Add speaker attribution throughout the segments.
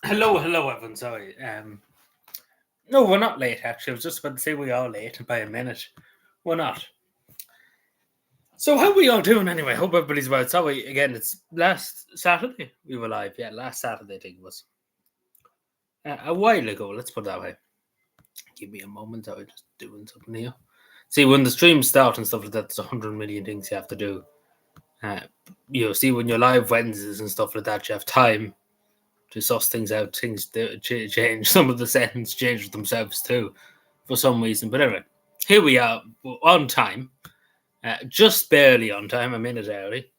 Speaker 1: Hello, Evan. Sorry. No, we're not late. Actually, I was just about to say we are late by a minute. We're not. So how we all doing anyway? Hope everybody's well. Sorry again. It's last Saturday we were live. Yeah, last Saturday I think it was a while ago. Let's put it that way. Give me a moment. I was just doing something here. See, when the streams start and stuff like that, there's 100 million things you have to do. Uh, see, when you're live Wednesdays and stuff like that, you have time to suss things out. Things change. Some of the settings change themselves too, for some reason. But anyway, here we are on time, just barely on time, a minute early.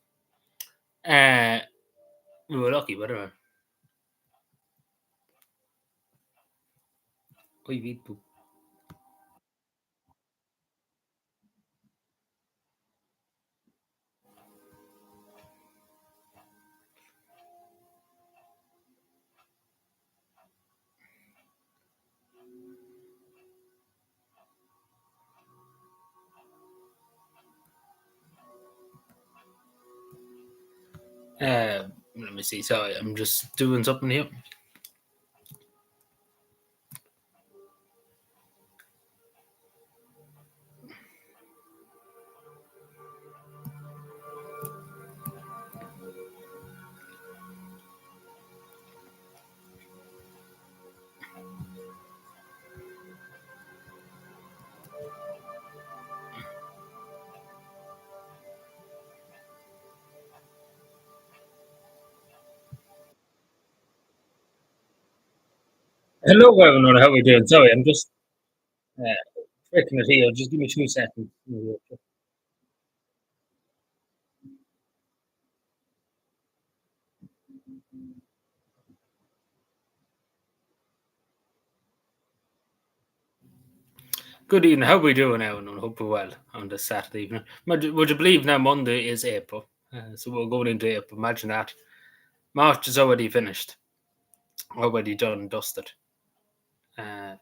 Speaker 1: We were lucky, but anyway. Let me see. Sorry, I'm just doing something here. Hello, everyone. How are we doing? Sorry, I'm just checking it here. Just give me 2 seconds. Good evening. How are we doing, everyone? Hope we're well on this Saturday evening. Would you believe now Monday is April? So we're going into April. Imagine that. March is already finished. Already done and dusted. Uh,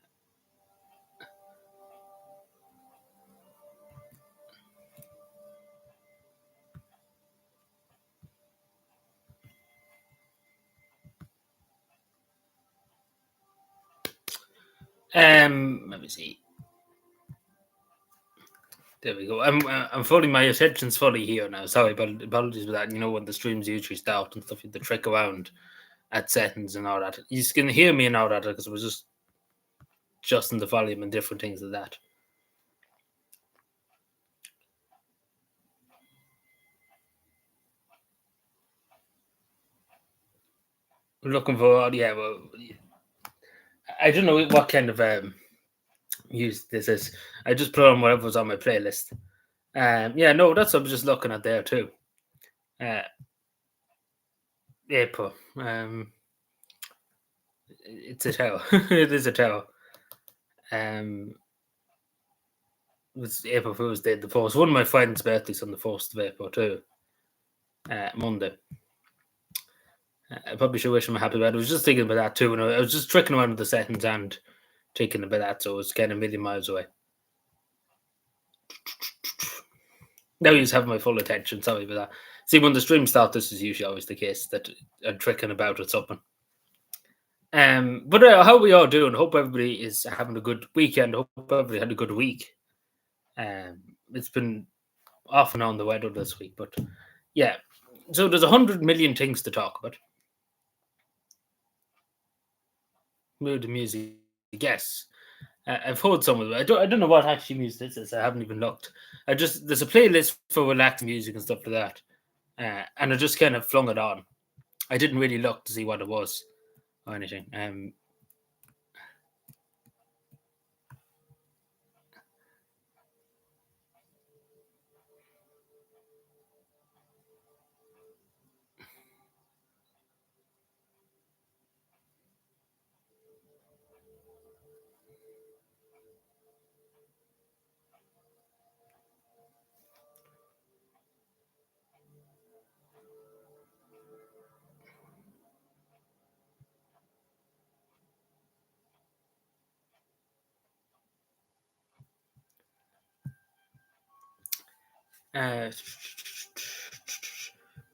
Speaker 1: Let me see. There we go. I'm fully. My attention's fully here now. Sorry, but apologies for that. You know when the streams usually start and stuff, you have to trick around at settings and all that. You can hear me and all that because it was just adjusting the volume and different things like that. Looking for well, I don't know what kind of use this is. I just put on whatever was on my playlist. No, that's what I was just looking at there too. April. It's a tower. It is a tower. It's April Fool's Day, the 1st. One of my friends' birthdays on the 1st of April too. Monday. I probably should wish him a happy birthday. I was just thinking about that too, and I was just tricking around with the settings and thinking about that, so it's kind of a million miles away. Now you just have my full attention. Sorry about that. See, when the stream starts, this is usually always the case that I'm tricking about with something. But how are we all doing? Hope everybody is having a good weekend. Hope everybody had a good week. It's been off and on the weather this week, but yeah. So there's 100 million things to talk about. Mood and music, yes. I've heard some of it. I don't know what actually music this is. I haven't even looked. There's a playlist for relaxed music and stuff like that, and I just kind of flung it on. I didn't really look to see what it was or anything.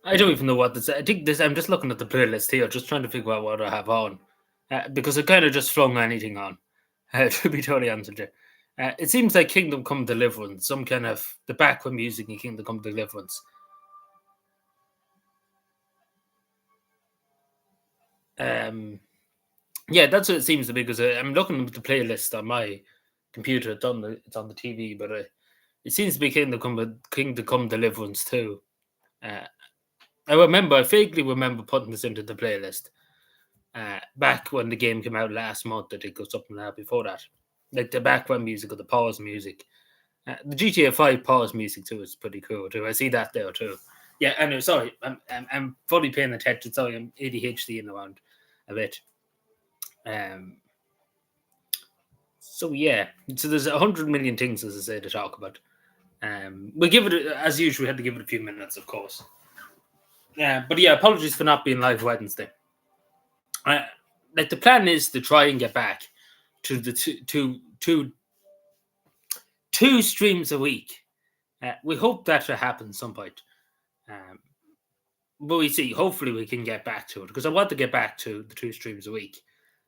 Speaker 1: I don't even know what this. I think this. I'm just looking at the playlist here, just trying to figure out what I have on. because I kind of just flung anything on. To be totally honest with you, it seems like Kingdom Come Deliverance, some kind of the background music in Kingdom Come Deliverance. Um, yeah, that's what it seems to be because I'm looking at the playlist on my computer. It's on the TV, but it seems to be Kingdom Come Deliverance too. Uh, I vaguely remember putting this into the playlist back when the game came out last month. I think or something like that before that, like the background music or the pause music. The GTA 5 pause music too is pretty cool too. I see that there too. Yeah, anyway, sorry, I'm fully paying attention. Sorry, I'm ADHD in around a bit. Um, so yeah, so there's 100 million things as I say to talk about. We give it as usual. We had to give it a few minutes, of course. Yeah, but yeah, apologies for not being live Wednesday. Uh, like the plan is to try and get back to the two streams a week. We hope that will happen some point. Um, but we see. Hopefully, we can get back to it because I want to get back to the two streams a week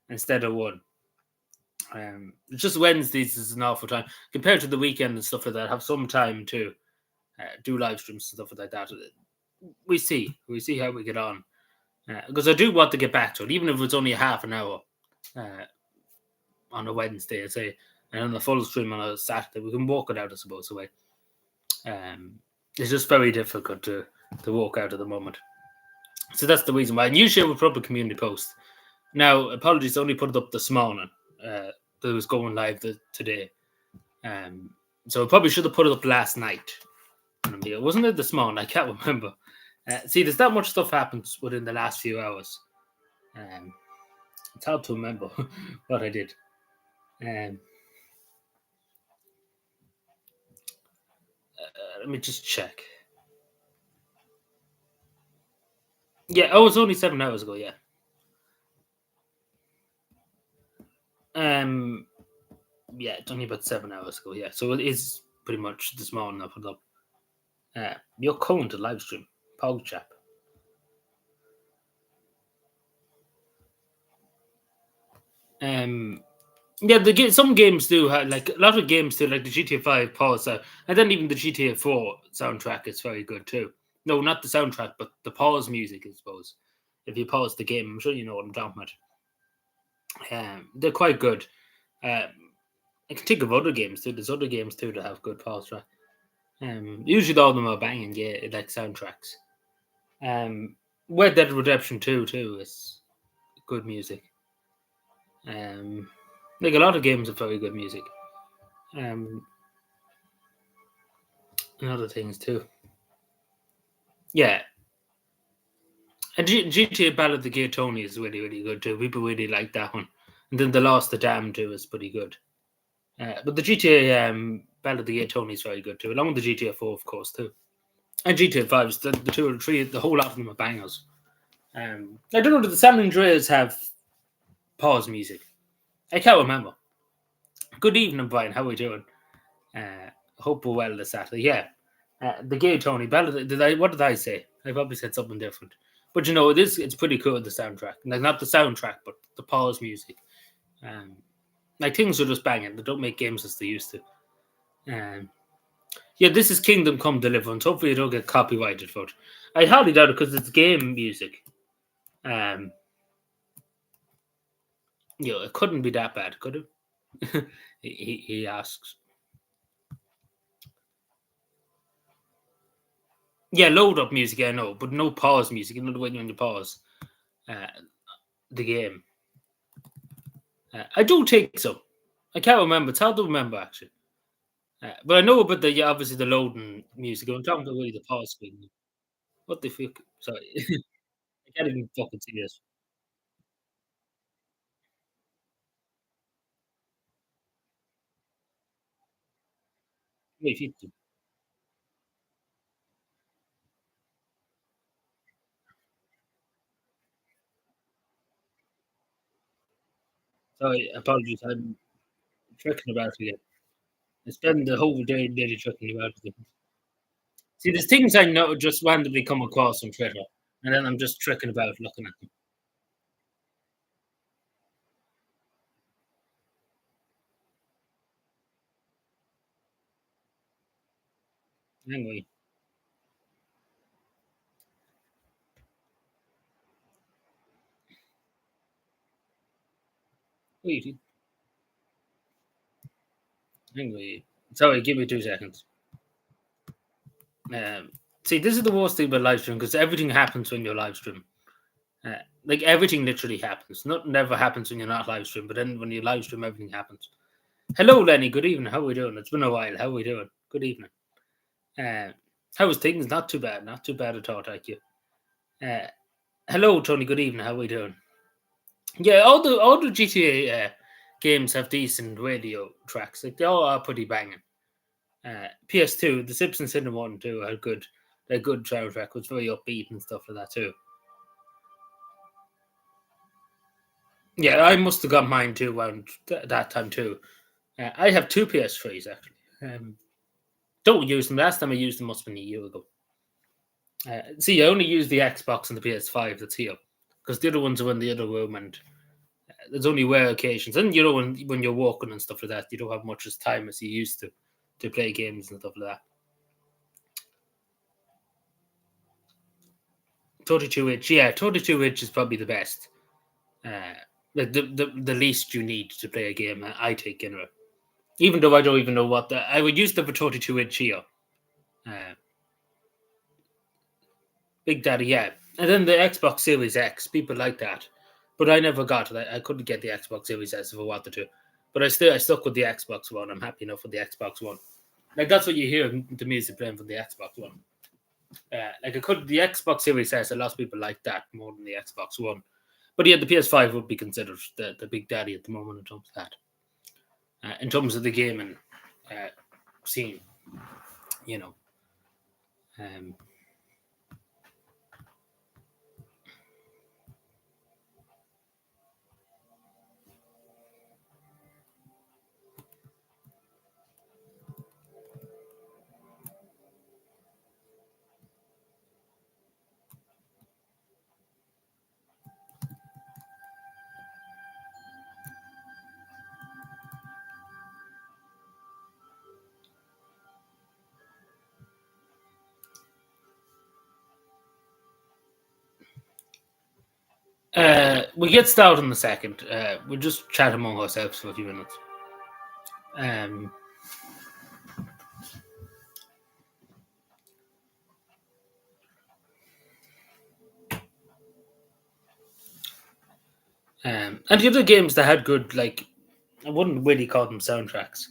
Speaker 1: instead of one. Just Wednesdays is an awful time compared to the weekend and stuff like that. Have some time to do live streams and stuff like that. We see how we get on because I do want to get back to it, even if it's only a half an hour uh, on a Wednesday. I say, and on the full stream on a Saturday, we can walk it out, I suppose. Away. It's just very difficult to walk out at the moment. So that's the reason why. And usually we'll put up a community post. Now, apologies, I only put it up this morning. That was going live today. So I probably should have put it up last night. Wasn't it this morning? I can't remember. See, there's that much stuff happens within the last few hours. It's hard to remember what I did. Let me just check. Yeah, oh, it was only 7 hours ago. Yeah. Yeah, it's only about 7 hours ago. Yeah, so it is pretty much this morning I put it up. You're coming to live stream, Pog Chap. Yeah, some games do have, like a lot of games do, like the GTA 5 pause, and then even the GTA 4 soundtrack is very good too. No, not the soundtrack, but the pause music, I suppose. If you pause the game, I'm sure you know what I'm talking about. They're quite good. Um, I can think of other games too. There's other games too that have good pause track. Usually all of them are banging, yeah, like soundtracks. Red Dead Redemption 2 too is good music. Like a lot of games have very good music. Um, and other things too. Yeah, and GTA Battle of the Gay Tony is really really good too. People really like that one. And then The Lost the Dam too is pretty good. But the GTA Battle of the Gay Tony is very good too, along with the GTA 4 of course too. And GTA 5 is the two or three, the whole lot of them are bangers. I don't know, do the San Andreas have pause music? I can't remember. Good evening, Brian. How are we doing? Hope we're well this Saturday. Yeah. The Gay Tony Ballad. What did I say? I probably said something different. But you know, it's pretty cool, the soundtrack. Like not the soundtrack, but the pause music. Like things are just banging. They don't make games as they used to. Yeah, this is Kingdom Come Deliverance. Hopefully you don't get copyrighted for it. I hardly doubt it because it's game music. It couldn't be that bad, could it? he asks. Yeah, load up music, I know, but no pause music. You know the way when you pause uh, the game. I do take some. I can't remember. It's hard to remember actually. But I know about the obviously the loading music. I'm talking about really the pause screen. What the fuck? Sorry, I can't even fucking see this. Wait, sorry, apologies. I'm tricking about again. I spend the whole day nearly tricking about again. See, there's things I know just randomly come across on Twitter, and then I'm just tricking about looking at them. Anyway, wait, anyway. Sorry, give me 2 seconds. Um, See, this is the worst thing about live stream because everything happens when you're live stream. Uh, like everything literally happens. Nothing ever happens when you're not live stream, but then when you live stream, everything happens. Hello, Lenny. Good evening. How are we doing? It's been a while. How are we doing? Good evening. Uh, how was things? Not too bad. Not too bad at all. Thank you. Uh, hello, Tony. Good evening. How are we doing? Yeah, all the GTA games have decent radio tracks. Like they all are pretty banging. PS2, the Simpsons Cinema 1 and 2 are good. They're good soundtrack. Was very upbeat and stuff like that too. Yeah, I must have got mine too around that time too. I have two PS3s actually. Don't use them. Last time I used them must have been a year ago. See, I only use the Xbox and the PS5 that's here because the other ones are in the other room, and there's only rare occasions. And when you're walking and stuff like that, you don't have much as time as you used to play games and stuff like that. 32 inch, yeah, 32 inch is probably the best. Uh, like the least you need to play a game. I take anyway. Even though I don't even know what I would use the 32 inch here. Uh, Big Daddy, yeah. And then the Xbox Series X, people like that. But I never got it. I couldn't get the Xbox Series S if I wanted to. But I stuck with the Xbox One. I'm happy enough with the Xbox One. Like that's what you hear the music playing from the Xbox One. Like the Xbox Series S, a lot of people like that more than the Xbox One. But yeah, the PS5 would be considered the big daddy at the moment in terms of that. In terms of the gaming uh, scene, you know. Um, we get started in a second. We'll just chat among ourselves for a few minutes. Um, and the other games that had good, like, I wouldn't really call them soundtracks.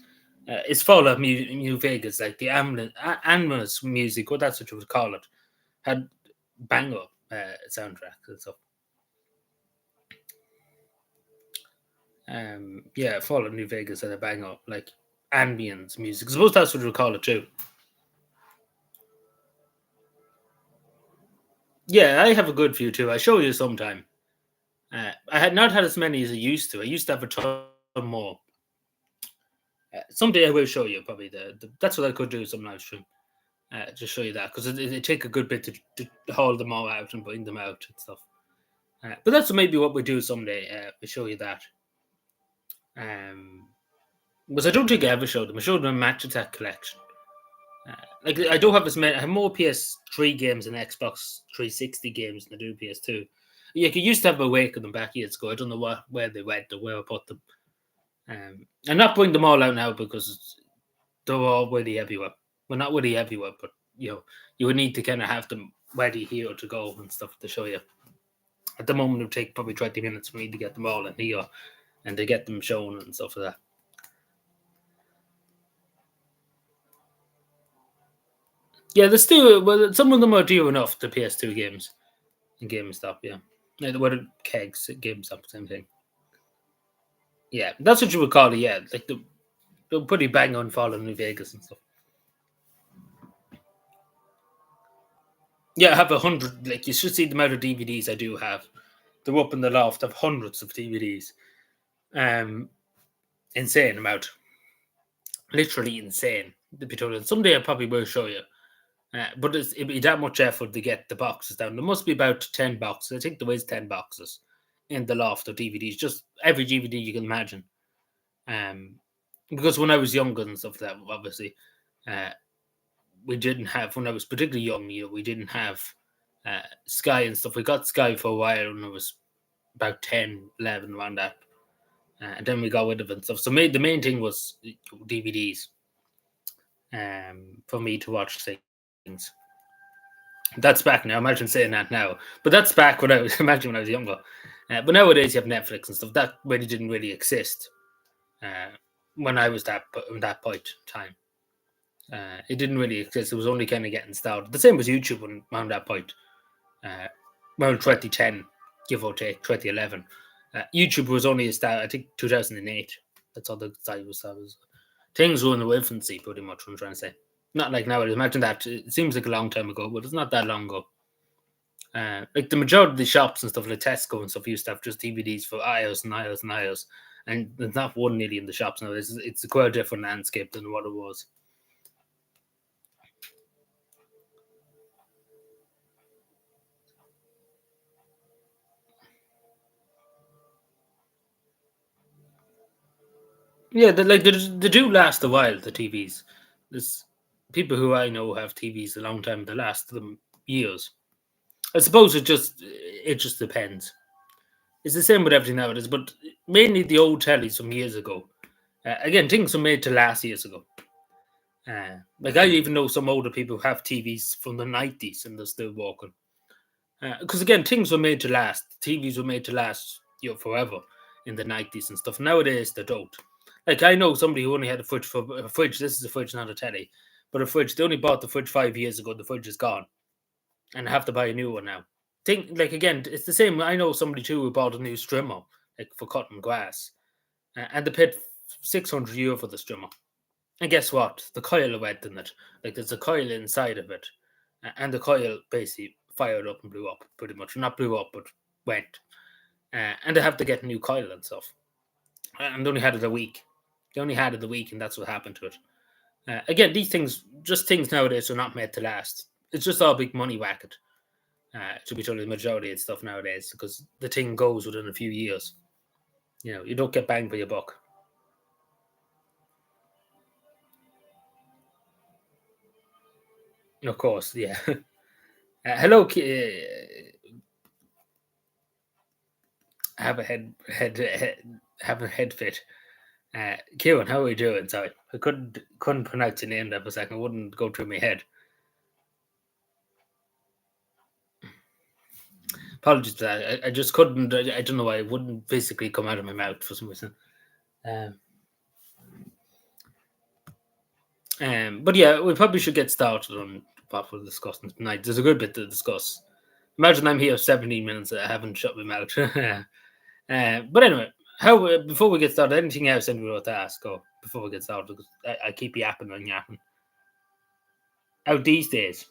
Speaker 1: It's Fallout New Vegas, like the Anma's music, what that's what you would call it, had bang up soundtracks and stuff. Yeah, Fallout New Vegas had a bang up, like ambience music. I suppose that's what you would call it too. Yeah, I have a good few too. I show you sometime. I had not had as many as I used to. I used to have a ton more. Someday I will show you probably that's what I could do some live stream. Just show you that because it take a good bit to haul them all out and bring them out and stuff. But that's maybe what we do someday. We show you that. Because I don't think I ever showed them. I showed them a Match Attack collection. Like I don't have as many. I have more PS3 games and Xbox 360 games than I do PS2. Yeah, you used to have a wake of them back years ago. I don't know where they went or where I put them. I'm not putting them all out now because they're all really everywhere. Well, not really everywhere, but you would need to kind of have them ready here to go and stuff to show you. At the moment, it would take probably 20 minutes for me to get them all in here and to get them shown and stuff like that. Yeah, there's still some of them are dear enough. The PS2 games and GameStop, yeah. What are kegs at GameStop, same thing. Yeah, that's what you would call it. Yeah, like they're pretty bang on Fallout New Vegas and stuff. Yeah, I have 100. Like you should see the amount of DVDs I do have. They're up in the loft. I've hundreds of DVDs. Um, insane amount. Literally insane. The tutorial. Someday I probably will show you. But it'd be that much effort to get the boxes down. There must be about 10 boxes. I think there is 10 boxes in the loft of DVDs. Just every DVD you can imagine. Because when I was younger and stuff like that, obviously, uh, we didn't have when I was particularly young. We didn't have Sky and stuff. We got Sky for a while when I was about 10, 11, around that. And then we got rid of it and stuff. So the main thing was DVDs for me to watch things. That's back now. Imagine saying that now. But that's back when I was, imagine when I was younger. But nowadays you have Netflix and stuff. That really didn't really exist when I was that point in time. It didn't really exist. It was only kind of getting started. The same was YouTube around that point. Around 2010, give or take, 2011. YouTube was only started, I think, 2008. That's all the site was. Things were in the infancy, pretty much, what I'm trying to say. Not like nowadays. Imagine that. It seems like a long time ago, but it's not that long ago. Like the majority of the shops and stuff, like Tesco and stuff, used to have just DVDs for aisles and aisles and aisles. And there's not one nearly in the shops now. It's a quite different landscape than what it was. Yeah, they do last a while. The TVs. There's people who I know have TVs a long time. They last them years. I suppose it just depends. It's the same with everything nowadays, but mainly the old tellies from years ago. Again, things were made to last years ago. Like I even know some older people who have TVs from the 90s and they're still working. Because again, things were made to last. TVs were made to last, forever in the 90s and stuff. Nowadays, they don't. Like I know somebody who only had a fridge for a fridge. This is a fridge, not a telly, but a fridge. They only bought the fridge 5 years ago. The fridge is gone, and have to buy a new one now. Think like again, it's the same. I know somebody too who bought a new strimmer, like for cutting grass, and they paid €600 for the strimmer. And guess what? The coil went in it. Like there's a coil inside of it, and the coil basically fired up and blew up. Pretty much, not blew up, but went. And they have to get a new coil and stuff. And they only had it a week. They only had it a week, and that's what happened to it. Again, these things, just things nowadays, are not made to last. It's just all big money racket. To be told, the majority of stuff nowadays, because the thing goes within a few years. You don't get banged by your buck. Of course, yeah. Hello, have a have a head fit. Kieran, how are you doing? Sorry, I couldn't pronounce your name there for a second. It wouldn't go through my head. Apologies for that. I just couldn't. I don't know why it wouldn't physically come out of my mouth for some reason. Um, but yeah, we probably should get started on what we're discussing tonight. There's a good bit to discuss. Imagine I'm here 17 minutes. I haven't shut my mouth. But anyway, how before we get started, anything else anybody want to ask? Or before we get started, because I keep yapping and yapping. Out these days?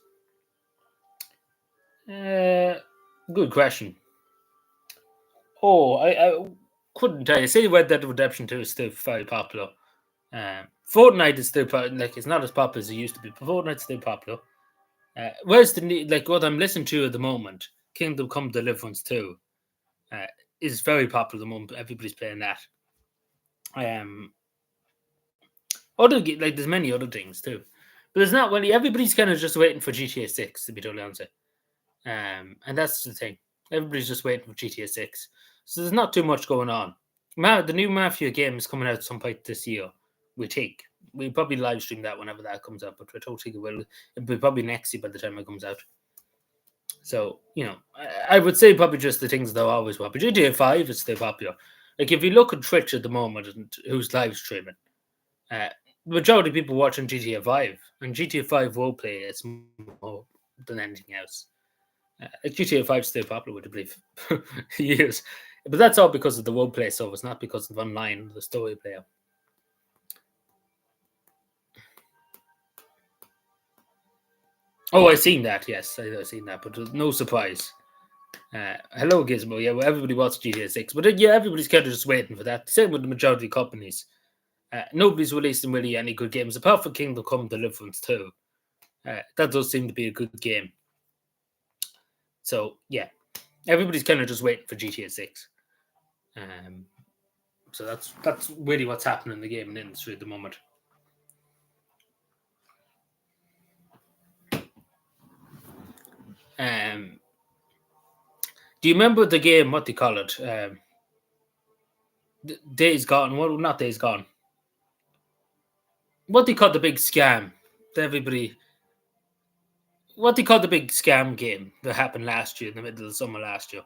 Speaker 1: Good question. Oh, I couldn't tell you. Say Red Dead Redemption 2 is still very popular. Fortnite is still like it's not as popular as it used to be, but Fortnite's still popular. Where's the like what I'm listening to at the moment? Kingdom Come Deliverance 2 is very popular at the moment. Everybody's playing that. Like there's many other things too, but there's not really. Everybody's kind of just waiting for GTA 6 to be totally honest. And that's the thing. Everybody's just waiting for GTA 6. So there's not too much going on. The new Mafia game is coming out some point this year. We think. We'll probably live stream that whenever that comes out, but I don't think it will. It'll be probably next year by the time it comes out. So, I would say probably just the things that are always popular. GTA 5 is still popular. Like, if you look at Twitch at the moment and who's live streaming, the majority of people watching GTA 5, and GTA 5 roleplay is more than anything else. GTA 5 is still popular, would you believe? Years. But that's all because of the roleplay so it's not because of online, the story player. Oh, I've seen that, yes. I've seen that, but no surprise. Hello, Gizmo. Yeah, well, everybody wants GTA 6. But yeah, everybody's kind of just waiting for that. Same with the majority of companies. Nobody's releasing really any good games, apart from Kingdom Come Deliverance 2. That does seem to be a good game. So, yeah. Everybody's kind of just waiting for GTA 6. So that's really what's happening in the gaming industry at the moment. Um, do you remember the game? What they call it? Days Gone. Well, not Days Gone. What they call the big scam? That everybody. What they call the big scam game that happened last year in the middle of the summer last year.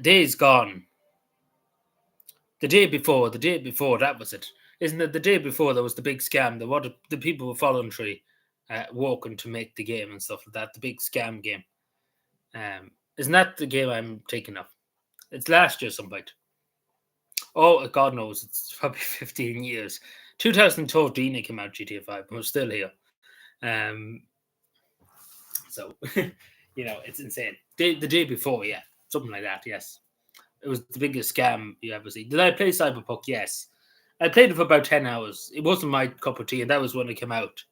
Speaker 1: Days Gone. The day before, that was it. Isn't it the day before there was the big scam? The people were voluntary working to make the game and stuff like that. The big scam game. Isn't that the game I'm thinking of? It's last year, somebody. Oh, God knows, it's probably 15 years. 2013 it came out, GTA 5, and we're still here. So, it's insane. The day before, yeah, something like that, yes. It was the biggest scam you ever see. Did I play Cyberpunk? Yes. I played it for about 10 hours. It wasn't my cup of tea, and that was when it came out.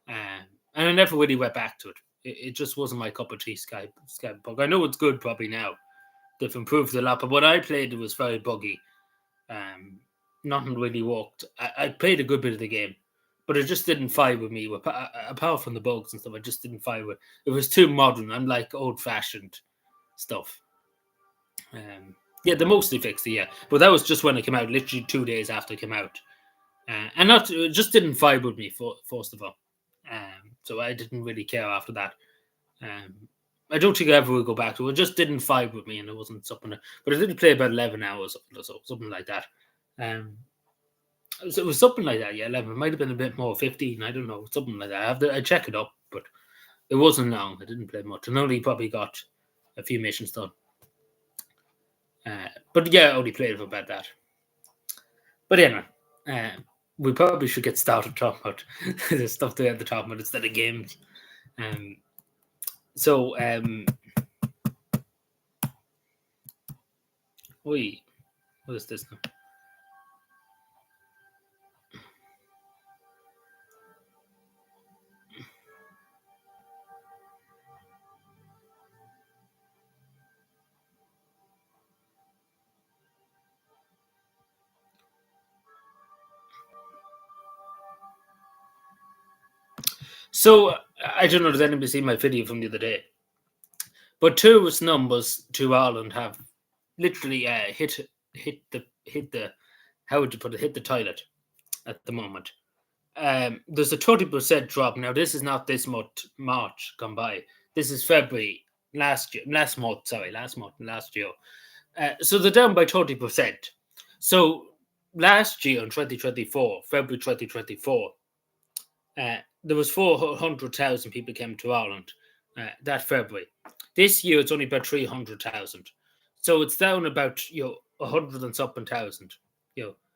Speaker 1: And I never really went back to it. It just wasn't my cup of tea, Cyberpunk. I know it's good probably now. They've improved a lot, but when I played, it was very buggy. Nothing really worked. I played a good bit of the game, but it just didn't vibe with me. Apart from the bugs and stuff, I just didn't vibe with it. It was too modern. I'm like old-fashioned stuff. Yeah, they mostly fixed it, yeah. But that was just when it came out, literally 2 days after it came out. And it just didn't vibe with me, first of all. So I didn't really care after that. I don't think I ever will go back to it. It just didn't vibe with me, and it wasn't something. But I did play about 11 hours or so, something like that. It was something like that, yeah, 11. It might have been a bit more, 15, I don't know, something like that. I check it up, but it wasn't long. I didn't play much. And only probably got a few missions done. But yeah, I only played for about that. But anyway, we probably should get started talking about the stuff they had to talk about instead of games. So, what is this now? So, I don't know, does anybody see my video from the other day? But tourist numbers to Ireland have literally hit the how would you put it, hit the toilet at the moment. There's a 30% drop. Now, this is not this month, March gone by. This is February last year, last year. So they're down by 30%. So last year in 2024, February 2024, there was 400,000 people came to Ireland that February. This year it's only about 300,000. So it's down about 100 and something thousand.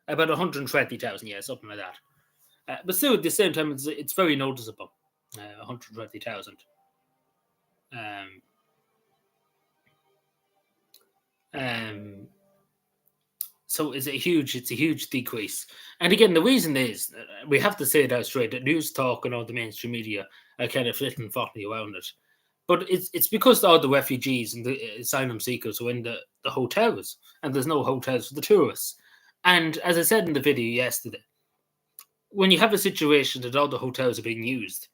Speaker 1: About 120,000, yeah, something like that. But still, at the same time, it's very noticeable. 120,000. So it's a huge decrease. And again, the reason is we have to say it out straight. That news talk and all the mainstream media are kind of flitting floppy around it. But it's because all the refugees and the asylum seekers are in the hotels, and there's no hotels for the tourists. And as I said in the video yesterday, when you have a situation that all the hotels are being used,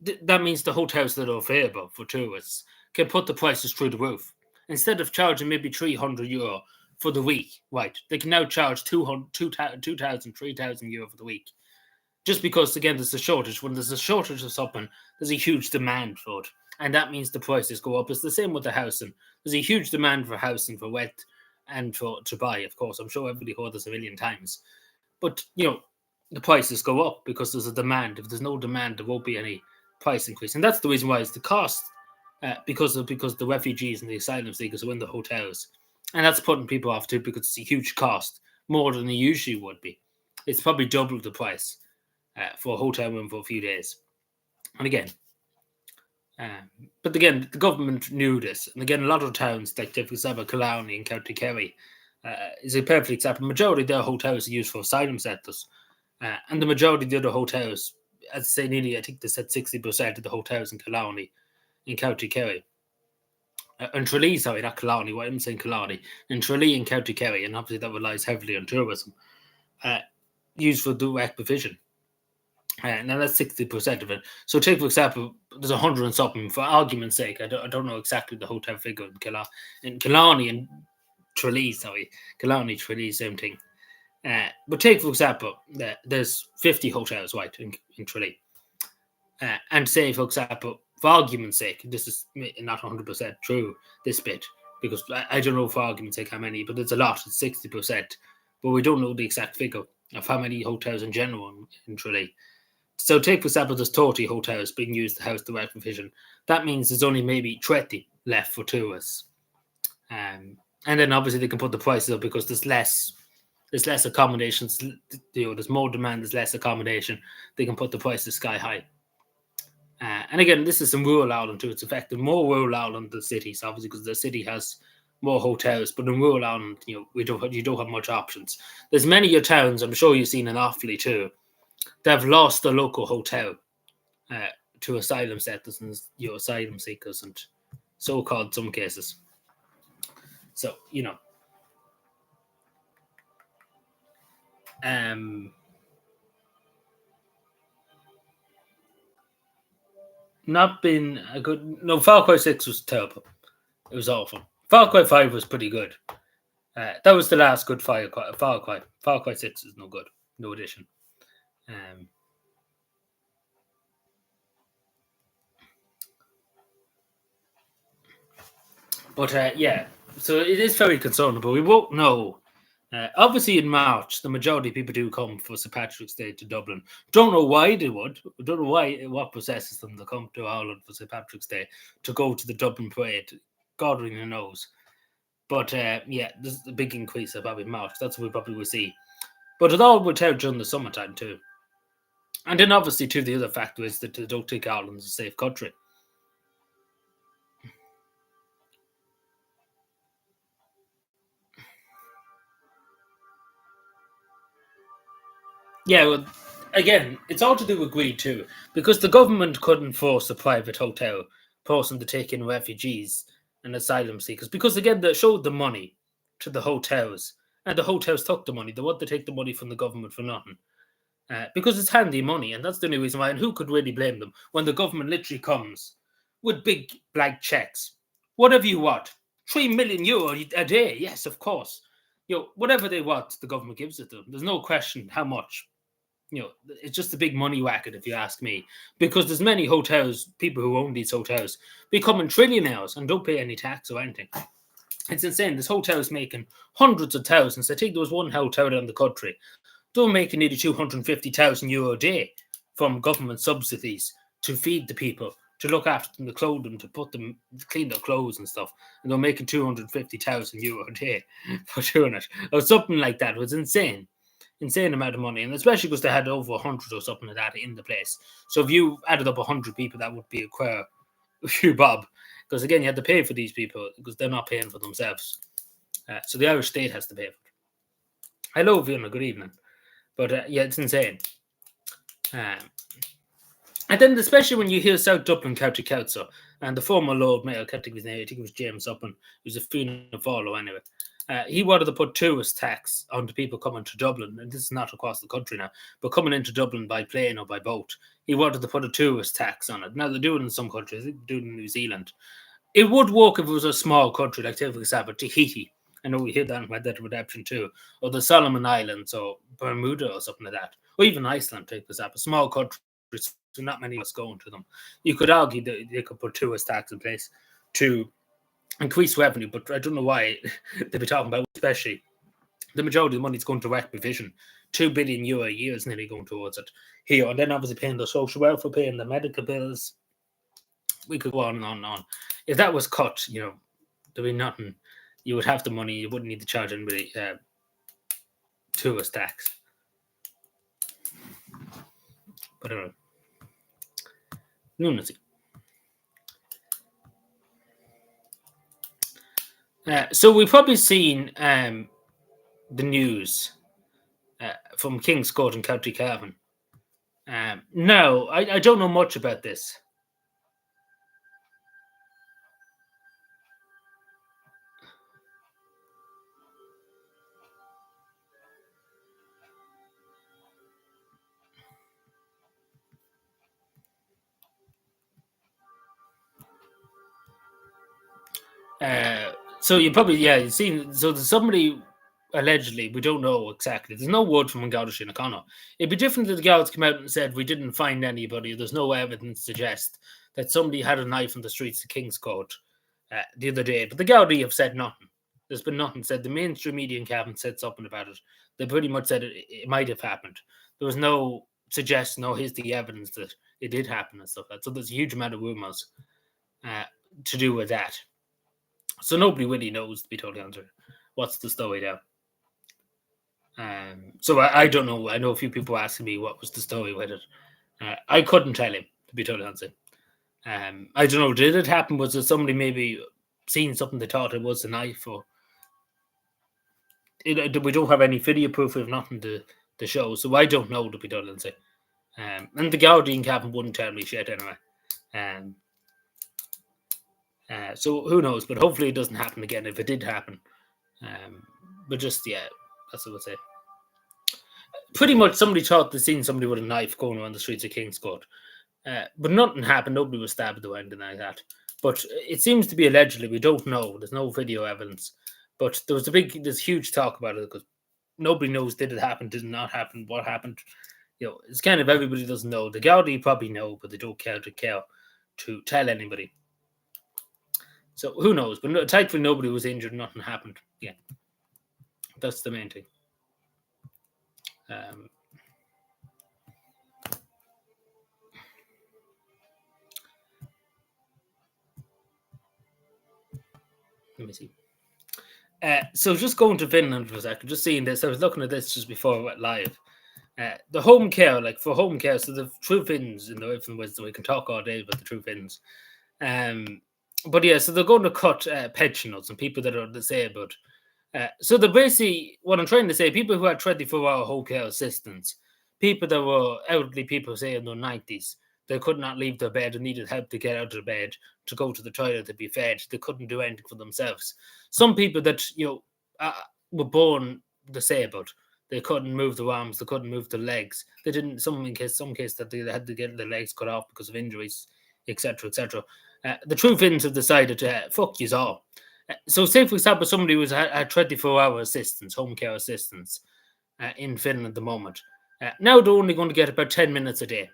Speaker 1: that means the hotels that are available for tourists can put the prices through the roof. Instead of charging maybe €300 for the week, right? They can now charge 2,000, 3,000 euro for the week. Just because, again, there's a shortage. When there's a shortage of something, there's a huge demand for it. And that means the prices go up. It's the same with the housing. There's a huge demand for housing, for rent, and to buy, of course. I'm sure everybody heard this a million times. But, the prices go up because there's a demand. If there's no demand, there won't be any price increase. And that's the reason why it's the cost, because the refugees and the asylum seekers are in the hotels. And that's putting people off too, because it's a huge cost, more than it usually would be. It's probably double the price for a hotel room for a few days. And again, but again, the government knew this. And again, a lot of towns, like for example, Killarney and County Kerry, is a perfect example. Majority of their hotels are used for asylum centres. And the majority of the other hotels, as I say, nearly, I think they said 60% of the hotels in Killarney, in County Kerry, and Tralee, sorry, not Killarney, what I'm saying Killarney, in Tralee and County Kerry, and obviously that relies heavily on tourism, used for direct provision. Now that's 60% of it. So take for example, there's 100 and something. For argument's sake, I don't know exactly the hotel figure in Killarney and Tralee. Sorry, Killarney, Tralee, same thing. But take for example, there's 50 hotels, right, in Tralee. And say, for example, for argument's sake, this is not 100% true, this bit, because I don't know for argument's sake how many, but it's a lot, it's 60%. But we don't know the exact figure of how many hotels in general in Tralee. So take, for example, there's 30 hotels being used to house the right provision. That means there's only maybe 20 left for tourists. And then obviously they can put the prices up because there's less accommodations, there's more demand, there's less accommodation. They can put the prices sky high. And again, this is in rural Ireland too. It's affected more rural Ireland than cities, obviously, because the city has more hotels. But in rural Ireland, you don't have much options. There's many of your towns, I'm sure you've seen in Offaly too, they've lost the local hotel uh, to asylum seekers and asylum seekers and so-called some cases. So um, not been a good. No, Far Cry 6 was terrible. It was awful. Far Cry 5 was pretty good. That was the last good Far Cry. Far Cry 6 is no good. No addition. Um, but yeah, so it is very concerning, but we won't know. Obviously, in March, the majority of people do come for St. Patrick's Day to Dublin. Don't know why they would. Don't know what possesses them to come to Ireland for St. Patrick's Day to go to the Dublin parade. God only knows. But yeah, there's a big increase of probably March. That's what we probably will see. But it all will out during the summertime too. And then obviously too, the other factor is that they don't think Ireland's a safe country. Yeah, well, again, it's all to do with greed too, because the government couldn't force a private hotel person to take in refugees and asylum seekers, because again, they showed the money to the hotels, and the hotels took the money. They want to take the money from the government for nothing, because it's handy money, and that's the only reason why. And who could really blame them when the government literally comes with big blank checks, whatever you want, €3 million a day? Yes, of course. Whatever they want, the government gives it to them. There's no question how much. It's just a big money racket, if you ask me, because there's many hotels, people who own these hotels, becoming trillionaires and don't pay any tax or anything. It's insane. This hotel is making hundreds of thousands. I think there was one hotel in the country. They were making nearly €250,000 a day from government subsidies to feed the people, to look after them, to clothe them, to clean their clothes and stuff. And they're making €250,000 a day for doing it, or something like that. It was insane amount of money, and especially because they had over 100 or something like that in the place. So if you added up 100 people, that would be a queer few bob, because again, you had to pay for these people because they're not paying for themselves. So the Irish state has to pay for it. Hello, Fiona. Good evening. But yeah, it's insane. Um, and then, especially when you hear South Dublin County Council and the former Lord Mayor, I can't think of his name, I think it was James Dublin, who's a Fianna Fáil anyway. He wanted to put tourist tax on the people coming to Dublin, and this is not across the country now, but coming into Dublin by plane or by boat. He wanted to put a tourist tax on it. Now they do it in some countries, they do it in New Zealand. It would work if it was a small country, like, say, for example, Tahiti. I know we hear that in Red Dead Redemption too, or the Solomon Islands, or Bermuda, or something like that, or even Iceland, take for example, small countries, so not many of us going to them. You could argue that they could put tourist tax in place to increase revenue, but I don't know why they'd be talking about, especially the majority of the money is going to direct provision. €2 billion a year is nearly going towards it here, and then obviously paying the social welfare, paying the medical bills. We could go on and on and on. If that was cut, there'd be nothing. You would have the money. You wouldn't need to charge anybody tourist tax. But anyway, lunacy. So we've probably seen the news from King's Court in County Cavan. No, I don't know much about this. So you probably, you've seen. So there's somebody allegedly, we don't know exactly. There's no word from Garda Síochána. It'd be different if the guards came out and said we didn't find anybody. There's no evidence to suggest that somebody had a knife on the streets of Kingscourt the other day. But the Garda have said nothing. There's been nothing said. The mainstream media in Cavan said something about it. They pretty much said it might have happened. There was no suggestion, no, here's the evidence that it did happen and stuff like that. So there's a huge amount of rumours to do with that. So nobody really knows, to be totally honest, what's the story there. So I don't know. I know a few people asking me what was the story with it. I couldn't tell him, to be totally honest. I don't know. Did it happen? Was it somebody maybe seen something they thought it was a knife? Or we don't have any video proof of nothing to show, so I don't know, to be totally honest. And the Guardian Captain wouldn't tell me shit anyway. So who knows? But hopefully it doesn't happen again if it did happen. But just, that's what I would say. Pretty much somebody thought they'd seen somebody with a knife going around the streets of Kingscourt. But nothing happened. Nobody was stabbed or anything like that. But it seems to be allegedly. We don't know. There's no video evidence. But there's huge talk about it because nobody knows, did it happen, did it not happen, what happened. It's kind of everybody doesn't know. The Gardaí probably know, but they don't care to tell anybody. So who knows? But thankfully nobody was injured, nothing happened. Yeah. That's the main thing. Let me see. So just going to Finland for a second, just seeing this. I was looking at this just before I went live. The home care, for home care, so the true Finns in the way from wisdom, we can talk all day about the true Finns. But yeah, so they're going to cut pensioners and people that are disabled. So they're basically, what I'm trying to say, people who had 24-hour home care assistance, people that were elderly people, say in their 90s, they could not leave their bed and needed help to get out of the bed, to go to the toilet, to be fed. They couldn't do anything for themselves. Some people that, were born disabled, they couldn't move their arms, they couldn't move their legs. They didn't, some case that they had to get their legs cut off because of injuries, etc., etc. The true Finns have decided to fuck you all. So say, for example, somebody who's had 24-hour assistance, home care assistance in Finland at the moment. Now they're only going to get about 10 minutes a day.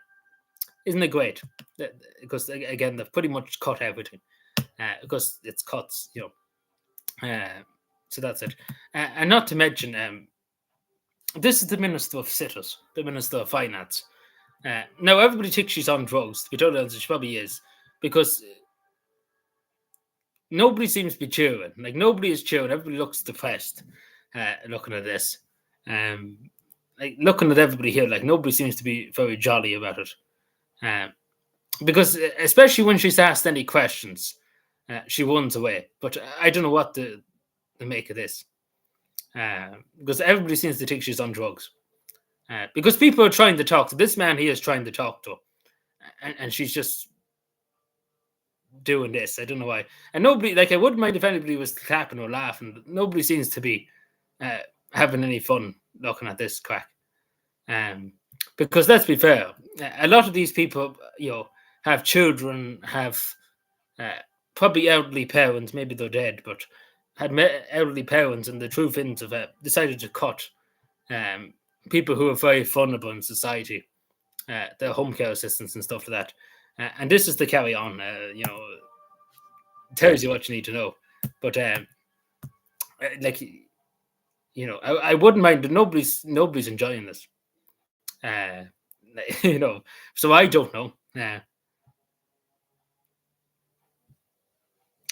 Speaker 1: Isn't it great? Because, again, they've pretty much cut everything. Because it's cuts, so that's it. And not to mention, this is the Minister of Cities, the Minister of Finance. Now, everybody thinks she's on drugs. To be totally honest, she probably is. Because nobody seems to be cheering. Nobody is cheering. Everybody looks depressed looking at this. Looking at everybody here, nobody seems to be very jolly about it. Because especially when she's asked any questions, she runs away. But I don't know what to make of this. Because everybody seems to think she's on drugs. Because people are trying to talk to this man. He is trying to talk to her. And she's just doing this. I don't know why. And nobody, I wouldn't mind if anybody was clapping or laughing. But nobody seems to be having any fun looking at this crack. Because let's be fair, a lot of these people, have children, have probably elderly parents, maybe they're dead, but had elderly parents, and the true Finns have decided to cut people who are very vulnerable in society, their home care assistants and stuff like that. And this is to carry on, tells you what you need to know. But, I wouldn't mind, but nobody's enjoying this. So I don't know.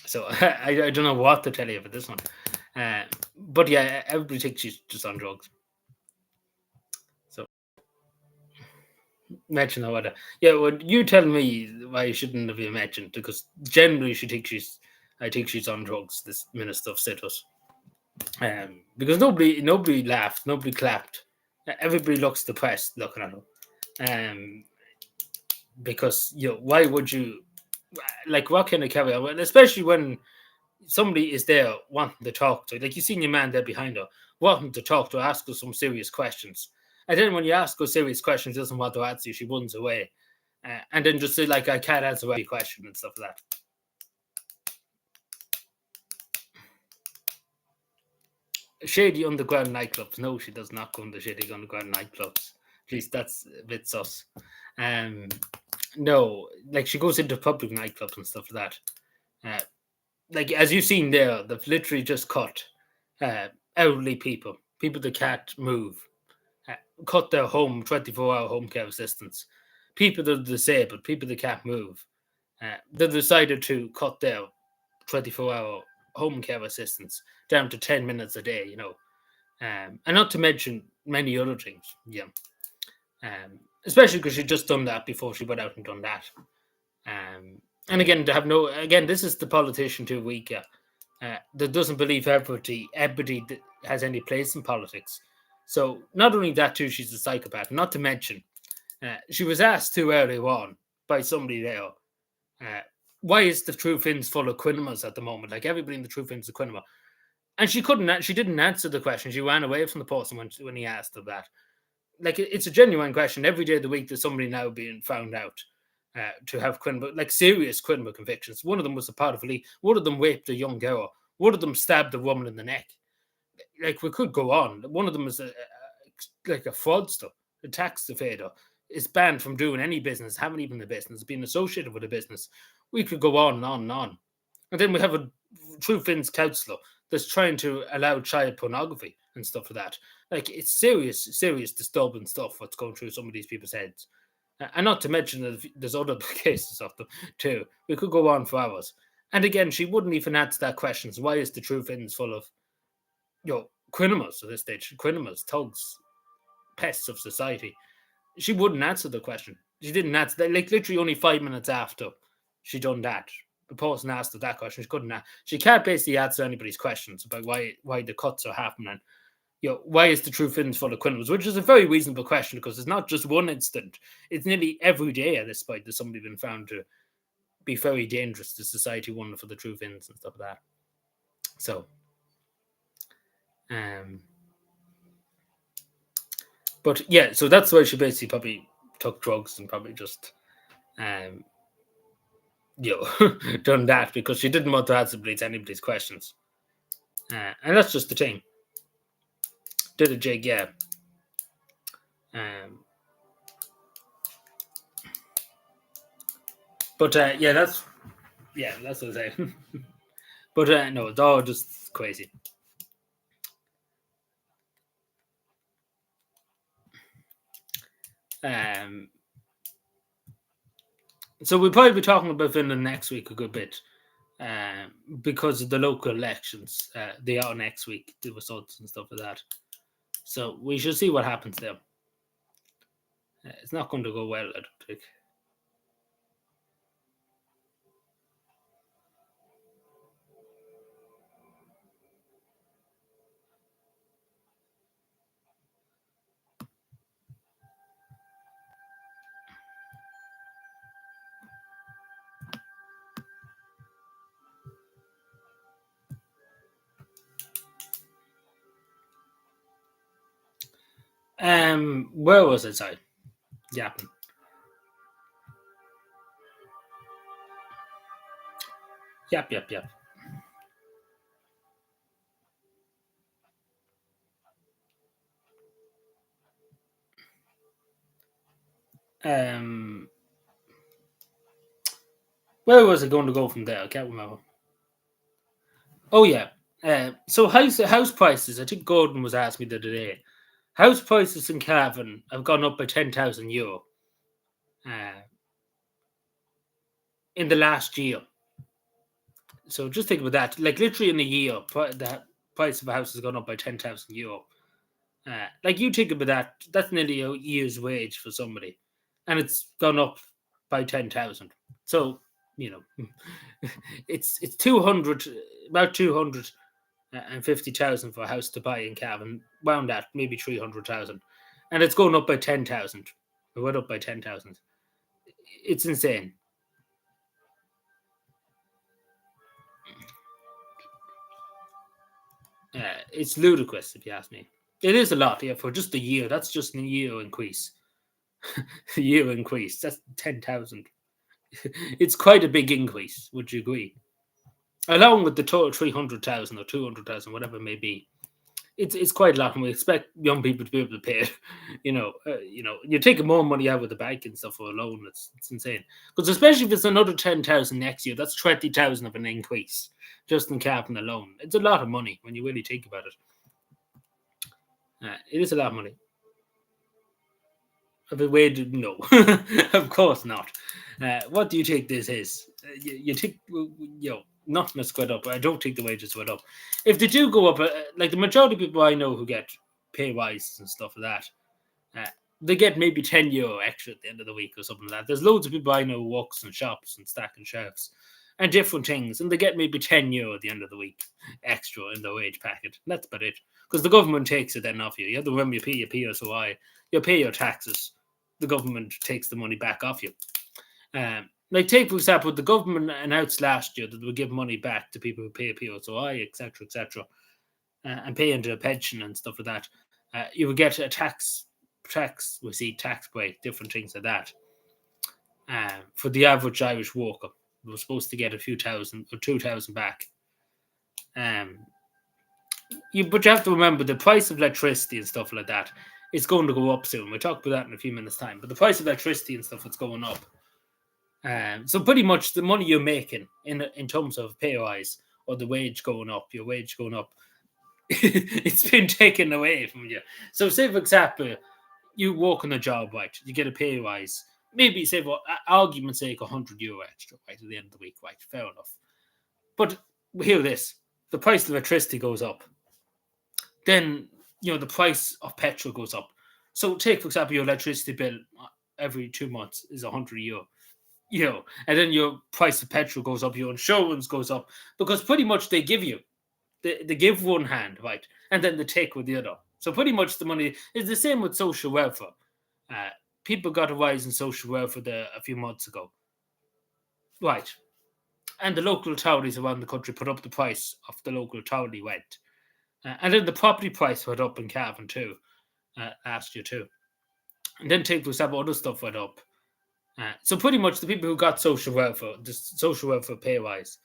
Speaker 1: So I don't know what to tell you about this one. But yeah, everybody thinks she's just on drugs. So mention her what? Yeah, well, you tell me why shouldn't have been mentioned, because generally I think she's on drugs. This Minister of Cities. Because nobody laughed, nobody clapped. Everybody looks depressed looking at her. Because why would you what kind of carry on? Well, especially when somebody is there wanting to talk to, you seen your man there behind her, wanting to talk to her, ask her some serious questions. And then when you ask her serious questions, she doesn't want to answer you, she runs away. And then just say, I can't answer every question and stuff like that. Shady underground nightclubs. No, she does not go into shady underground nightclubs. At least that's a bit sus. Um, no, like she goes into public nightclubs and stuff like that. Like as you've seen there, they've literally just cut uh, elderly people that can't move, uh, cut their 24-hour home care assistance. People that are disabled, people that can't move, they decided to cut their 24-hour home care assistance down to 10 minutes a day, and not to mention many other things. Yeah. Especially because she'd just done that before she went out and done that. And again, to have no, again, this is the politician too weak that doesn't believe everybody has any place in politics. So not only that, too, she's a psychopath. Not to mention, she was asked too early on by somebody there, why is the True Finns full of Quinimas at the moment? Like everybody in the True Finns is a Quinima. And she couldn't. She didn't answer the question. She ran away from the person when he asked her that. Like it's a genuine question. Every day of the week, there's somebody now being found out to have Quinima, like serious Quinima convictions. One of them was a paedophilia. One of them raped a young girl. One of them stabbed a woman in the neck. Like we could go on. One of them is like a fraudster, a tax evader, is banned from doing any business, having even the business, being associated with a business. We could go on and on and on. And then we have a True Finns councillor that's trying to allow child pornography and stuff like that. Like it's serious, disturbing stuff what's going through some of these people's heads. And not to mention that there's other cases of them too. We could go on for hours. And again, she wouldn't even answer that question. So why is the True Finns full of, Quinimas at this stage? Quinimas, thugs, pests of society. She wouldn't answer the question. She didn't answer that. Like literally only 5 minutes after she done that, the person asked her that question. She couldn't. She can't basically answer anybody's questions about why the cuts are happening. Why is the True Finns full of Quinimas? Which is a very reasonable question because it's not just one incident. It's nearly every day at this point that somebody been found to be very dangerous to society, one for the True Finns and stuff like that. So, but yeah, so that's why she basically probably took drugs and probably just, done that because she didn't want to answer anybody's questions. And that's just the thing. Did a jig, yeah. But yeah, that's what I'm saying. But no, it's all just crazy. So we'll probably be talking about Finland next week a good bit because of the local elections. They are next week, the results and stuff like that. So we should see what happens there. It's not going to go well, I don't think. Where was it? Sorry, yapping. Yap. Where was it going to go from there? I can't remember. Oh yeah. So house prices. I think Gordon was asking me the other day. House prices in Cavan have gone up by €10,000 in the last year. So just think about that. Like literally in a year, the price of a house has gone up by €10,000. Like you think about that, that's nearly a year's wage for somebody, and it's gone up by 10,000. So it's 200, about 250,000 for a house to buy in Cavan. Round that, maybe 300,000, and it's going up by 10,000. It went up by 10,000. It's insane. It's ludicrous if you ask me. It is a lot, yeah, for just a year. That's just a year increase. A year increase. That's 10,000. It's quite a big increase. Would you agree? Along with the total 300,000 or 200,000, whatever it may be. it's quite a lot, and we expect young people to be able to pay it. You're taking more money out of the bank and stuff for a loan. It's insane. Because especially if it's another 10,000 next year, that's 20,000 of an increase just in capping alone. It's a lot of money when you really think about it. It is a lot of money. Of a way to no, of course not. What do you think this is? You think nothing has gone up. I don't think the wages went up. If they do go up, like the majority of people I know who get pay rises and stuff like that, they get maybe €10 extra at the end of the week or something like that. There's loads of people I know who works in shops and stacking shelves and different things, and they get maybe €10 at the end of the week extra in the wage packet. That's about it. Because the government takes it then off you. You have to remember you pay your PSOI, you pay your taxes. The government takes the money back off you. Like take for example, the government announced last year that they would give money back to people who pay PSOI, etc., and pay into a pension and stuff like that. You would get a tax receipt, tax break, different things like that. For the average Irish worker, they were supposed to get a few thousand or 2,000 back. But you have to remember the price of electricity and stuff like that. It's going to go up soon. We'll talk about that in a few minutes' time. But the price of electricity and stuff, it's going up. So pretty much the money you're making in terms of pay rise or the wage going up, your wage going up, it's been taken away from you. So say, for example, you work on a job, right? You get a pay rise. Maybe say, for argument's sake, €100 extra, right, at the end of the week, right? Fair enough. But hear this. The price of electricity goes up. Then the price of petrol goes up. So take, for example, your electricity bill every 2 months is €100, and then your price of petrol goes up, your insurance goes up, because pretty much they give you, they give one hand, right, and then they take with the other. So pretty much the money is the same with social welfare. People got a rise in social welfare a few months ago, right, and the local authorities around the country put up the price of the local authority rent. And then the property price went up in Cavan too, last year too. And then take for example, other stuff went up. So pretty much the people who got social welfare pay rise,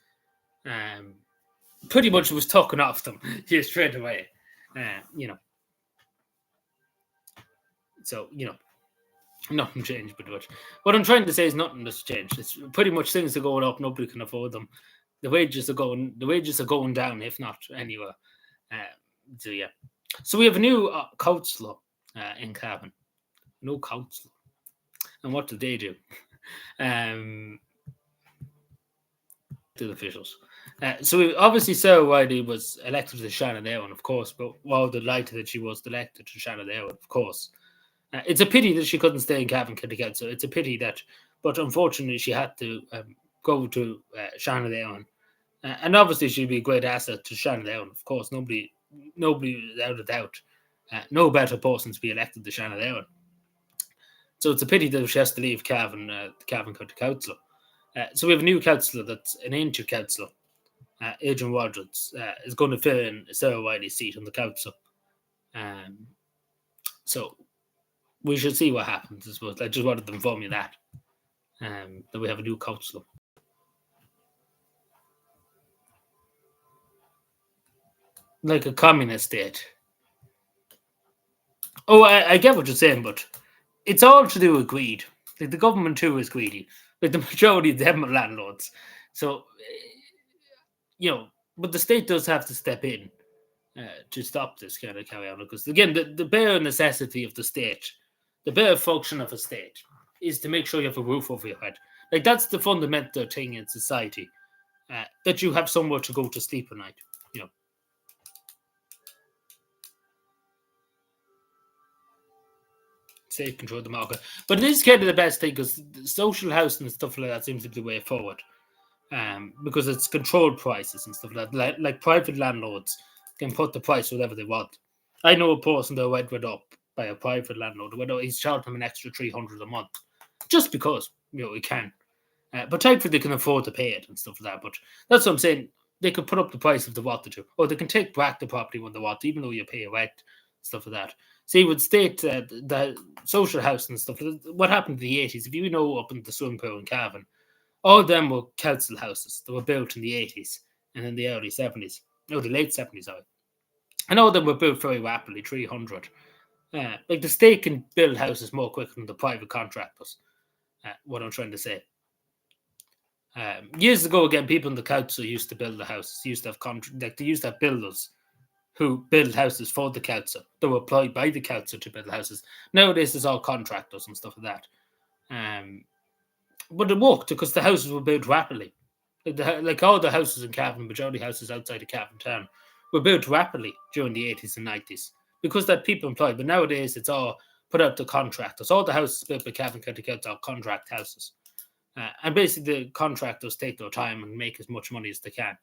Speaker 1: pretty much was taken off them here straight away. So nothing changed but much. What I'm trying to say is nothing has changed. It's pretty much things are going up. Nobody can afford them. The wages are going down, if not anywhere. So we have a new councillor in Cavan. No councillor. And what did they do? The officials. So obviously Sarah Riley was elected to Shannon Erin, of course, but we're delighted that she was elected to Shannon Erin, of course. It's a pity that she couldn't stay in Cavan County Council. It's a pity that, but unfortunately she had to go to Shannon Erin. And obviously she'd be a great asset to Shannon Erin, of course. Nobody without a doubt. No better person to be elected to Shannon Erin. So it's a pity that she has to leave Cavan, the Cavan County Council. So we have a new councillor that's an ancient councillor. Adrian Rogers is going to fill in Sarah Riley's seat on the council. So we should see what happens, I suppose. I just wanted to inform you that we have a new councillor. Like a communist state. Oh, I get what you're saying, but it's all to do with greed. Like the government too is greedy. Like the majority of them are landlords. So, but the state does have to step in to stop this kind of carry on. Because again, the bare necessity of the state, the bare function of a state, is to make sure you have a roof over your head. Like that's the fundamental thing in society, that you have somewhere to go to sleep at night. Safe control of the market. But it is kind of the best thing because social housing and stuff like that seems to be the way forward. Because it's controlled prices and stuff like that. Like private landlords can put the price whatever they want. I know a person that went up by a private landlord. He's charged them an extra $300 a month just because he can. But thankfully they can afford to pay it and stuff like that. But that's what I'm saying. They could put up the price if they want to, or they can take back the property when they want, even though you pay rent, stuff like that. See, with state the social housing and stuff, what happened in the 80s, if you know up in the swimming pool in Cavan, all of them were council houses. They were built in the 80s and in the early 70s. No, the late 70s, sorry. I know they were built very rapidly, 300. Like the state can build houses more quicker than the private contractors. What I'm trying to say. Years ago, again, people in the council used to build the houses. Used to have like they used to have builders who build houses for the council. They were employed by the council to build houses. Nowadays, it's all contractors and stuff like that. But it worked because the houses were built rapidly. Like all the houses in Cavan, majority houses outside of Cavan town, were built rapidly during the 80s and 90s because that people employed. But nowadays, it's all put out to contractors. All the houses built by Cavan County Council are contract houses. And basically, the contractors take their time and make as much money as they can.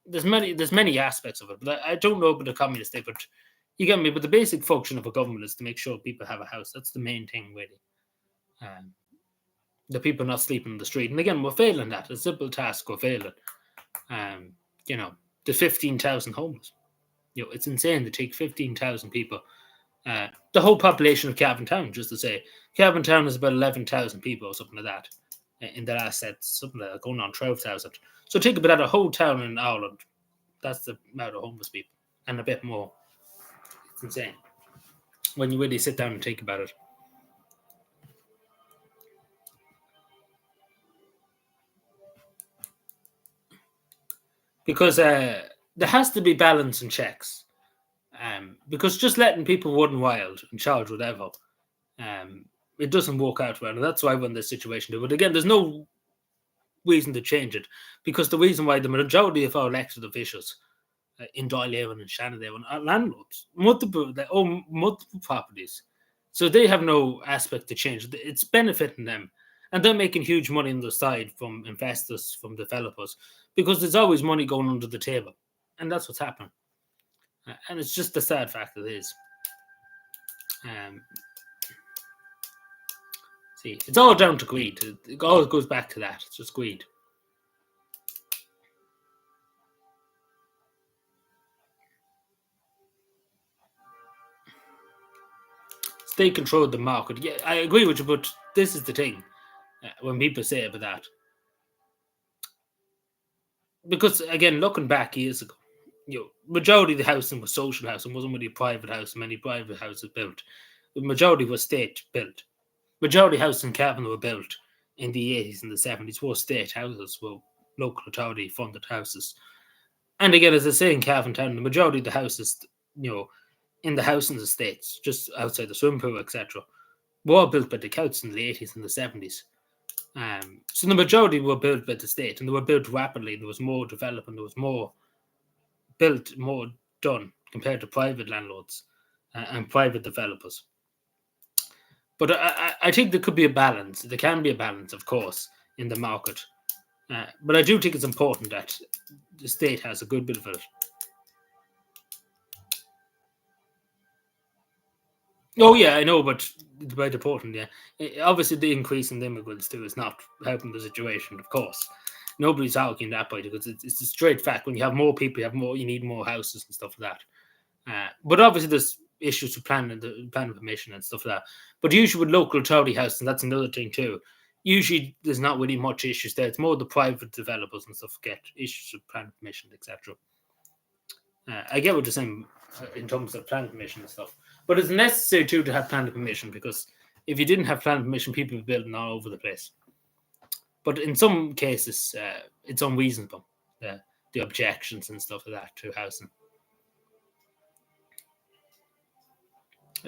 Speaker 1: There's many aspects of it, but I don't know about the communist state. But you get me. But the basic function of a government is to make sure people have a house. That's the main thing, really. The people not sleeping in the street. And again, we're failing that. A simple task, we're failing. You know, the 15,000 homeless. You know, it's insane to take 15,000 people. The whole population of Cavan Town, just to say, Cavan Town is about 11,000 people or something like that. In the last set, something like that, going on 12,000. So think about that, a whole town in Ireland. That's the amount of homeless people, and a bit more. It's insane when you really sit down and think about it. Because there has to be balance and checks. Because just letting people run wild and charge whatever, it doesn't work out well. And that's why we're in this situation. But again, there's no reason to change it, because the reason why the majority of our elected officials in Dáil and Shannon are landlords, they own multiple properties, so they have no aspect to change. It's benefiting them, and they're making huge money on the side from investors, from developers, because there's always money going under the table, and that's what's happening. And it's just the sad fact that it is. See, it's all down to greed. It all goes back to that. It's just greed. They control the market. Yeah, I agree with you, but this is the thing. When people say about that, because again, looking back years ago, you know, majority of the housing was social housing, wasn't really private housing. Many private houses built. The majority was state built. Majority houses in Cavan were built in the 80s and the 70s were state houses, were local authority funded houses. And again, as I say in Cavan Town, the majority of the houses, you know, in the housing estates, just outside the swimming pool, etc., were built by the council in the 80s and the 70s. So the majority were built by the state, and they were built rapidly. There was more development, there was more built, more done compared to private landlords and private developers. But I think there could be a balance. There can be a balance, of course, in the market. But I do think it's important that the state has a good bit of it. Oh yeah, I know, but it's very important. Yeah, obviously the increase in immigrants too is not helping the situation. Of course, nobody's arguing that point because it's a straight fact. When you have more people, you have more. You need more houses and stuff like that. But obviously there's issues with planning permission and stuff like that. But usually with local authority housing, that's another thing too. Usually there's not really much issues there. It's more the private developers and stuff get issues with planning permission, etc. I get what you're saying in terms of planning permission and stuff. But it's necessary too to have planning permission, because if you didn't have planning permission, people would be building all over the place. But in some cases, it's unreasonable, the objections and stuff like that to housing.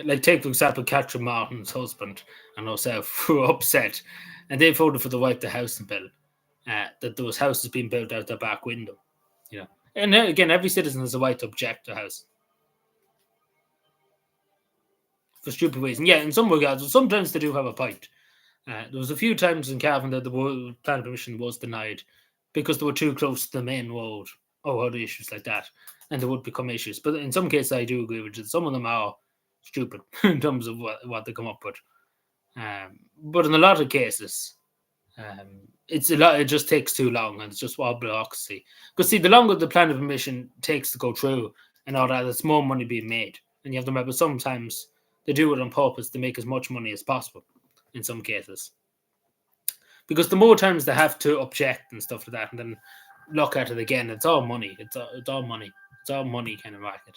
Speaker 1: Like, take, for example, Catherine Martin's husband and herself were upset, and they voted for the right to housing bill, that there was houses being built out their back window. You know, and again, every citizen has a right to object to housing for stupid reason. Yeah, in some regards, sometimes they do have a point. There was a few times in Cavan that the planning permission was denied because they were too close to the main road or other issues like that, and there would become issues. But in some cases, I do agree with you. Some of them are stupid in terms of what they come up with. But in a lot of cases, it's a lot. It just takes too long, and it's just all bureaucracy. Because see, the longer the planning permission takes to go through and all that, there's more money being made. And you have to remember, sometimes they do it on purpose to make as much money as possible. In some cases, because the more times they have to object and stuff like that, and then look at it again, it's all money. It's all money. It's all money kind of market.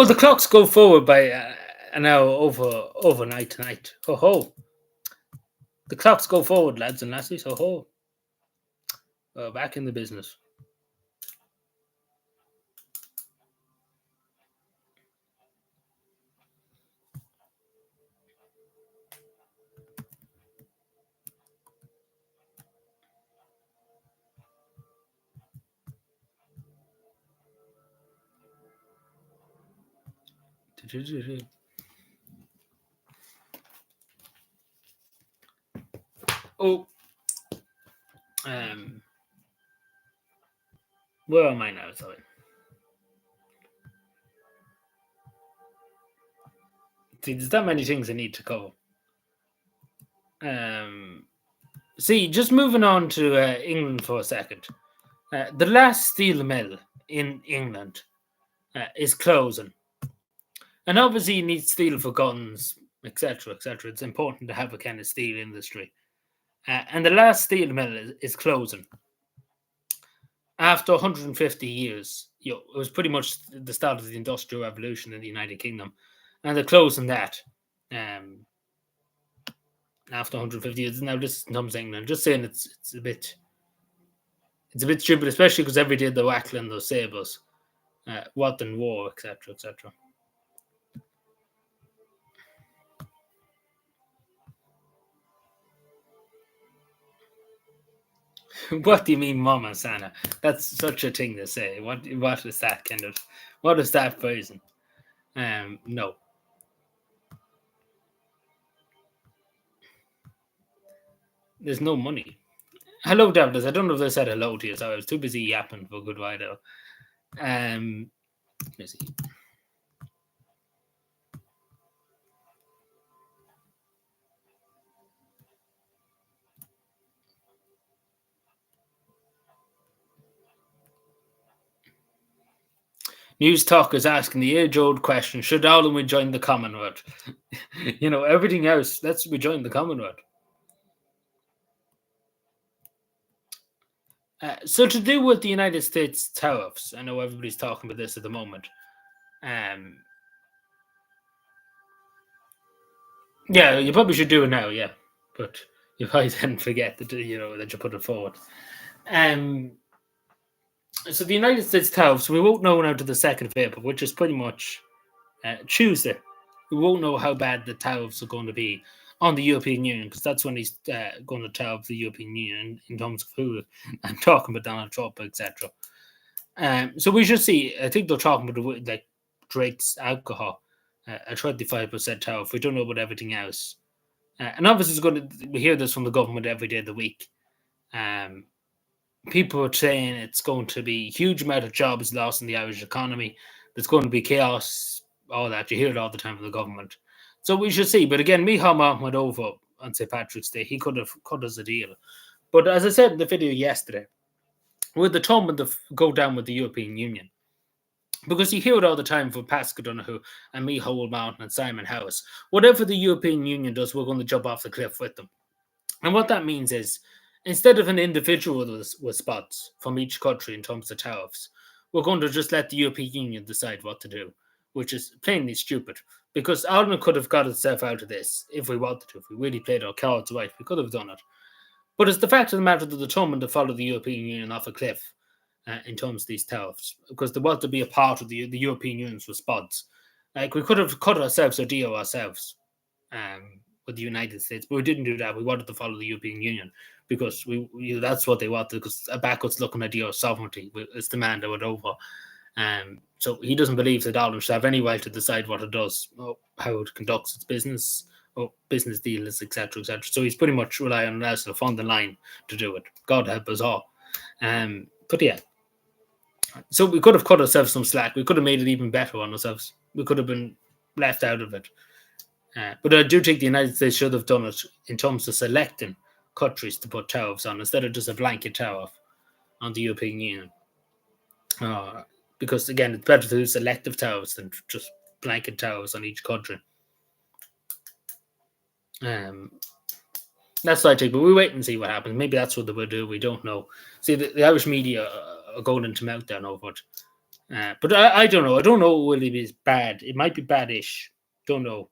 Speaker 1: Oh, the clocks go forward by an hour overnight tonight. Ho ho! The clocks go forward, lads and lassies. Ho ho! Back in the business. Oh, where am I now? Sorry. See, there's that many things I need to cover. See, just moving on to England for a second. The last steel mill in England is closing. And obviously, you need steel for guns, etc., etc. It's important to have a kind of steel industry. And the last steel mill is closing. After 150 years, it was pretty much the start of the Industrial Revolution in the United Kingdom. And they're closing that after 150 years. Now, this comes England. Just saying it's a bit stupid, especially because every day they're wackling those sabres. What in war, etc., etc. What do you mean, Mama Sana? That's such a thing to say. What is that kind of? What is that phrasing? No. There's no money. Hello, Davidas. I don't know if I said hello to you, so I was too busy yapping for a good while though. Let me see. News Talk is asking the age-old question: should Ireland join the Commonwealth? Everything else. Let's join the Commonwealth. So to do with the United States tariffs, I know everybody's talking about this at the moment. Yeah, you probably should do it now. Yeah, but you probably then forget that that you put it forward. So the United States tariffs, we won't know now to the 2nd of April, which is pretty much Tuesday. We won't know how bad the tariffs are going to be on the European Union, because that's when he's going to tariff the European Union in terms of who I'm talking about, Donald Trump, etc. So we should see. I think they're talking about like Drake's alcohol, a 25% tariff. We don't know about everything else. And obviously, we hear this from the government every day of the week. People are saying it's going to be a huge amount of jobs lost in the Irish economy. There's going to be chaos, all that. You hear it all the time from the government. So we should see. But again, Michal Martin went over on St. Patrick's Day. He could have cut us a deal. But as I said in the video yesterday, with the Thomond to go down with the European Union, because you hear it all the time from Pascal Donoghue and Michal Martin and Simon Harris, whatever the European Union does, we're going to jump off the cliff with them. And what that means is, instead of an individual with spots from each country in terms of tariffs, we're going to just let the European Union decide what to do, which is plainly stupid. Because Ireland could have got itself out of this if we wanted to. If we really played our cards right, we could have done it. But it's the fact of the matter that they're determined to follow the European Union off a cliff in terms of these tariffs, because they want to be a part of the European Union's response. Like, we could have cut ourselves a deal ourselves with the United States, but we didn't do that. We wanted to follow the European Union because that's what they wanted, because a backwards looking idea of sovereignty is demand over over. So he doesn't believe that Ireland should have any right to decide what it does, or how it conducts its business, or business deals, etc., etc. So he's pretty much relying on us to fund the line to do it. God help us all. But yeah, so we could have cut ourselves some slack. We could have made it even better on ourselves. We could have been left out of it. But I do think the United States should have done it in terms of selecting countries to put tariffs on instead of just a blanket tariff on the European Union. Because, again, it's better to do selective tariffs than just blanket tariffs on each country. That's what I think, but we wait and see what happens. Maybe that's what they will do. We don't know. See, the Irish media are going into meltdown over it. But I don't know. I don't know will it be bad. It might be bad-ish. Don't know.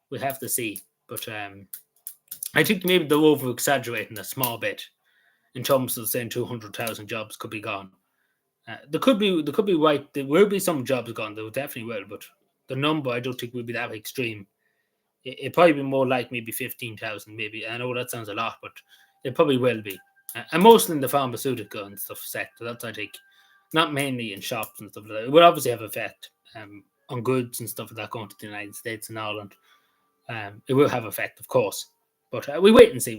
Speaker 1: We'll have to see. But I think maybe they're over exaggerating a small bit in terms of saying 200,000 jobs could be gone. There could be right. There will be some jobs gone. There definitely will, but the number I don't think will be that extreme. It probably be more like maybe 15,000. Maybe I know that sounds a lot, but it probably will be. And mostly in the pharmaceutical and stuff sector. That's I think, not mainly in shops and stuff like that. It will obviously have effect on goods and stuff like that going to the United States and Ireland. It will have effect, of course. But we wait and see.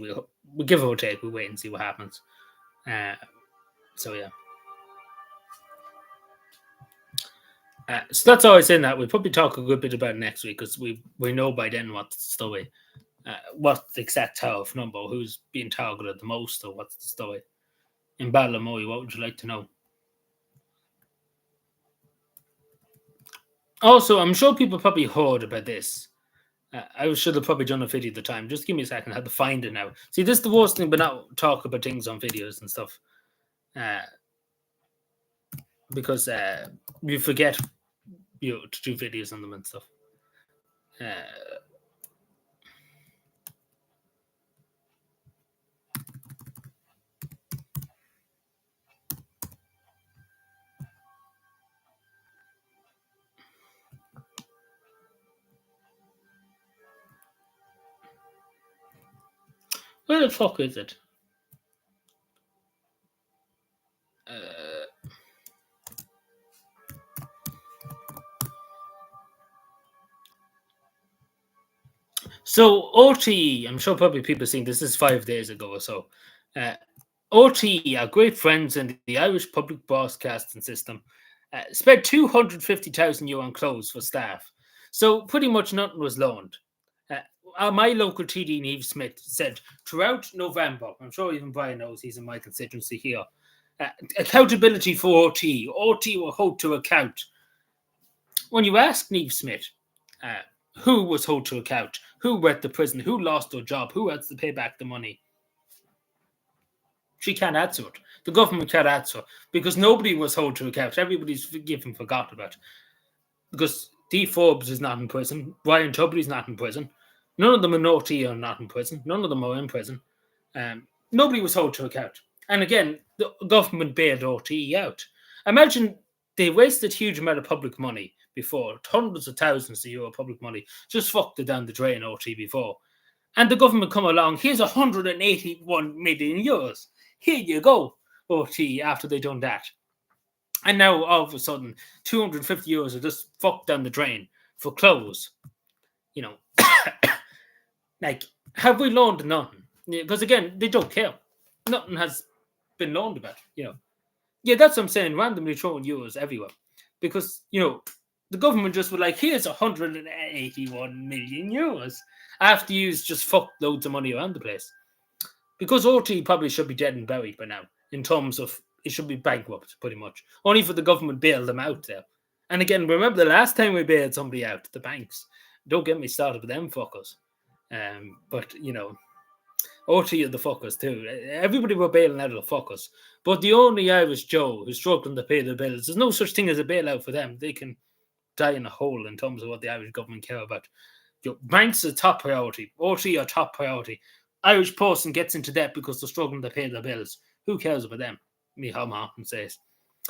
Speaker 1: We give or take. We wait and see what happens. So yeah. So that's all I saying that we'll probably talk a good bit about it next week because we know by then what's the story, what's the exact tariff number, who's being targeted the most, or what's the story. In Balamoy, what would you like to know? Also, I'm sure people probably heard about this. I should have probably done a video at the time. Just give me a second. I had to find it now. See, this is the worst thing, but not talk about things on videos and stuff. Because you forget to do videos on them and stuff. Where the fuck is it? So OTE, I'm sure probably people seen this is 5 days ago or so. OTE, our great friends in the Irish public broadcasting system, spent €250,000 on clothes for staff. So pretty much nothing was loaned. My local TD, Neve Smith, said throughout November, I'm sure even Brian knows he's in my constituency here, accountability for OTE. OTE will hold to account. When you ask Neve Smith, who was held to account, who went to prison, who lost their job, who has to pay back the money, she can't answer it. The government can't answer because nobody was held to account. Everybody's forgiven, forgot about it. Because Dee Forbes is not in prison. Ryan Tubridy's not in prison. None of them in OT are not in prison. None of them are in prison. Nobody was held to account. And again, the government bailed OT out. Imagine they wasted huge amount of public money before, hundreds of thousands of euro public money, just fucked it down the drain OT before. And the government come along, here's 181 million euros. Here you go, OT, after they done that. And now, all of a sudden, 250 euros are just fucked down the drain for clothes. You know, like, have we loaned nothing? Because again, they don't care. Nothing has been loaned about, you know. Yeah, that's what I'm saying, randomly throwing euros everywhere. Because, you know, the government just were like, here's 181 million euros. After you just fucked loads of money around the place. Because OT probably should be dead and buried by now, in terms of it should be bankrupt, pretty much. Only for the government bailed them out there. And again, remember the last time we bailed somebody out, the banks. Don't get me started with them fuckers. But, you know, OT are the fuckers too. Everybody were bailing out of the fuckers. But the only Irish Joe who's struggling to pay their bills, there's no such thing as a bailout for them. They can die in a hole in terms of what the Irish government care about. You know, banks are top priority. OT are top priority. Irish person gets into debt because they're struggling to pay their bills. Who cares about them? Me Hom often says.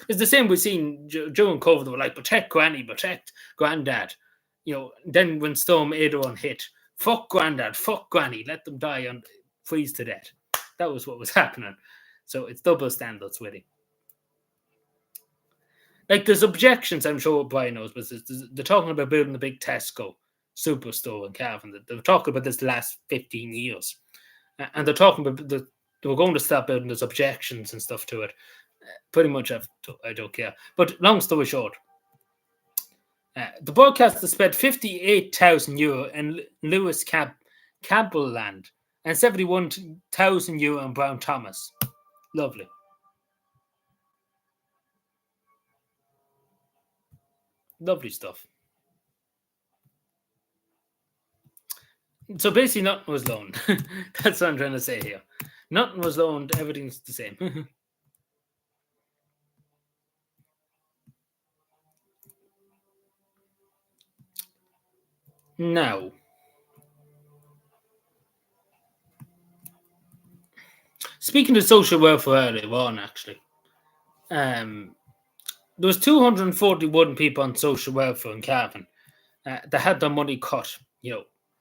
Speaker 1: It's the same we've seen during COVID. They were like, protect Granny, protect Granddad. You know, then when Storm Adrian hit, fuck Granddad, fuck Granny, let them die and freeze to death. That was what was happening. So it's double standards, really. Like, there's objections, I'm sure Brian knows, but they're talking about building a big Tesco superstore in Cavan. They've talked about this the last 15 years. And they're talking about they were going to stop building. There's objections and stuff to it. Pretty much, I don't care. But long story short, the broadcaster spent 58,000 euro in Lewis Campbell land and 71,000 euro in Brown Thomas. Lovely. Lovely stuff. So basically, nothing was loaned. That's what I'm trying to say here. Nothing was loaned. Everything's the same. Now, speaking of social welfare earlier on, actually, um, there was 241 people on social welfare in Cavan that had their money cut.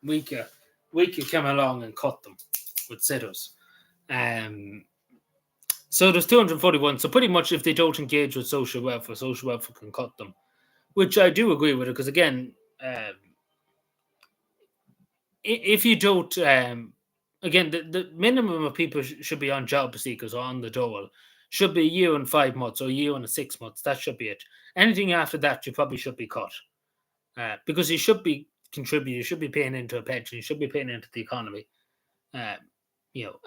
Speaker 1: We could come along and cut them with sitters. Um, so there's 241. So pretty much, if they don't engage with social welfare can cut them, which I do agree with it because again, um, if you don't, again, the minimum of people should be on job seekers or on the dole should be a year and 5 months or a year and 6 months. That should be it. Anything after that, you probably should be cut because you should be contributing, you should be paying into a pension, you should be paying into the economy. Uh,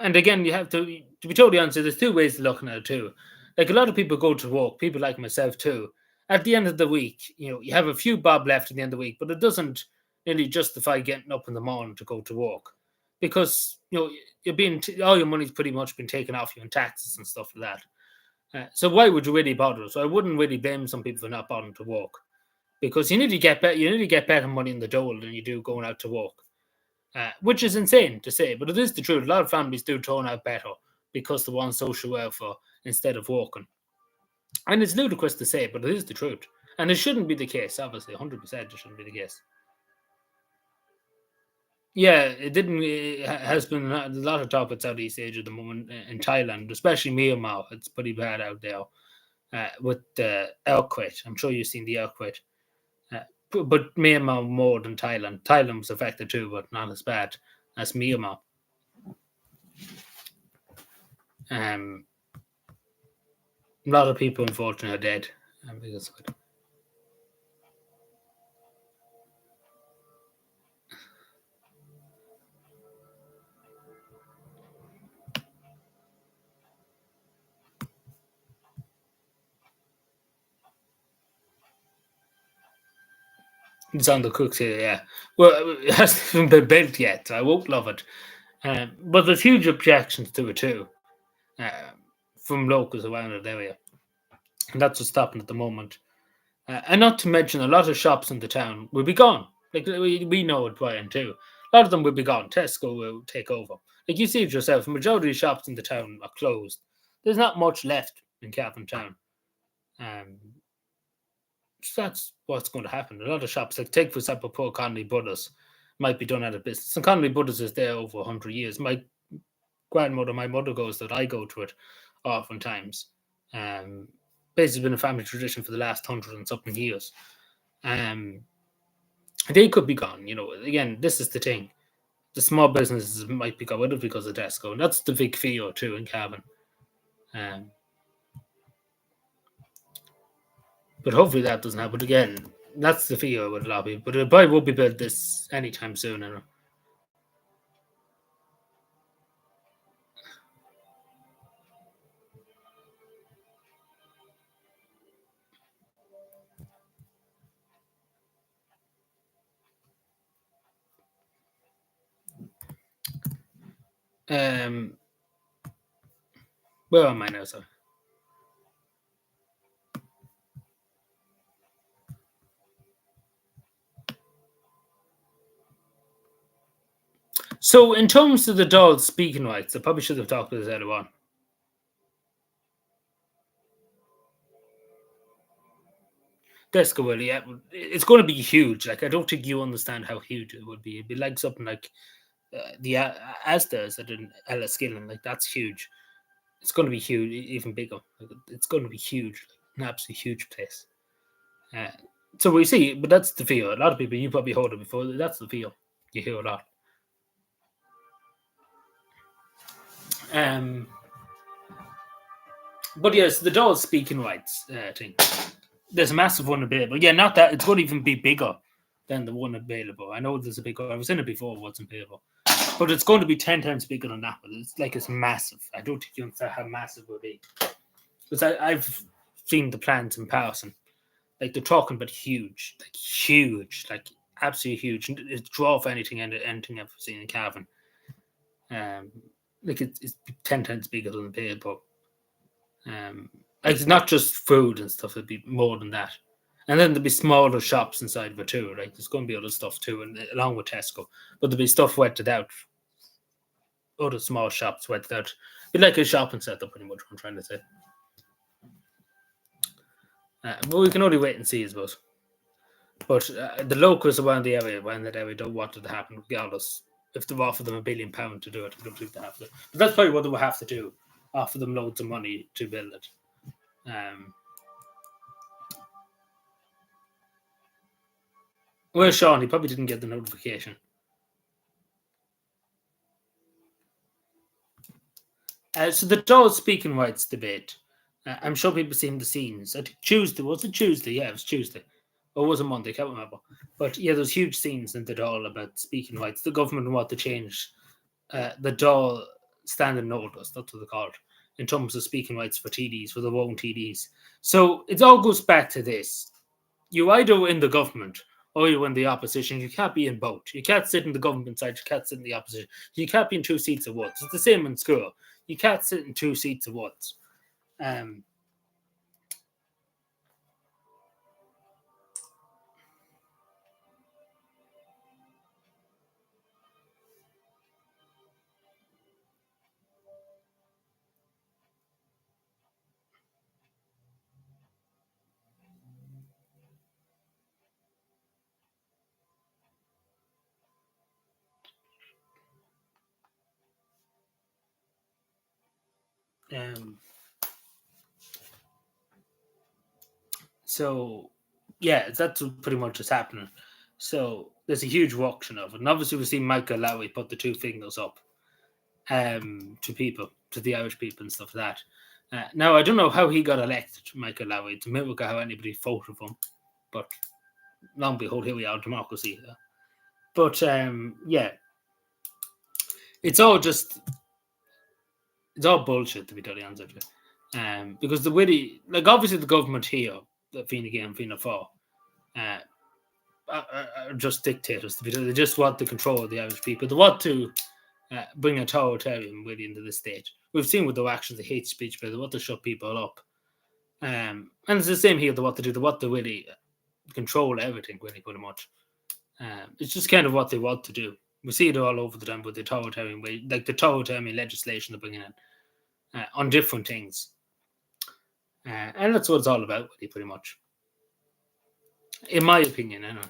Speaker 1: and again, you have to be totally honest. There's two ways of looking at it too. Like a lot of people go to work, people like myself too. At the end of the week, you have a few bob left at the end of the week, but it doesn't really justify getting up in the morning to go to work because you're being all your money's pretty much been taken off you in taxes and stuff like that. So why would you really bother? So I wouldn't really blame some people for not bothering to work because you need to get better. You need to get better money in the dole than you do going out to work. Which is insane to say, but it is the truth. A lot of families do turn out better because they want social welfare instead of working. And it's ludicrous to say, but it is the truth. And it shouldn't be the case, obviously. 100% it shouldn't be the case. Yeah, it didn't. It has been a lot of talk about Southeast Asia at the moment in Thailand, especially Myanmar. It's pretty bad out there with the earthquake. I'm sure you've seen the earthquake. But Myanmar more than Thailand. Thailand was affected too, but not as bad as Myanmar. A lot of people, unfortunately, are dead because of it. It's on the cooks here, yeah. Well, it hasn't been built yet, so I won't love it. But there's huge objections to it too uh, from locals around that area. And that's what's stopping at the moment. And not to mention, a lot of shops in the town will be gone. Like we know it, Brian, too. A lot of them will be gone. Tesco will take over. Like you see it yourself, the majority of shops in the town are closed. There's not much left in Cavan Town. Um, so that's what's going to happen. A lot of shops, like take for example, poor Connolly Brothers, might be done out of business. And Connolly Brothers is there over 100 years. My mother goes that I go to it oftentimes. Um, Basically, been a family tradition for the last 100 and something years. Um, they could be gone. Again, this is the thing. The small businesses might be got rid of because of Tesco, and that's the big fear too in Cavan. But hopefully that doesn't happen again. That's the fear with a lot of people. But it probably won't be built this anytime soon. Um, where am I now, sir? So, in terms of the doll's speaking rights, I probably should have talked about this earlier on. Tesco will, yeah, it's going to be huge. Like, I don't think you understand how huge it would be. It'd be like something like the Asda's at an Skilling. Like, that's huge. It's going to be huge, even bigger. Like, it's going to be huge, an absolutely huge place. Uh, so we see, but that's the fear. A lot of people, you probably heard it before. That's the fear you hear a lot. Um, but yes, the doll's speaking rights thing. There's a massive one available. Yeah, not that it's going to even be bigger than the one available. I know there's a bigger. I was in it before. It wasn't available, but it's going to be 10 times bigger than that. But it's massive. I don't think you understand how massive it will be because I've seen the plans in person. Like they're talking about huge, like absolutely huge. It's draw for anything I've seen in Cavan. Like it's 10 times bigger than the pay, but like it's not just food and stuff. It'd be more than that. And then there'll be smaller shops inside of it too, right? There's going to be other stuff too, and along with Tesco, but there'll be stuff wetted out, other small shops wetted out. Be like a shopping centre, pretty much. What I'm trying to say. But we can only wait and see, I suppose. But the locals around the area, don't want it to happen, regardless. If they've offered them £1 billion to do it, I don't think they have to. But that's probably what they will have to do: offer them loads of money to build it. Where's Sean? He probably didn't get the notification. So the Dáil speaking rights debate. I'm sure people seen the scenes. I think Tuesday, was it Tuesday? Yeah, it was Tuesday. Or was it Monday? I can't remember. But yeah, there's huge scenes in the Dáil about speaking rights. The government want to change the Dáil standing notice, that's what they call it, in terms of speaking rights for TDs, for their own TDs. So it all goes back to this. You either in the government or you're in the opposition. You can't be in both. You can't sit in the government side, you can't sit in the opposition. You can't be in two seats at once. It's the same in school. You can't sit in two seats at once. So, yeah, that's pretty much what's happening. So there's a huge ruction of it. And obviously we've seen Michael Lowry put the two fingers up to people, to the Irish people and stuff like that. Now, I don't know how he got elected, Michael Lowry. It's a miracle how anybody voted for him. But long behold, here we are, democracy. But, yeah, it's all bullshit, to be totally honest with you. Because the witty, like, obviously the government here, the Fine Gael and Fianna Fáil, are just dictators. They just want the control of the Irish people. They want to bring a authoritarian really into the state. We've seen with their actions, the hate speech, but they want to shut people up. And it's the same here. They want to do. They want to really control everything, really, pretty much. It's just kind of what they want to do. We see it all over the time with the authoritarian way, like the authoritarian legislation they're bringing in on different things. And that's what it's all about, really, pretty much. In my opinion, anyway.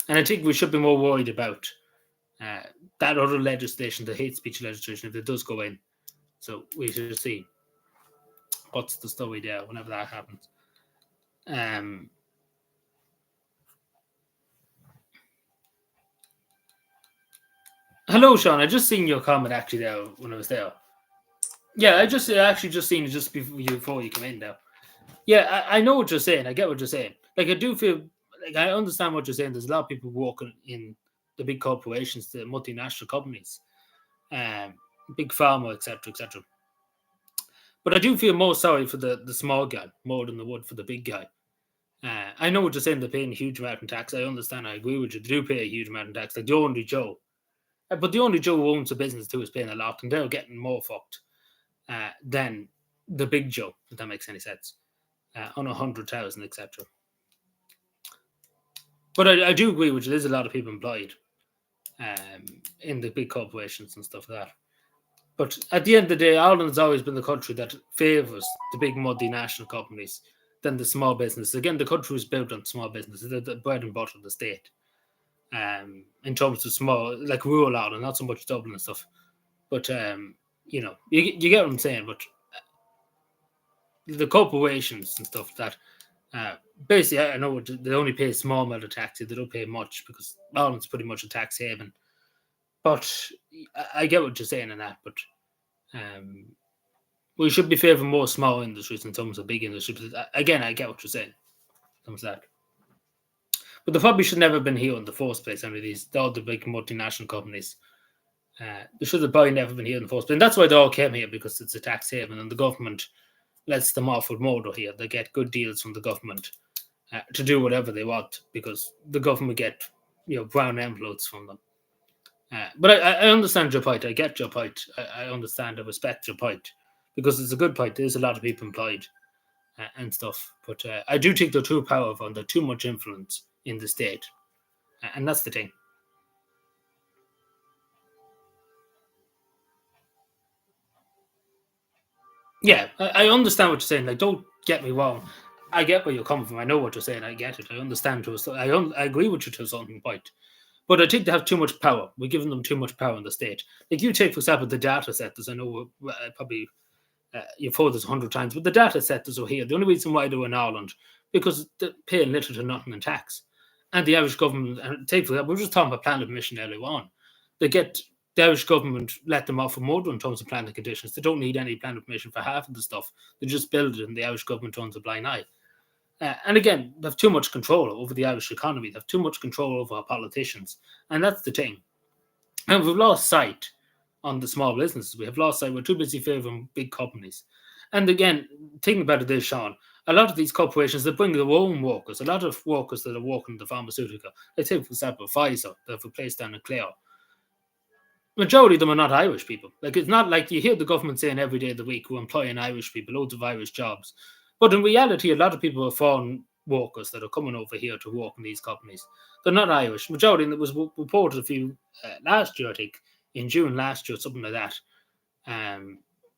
Speaker 1: And I think we should be more worried about that other legislation, the hate speech legislation, if it does go in. So we should see what's the story there whenever that happens. Hello, Sean. I just seen your comment actually there when I was there. Yeah, I actually just seen it just before you come in there. Yeah, I know what you're saying. I get what you're saying. Like, I do feel like I understand what you're saying. There's a lot of people working in the big corporations, the multinational companies, big pharma, etc., etc. But I do feel more sorry for the small guy more than the would for the big guy. I know what you're saying. They're paying a huge amount in tax. I understand. I agree with you. They do pay a huge amount in tax. Like the only Joe. But the only Joe who owns a business too is paying a lot, and they're getting more fucked than the big Joe, if that makes any sense, on 100,000, etc. But I do agree with you. There's a lot of people employed in the big corporations and stuff like that. But at the end of the day, Ireland has always been the country that favours the big multinational companies than the small business. Again, the country was built on small businesses, the bread and butter of the state. In terms of small, like rural Ireland, not so much Dublin and stuff. But, you know, you get what I'm saying. But the corporations and stuff that, basically, I know they only pay a small amount of tax. They don't pay much because Ireland's pretty much a tax haven. But I get what you're saying in that. But we should be favouring more small industries in terms of big industries. But again, I get what you're saying. Comes that. But they probably should never have been here in the first place. I mean, all the big multinational companies. They should have probably never been here in the first place. And that's why they all came here, because it's a tax haven and the government lets them off with murder here. They get good deals from the government to do whatever they want because the government get, brown envelopes from them. But I understand your point. I get your point. I understand. I respect your point because it's a good point. There's a lot of people employed. and stuff. But I do think they're too powerful and they're too much influence in the state, and that's the thing. Yeah, I understand what you're saying. Like, don't get me wrong. I get where you're coming from. I know what you're saying. I get it. I understand I agree with you to a certain point. But I think they have too much power. We're giving them too much power in the state. Like you take, for example, the data centers. I know probably you've heard this 100 times, but the data centers are here. The only reason why they're in Ireland because they're paying little to nothing in tax, and the Irish government. And take for example, we were just talking about planning permission earlier on. They get the Irish government let them off for more in terms of planning conditions. They don't need any planning permission for half of the stuff. They just build it, and the Irish government turns a blind eye. And again, they have too much control over the Irish economy. They have too much control over our politicians, and that's the thing. And we've lost sight on the small businesses. We have lost sight. We're too busy favouring big companies. And again, thinking about it, Sean, a lot of these corporations they bring their own workers. A lot of workers that are working in the pharmaceutical. Let's take, for example, Pfizer. They have a place down in Clare. Majority of them are not Irish people. Like it's not like you hear the government saying every day of the week we're employing Irish people, loads of Irish jobs. But in reality, a lot of people are foreign workers that are coming over here to work in these companies. They're not Irish. Majority, and it was reported a few last year, I think, in June last year, something like that.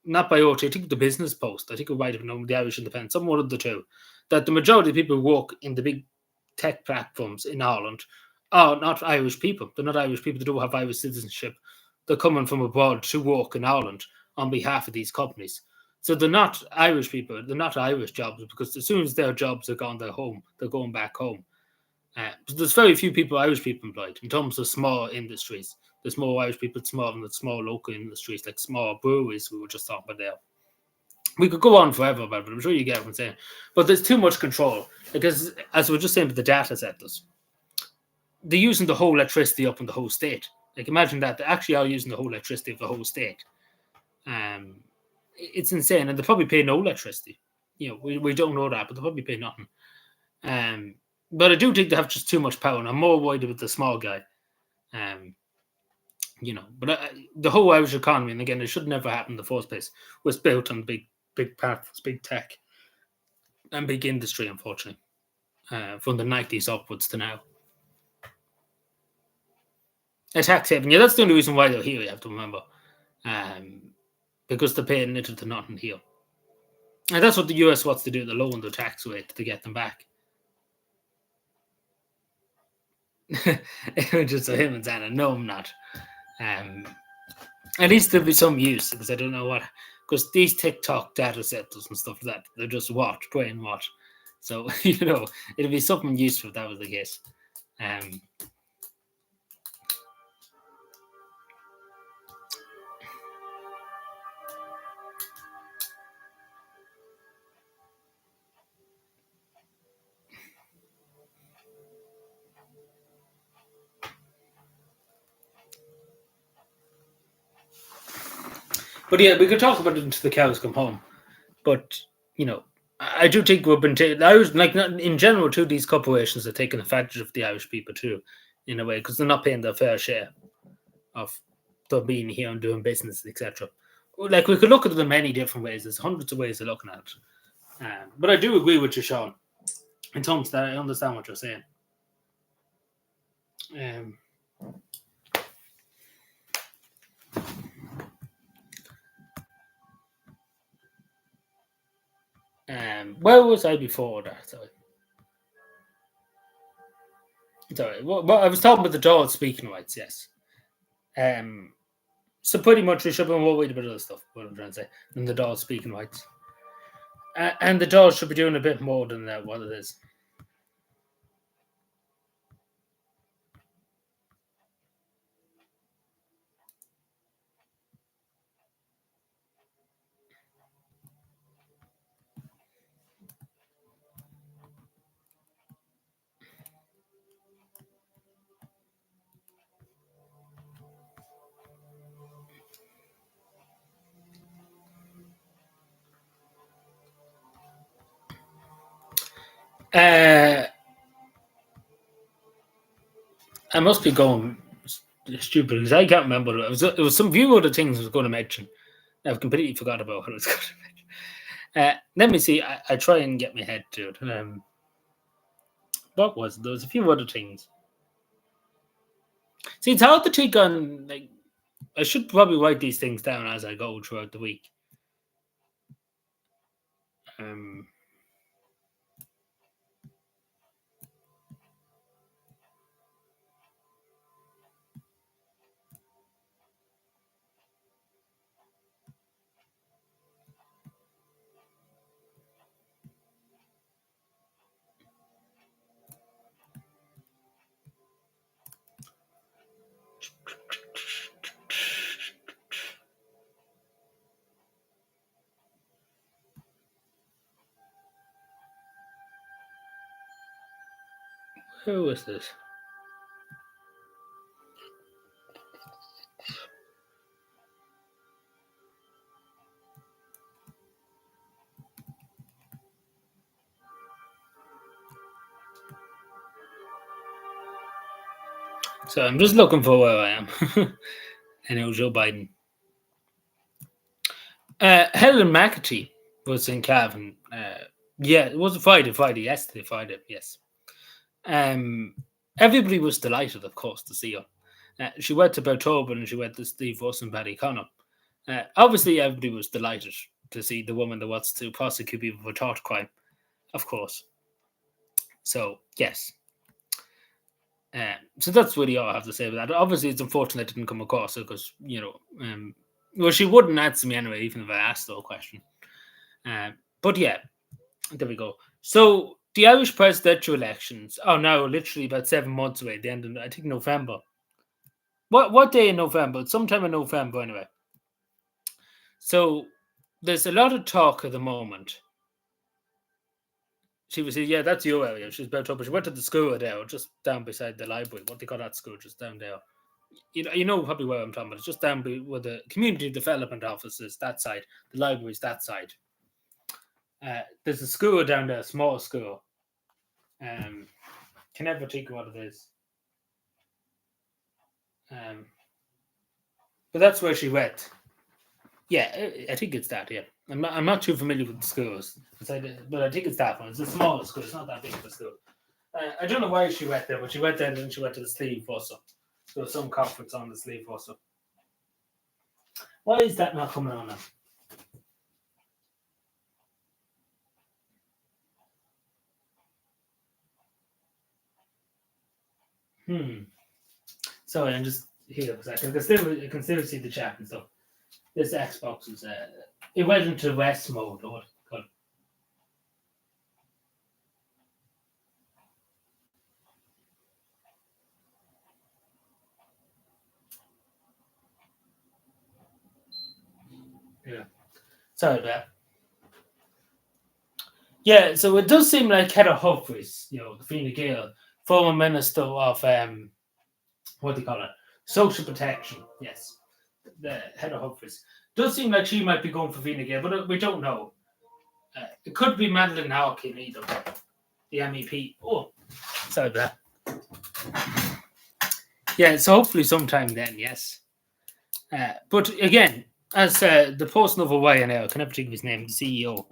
Speaker 1: Not by OT, I think the Business Post. I think it might have known the Irish Independent, some one of the two. That the majority of people who work in the big tech platforms in Ireland are not Irish people. They're not Irish people. They don't have Irish citizenship. They're coming from abroad to work in Ireland on behalf of these companies. So they're not Irish people. They're not Irish jobs because as soon as their jobs are gone, they're home. They're going back home. So there's very few Irish people employed in terms of small industries. There's more Irish people than the small local industries like small breweries we were just talking about there. We could go on forever about it, but I'm sure you get what I'm saying. But there's too much control because, as we were just saying with the data centers, they're using the whole electricity up in the whole state. Like imagine that they actually are using the whole electricity of the whole state. It's insane, and they probably pay no electricity. We don't know that, but they probably pay nothing. But I do think they have just too much power, and I'm more worried with the small guy. But the whole Irish economy, and again, it should never happen in the first place, was built on big platforms, big tech, and big industry, unfortunately, from the 90s upwards to now. A tax haven, yeah, that's the only reason why they're here, you have to remember. Because they're paying little to nothing here. And that's what the US wants to do, to lower their tax rate to get them back. Just so him and Zana, no, I'm not. At least there'll be some use, because I don't know what, because these TikTok data centers and stuff like that, they're just brain what. So, it'll be something useful if that was the case. But yeah, we could talk about it until the cows come home. But, I do think we've been taking, in general, too, these corporations are taking advantage of the Irish people, too, in a way, because they're not paying their fair share of them being here and doing business, etc. Like, we could look at it in many different ways. There's hundreds of ways of looking at it. But I do agree with you, Sean, in terms that I understand what you're saying. Where was I before that? Sorry. Well, I was talking about the Dáil speaking rights, yes. So pretty much we should be more worried about other stuff, what I'm trying to say, than the Dáil speaking rights. And the Dáil should be doing a bit more than what it is. I must be going stupid because I can't remember. It was some few other things I was going to mention. I've completely forgot about what I was going to mention. Let me see. I try and get my head to it. What was it? There was a few other things. See, it's hard to take on. Like, I should probably write these things down as I go throughout the week. Who was this? So I'm just looking for where I am. And it was Joe Biden. Helen McAtee was in Cavan. Yeah, it was Friday, yesterday, Friday, yes. Everybody was delighted, of course, to see her. She went to Beltober and she went to Steve Ross and Paddy Connor. Obviously, everybody was delighted to see the woman that wants to prosecute people for thought crime, of course. So, yes. So that's really all I have to say about that. Obviously, it's unfortunate I didn't come across her because, well, she wouldn't answer me anyway, even if I asked her a question. But yeah, there we go. So the Irish presidential elections are now literally about 7 months away. The end of, I think, November. What day in November? It's sometime in November anyway. So there's a lot of talk at the moment. She was, yeah, that's your area. She's about up. She went to the school there, just down beside the library. What they call that school, just down there. You know probably where I'm talking about. It's just down where the community development office is, that side. The library's that side. There's a school down there, a small school. Can never think what it is. But that's where she went. Yeah, I think it's that. Yeah, I'm not too familiar with the schools, but I think it's that one. It's a smaller school. It's not that big of a school. I don't know why she went there, but she went there and then she went to the Sleeve also. So some conference on the Sleeve also. Why is that not coming on now? Sorry, I'm just here because I can still see the chat and stuff. This Xbox is it went into rest mode or what? Yeah. Sorry about that. Yeah, so it does seem like Heather Humphreys, Fine Gael, former Minister of what do you call it? Social Protection, yes. The Heather Humphreys. Does seem like she might be going for Fine Gael, but we don't know. It could be Madeleine Hawking either, the MEP. Oh, sorry about that. Yeah, so hopefully sometime then, yes. But again, as the person over Ryanair, I can never think of his name, the CEO,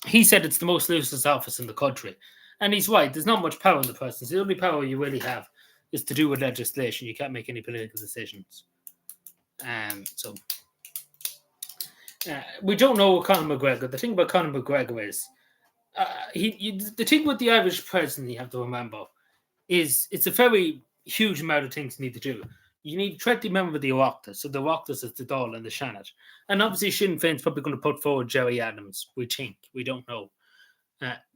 Speaker 1: he said it's the most loosest office in the country. And he's right, there's not much power in the presidency. The only power you really have is to do with legislation. You can't make any political decisions. So we don't know Conor McGregor. The thing about Conor McGregor is, the thing with the Irish president you have to remember is it's a very huge amount of things you need to do. You need 20 members of the Oireachtas. So the Oireachtas is the Dáil and the Seanad. And obviously Sinn Féin's probably going to put forward Jerry Adams, we think. We don't know.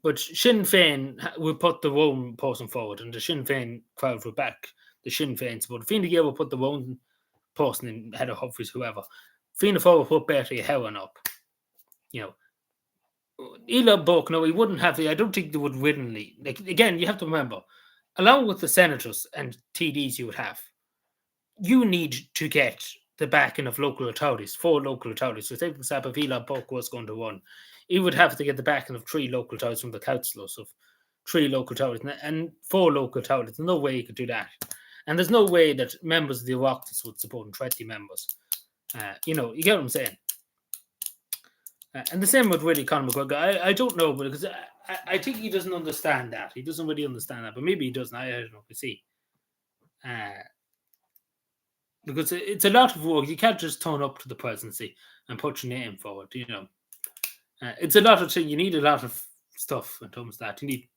Speaker 1: But Sinn Féin will put their own person forward, and the Sinn Féin crowd will back the Sinn Féin support. Fine Gael will put their own person in, Heather Humphreys, whoever. Fianna Fáil will put Bertie Heron up. Eli Buck, no, he wouldn't have. I don't think they would willingly. Like, again, you have to remember, along with the senators and TDs you would have, you need to get the backing of local authorities, 4 local authorities. So, take for example, if Eli Buck was going to run, he would have to get the backing of 3 local authorities from the councillors of 3 local authorities and 4 local authorities. There's no way he could do that. And there's no way that members of the Oireachtas would support 20 members. You get what I'm saying? And the same with really Conor McGregor. I don't know, because I think he doesn't understand that. He doesn't really understand that, but maybe he doesn't. I don't know. We see. Uh, because it's a lot of work. You can't just turn up to the presidency and put your name forward. It's a lot of things. You need a lot of stuff in terms of that. You need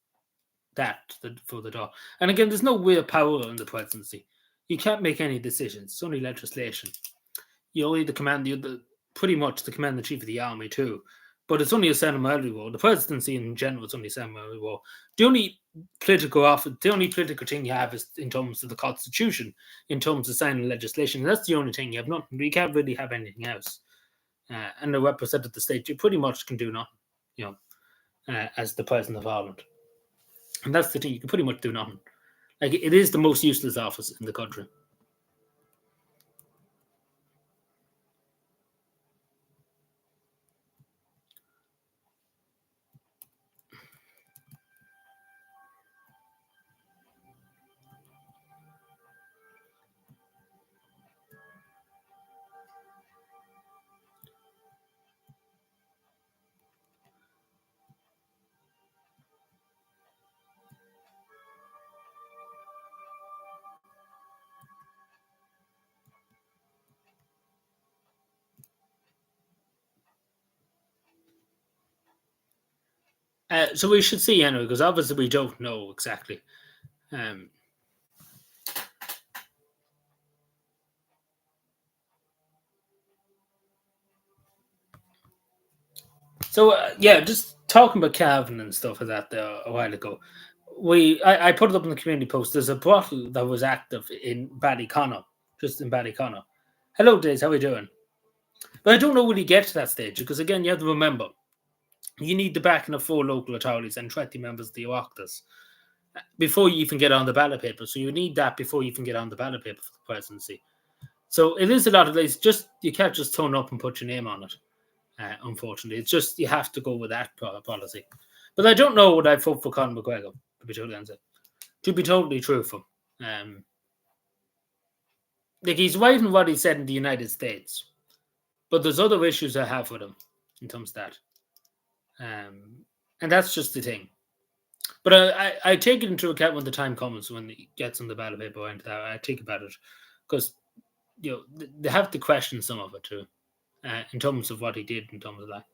Speaker 1: that for the door. And again, there's no real power in the presidency. You can't make any decisions. It's only legislation. You only the command the pretty much the commander in chief of the army too. But it's only a ceremonial role. The presidency in general is only a ceremonial role. The only the only political thing you have is in terms of the constitution, in terms of signing legislation. That's the only thing you have. Nothing. You can't really have anything else. And the representative of the state, you pretty much can do nothing. As the president of Ireland, and that's the thing. You can pretty much do nothing. Like, it is the most useless office in the country. So we should see anyway, because obviously we don't know exactly. Um, yeah, just talking about cavan and stuff like that there a while ago. I put it up in the community post. There's a brothel that was active in Ballyconnor, just in Ballyconnor. Hello, Days. How are you doing? But I don't know when you get to that stage, because again, you have to remember you need the backing of 4 local authorities and 20 members of the Oireachtas before you even get on the ballot paper. So you need that before you even get on the ballot paper for the presidency. So it is a lot of things. Just you can't just turn up and put your name on it. Unfortunately, it's just you have to go with that policy. But I don't know what I'd vote for Conor McGregor, to be totally honest. To be totally truthful, like, he's right in what he said in the United States, but there's other issues I have with him in terms of that, and that's just the thing. But I take it into account when the time comes, when he gets on the ballot paper and that. I think about it, because they have to question some of it too, in terms of what he did, in terms of that.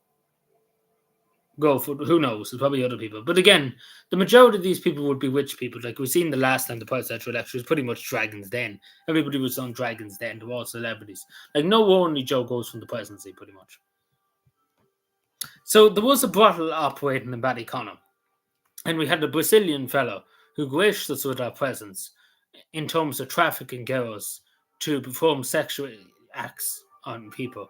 Speaker 1: Go for who knows? There's probably other people, but again, the majority of these people would be rich people. Like we've seen the last time the presidential election was pretty much Dragons Den. Everybody was on Dragons Den. They're all celebrities. Like, no only Joe goes from the presidency, pretty much. So there was a brothel operating in Ballyconnor, and we had a Brazilian fellow who graced us with our presence in terms of trafficking girls to perform sexual acts on people,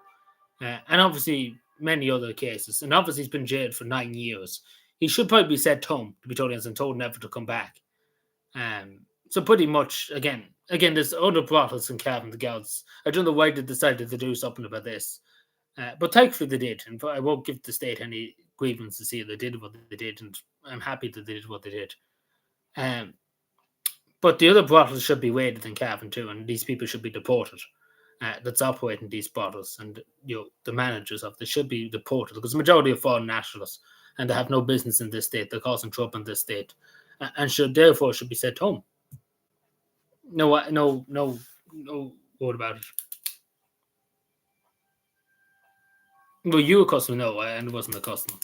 Speaker 1: and obviously many other cases. And obviously he's been jailed for 9 years. He should probably be sent home, to be totally honest, and told never to come back. So pretty much, again, there's other brothels in Cavan, the girls. I don't know why they decided to do something about this. But thankfully they did, and I won't give the state any grievance to see they did what they did, and I'm happy that they did what they did. But the other brothels should be raided in Cavan too, and these people should be deported. That's operating these brothels, and the managers of this should be deported, because the majority are foreign nationals and they have no business in this state. They're causing trouble in this state, and should be sent home. No word about it. Well, you were a customer, no, and it wasn't a customer.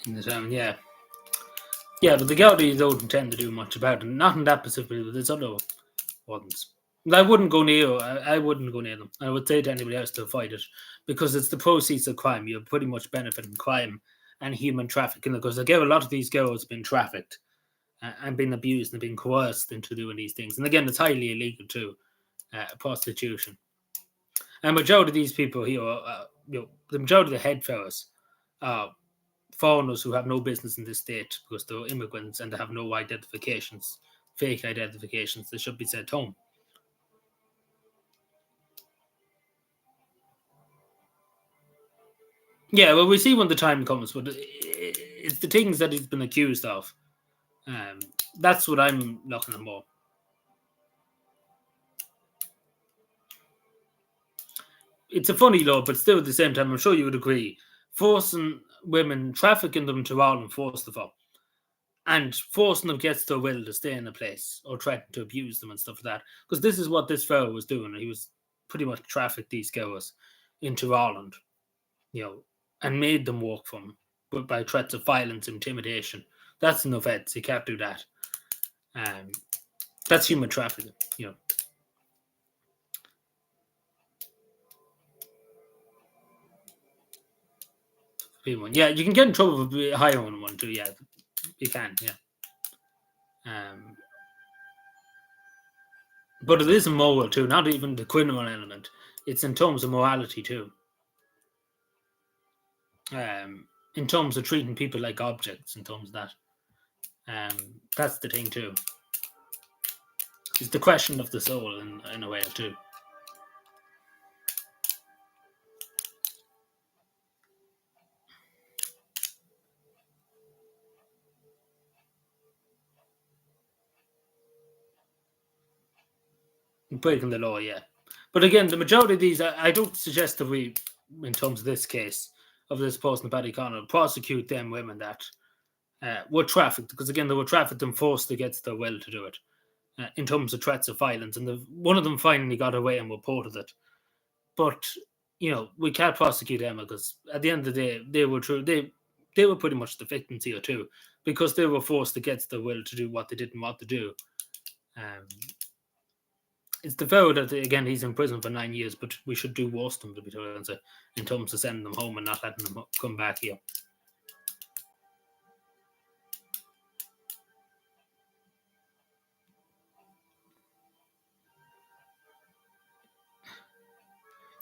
Speaker 1: In the town, yeah. Yeah, but the Gaudi don't intend to do much about it. Not in that specifically, but there's other ones. I wouldn't go near. I wouldn't go near them. I would say to anybody else to avoid it, because it's the proceeds of crime. You're pretty much benefiting crime and human trafficking, because again, a lot of these girls have been trafficked and been abused and been coerced into doing these things. And again, it's highly illegal too, prostitution. And majority of these people here, the majority of the head fellas are foreigners who have no business in this state, because they're immigrants and they have no identifications, fake identifications. They should be sent home. Yeah, well, we see when the time comes, but it's the things that he's been accused of. That's what I'm looking at more. It's a funny law, but still at the same time, I'm sure you would agree, forcing women, trafficking them to Ireland, force them for, and forcing them gets their will to stay in a place or threaten to abuse them and stuff like that. Because this is what this fellow was doing. He was pretty much trafficked these girls into Ireland, and made them work for him, but by threats of violence, intimidation. That's an offence. You can't do that. That's human trafficking. Yeah, you can get in trouble with a higher one too. Yeah, you can. Yeah. But it is a moral too, not even the criminal element. It's in terms of morality too. In terms of treating people like objects, in terms of that. That's the thing too. It's the question of the soul in a way too. Breaking the law, yeah. But again, the majority of these, I don't suggest that we, in terms of this case of this person, Paddy Connor, prosecute them women that were trafficked, because again, they were trafficked and forced against their will to do it, in terms of threats of violence. And one of them finally got away and reported it. But, we can't prosecute them because at the end of the day, they were true. They were pretty much the victims here too, because they were forced against their will to do what they didn't want to do. It's the fellow that, again, he's in prison for 9 years, but we should do worse to him, to be honest, in terms of sending them home and not letting them come back here.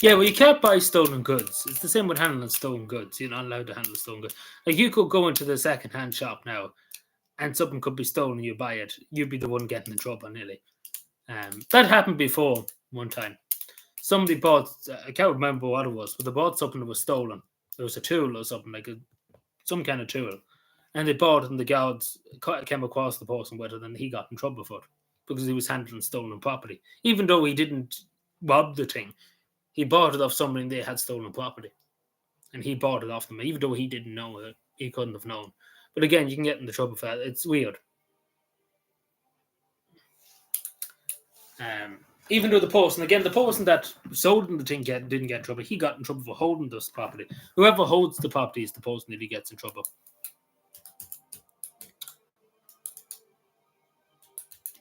Speaker 1: Yeah, well, you can't buy stolen goods. It's the same with handling stolen goods. You're not allowed to handle stolen goods. Like, you could go into the second-hand shop now, and something could be stolen, you buy it. You'd be the one getting in trouble, nearly. That happened before one time. Somebody bought, I can't remember what it was, but they bought something that was stolen. It was a tool or something, like some kind of tool. And they bought it, and the guards came across the person with it, and he got in trouble for it because he was handling stolen property. Even though he didn't rob the thing, he bought it off somebody and they had stolen property. And he bought it off them, even though he didn't know it. He couldn't have known. But again, you can get into trouble for that. It's weird. Even though the person that sold him the thing didn't get in trouble, he got in trouble for holding this property. Whoever holds the property is the person that he gets in trouble.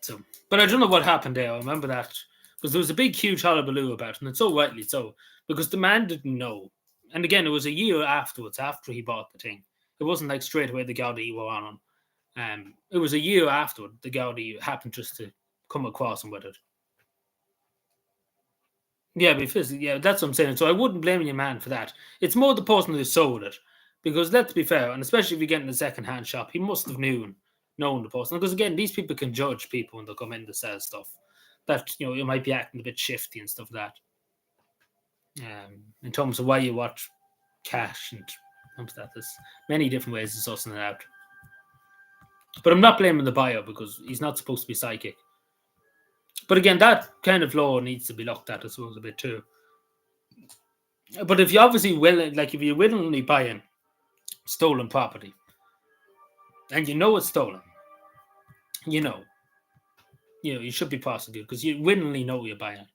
Speaker 1: So, but I don't know what happened there. I remember that because there was a big, huge hullabaloo about it, and it's so rightly so, because the man didn't know. And again, it was a year afterwards, after he bought the thing. It wasn't like straight away the Gaudi were on him. It was a year afterward the Gaudi happened just to come across him with it. Yeah, that's what I'm saying. So I wouldn't blame your man for that. It's more the person who sold it. Because let's be fair, and especially if you get in a second-hand shop, he must have known the person. Because again, these people can judge people when they come in to sell stuff. That, you might be acting a bit shifty and stuff like that. In terms of why you watch cash and that, there's many different ways of sussing it out. But I'm not blaming the buyer because he's not supposed to be psychic. But again, that kind of law needs to be looked at, I suppose, a bit too. But if you obviously if you're willingly buying stolen property, and it's stolen, you should be prosecuted because you willingly know you're buying it.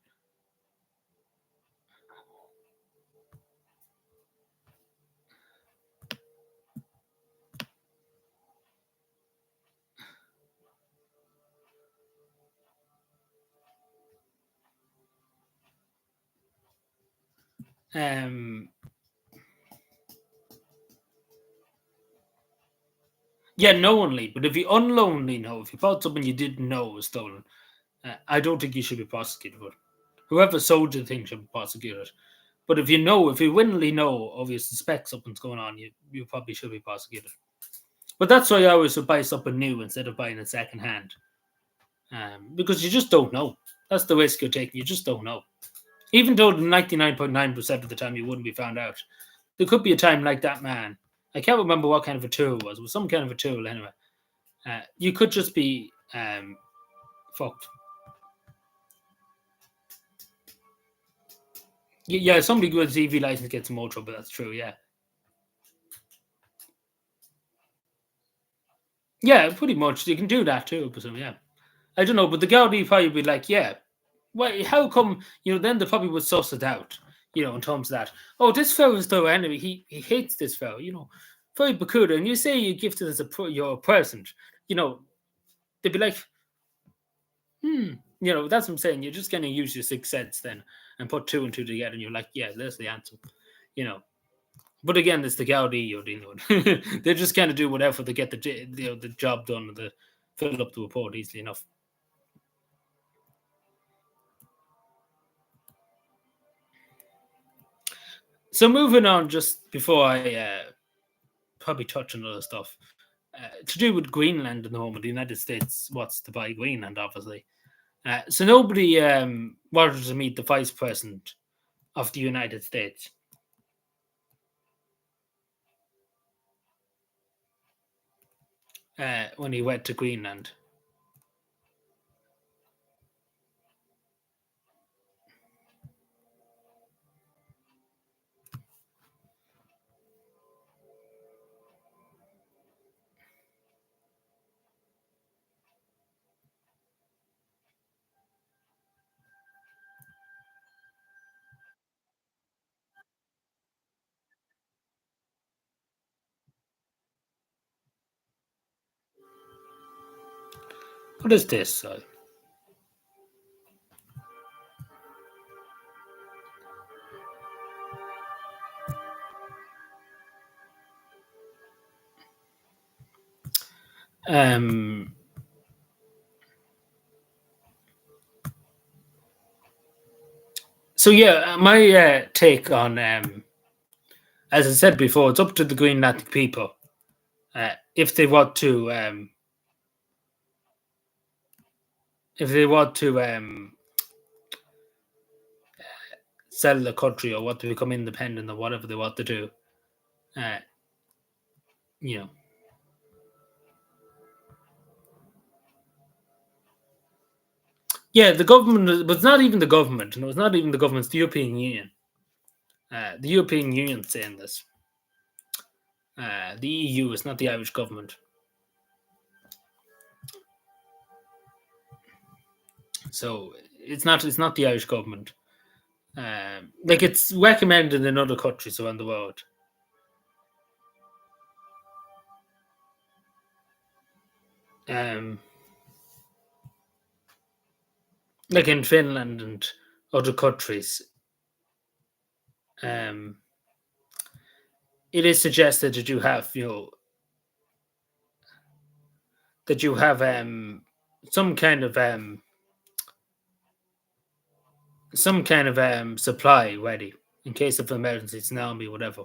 Speaker 1: Yeah, knowingly, but if you unknowingly know, if you bought something you didn't know was stolen, I don't think you should be prosecuted for it. Whoever sold you the thing should be prosecuted. But if you willingly know, or you suspect something's going on, you probably should be prosecuted. But that's why I always would buy something new instead of buying it second hand. Because you just don't know. That's the risk you're taking. You just don't know. Even though 99.9% of the time you wouldn't be found out, there could be a time like that man I can't remember what kind of a tool it was. It was some kind of a tool anyway. You could just be fucked. Yeah, somebody with a TV license gets in more trouble. That's true. Yeah, yeah, pretty much. You can do that too. But yeah, I don't know. But the Gaudi probably be like, yeah, well, how come? Then they probably would suss it out. In terms of that. Oh, this fellow is their enemy. He hates this fellow. Very peculiar. And you say you gift it as your present. You know, they'd be like, hmm. That's what I'm saying. You're just going to use your sixth sense then and put two and two together, and you're like, yeah, there's the answer. You know. But again, it's the Gaudi you're dealing with. They just kind of do whatever to get the job done, and to fill up the report easily enough. So moving on, just before I probably touch on other stuff to do with Greenland at the moment. The United States wants to buy Greenland, obviously. So nobody wanted to meet the vice president of the United States. When he went to Greenland. What is this? Um, so yeah, my take on, as I said before, it's up to the Greenlandic people if they want to, sell the country or want to become independent or whatever they want to do. Uh, you know, yeah, the government, but it's not even the government. No, it's not even the government. It's the European Union. The European Union saying this. The EU is not the Irish government. So it's not. It's not the Irish government. Like it's recommended in other countries around the world. Um, like in Finland and other countries, um, it is suggested that you have, some kind of supply ready in case of emergency, tsunami, whatever.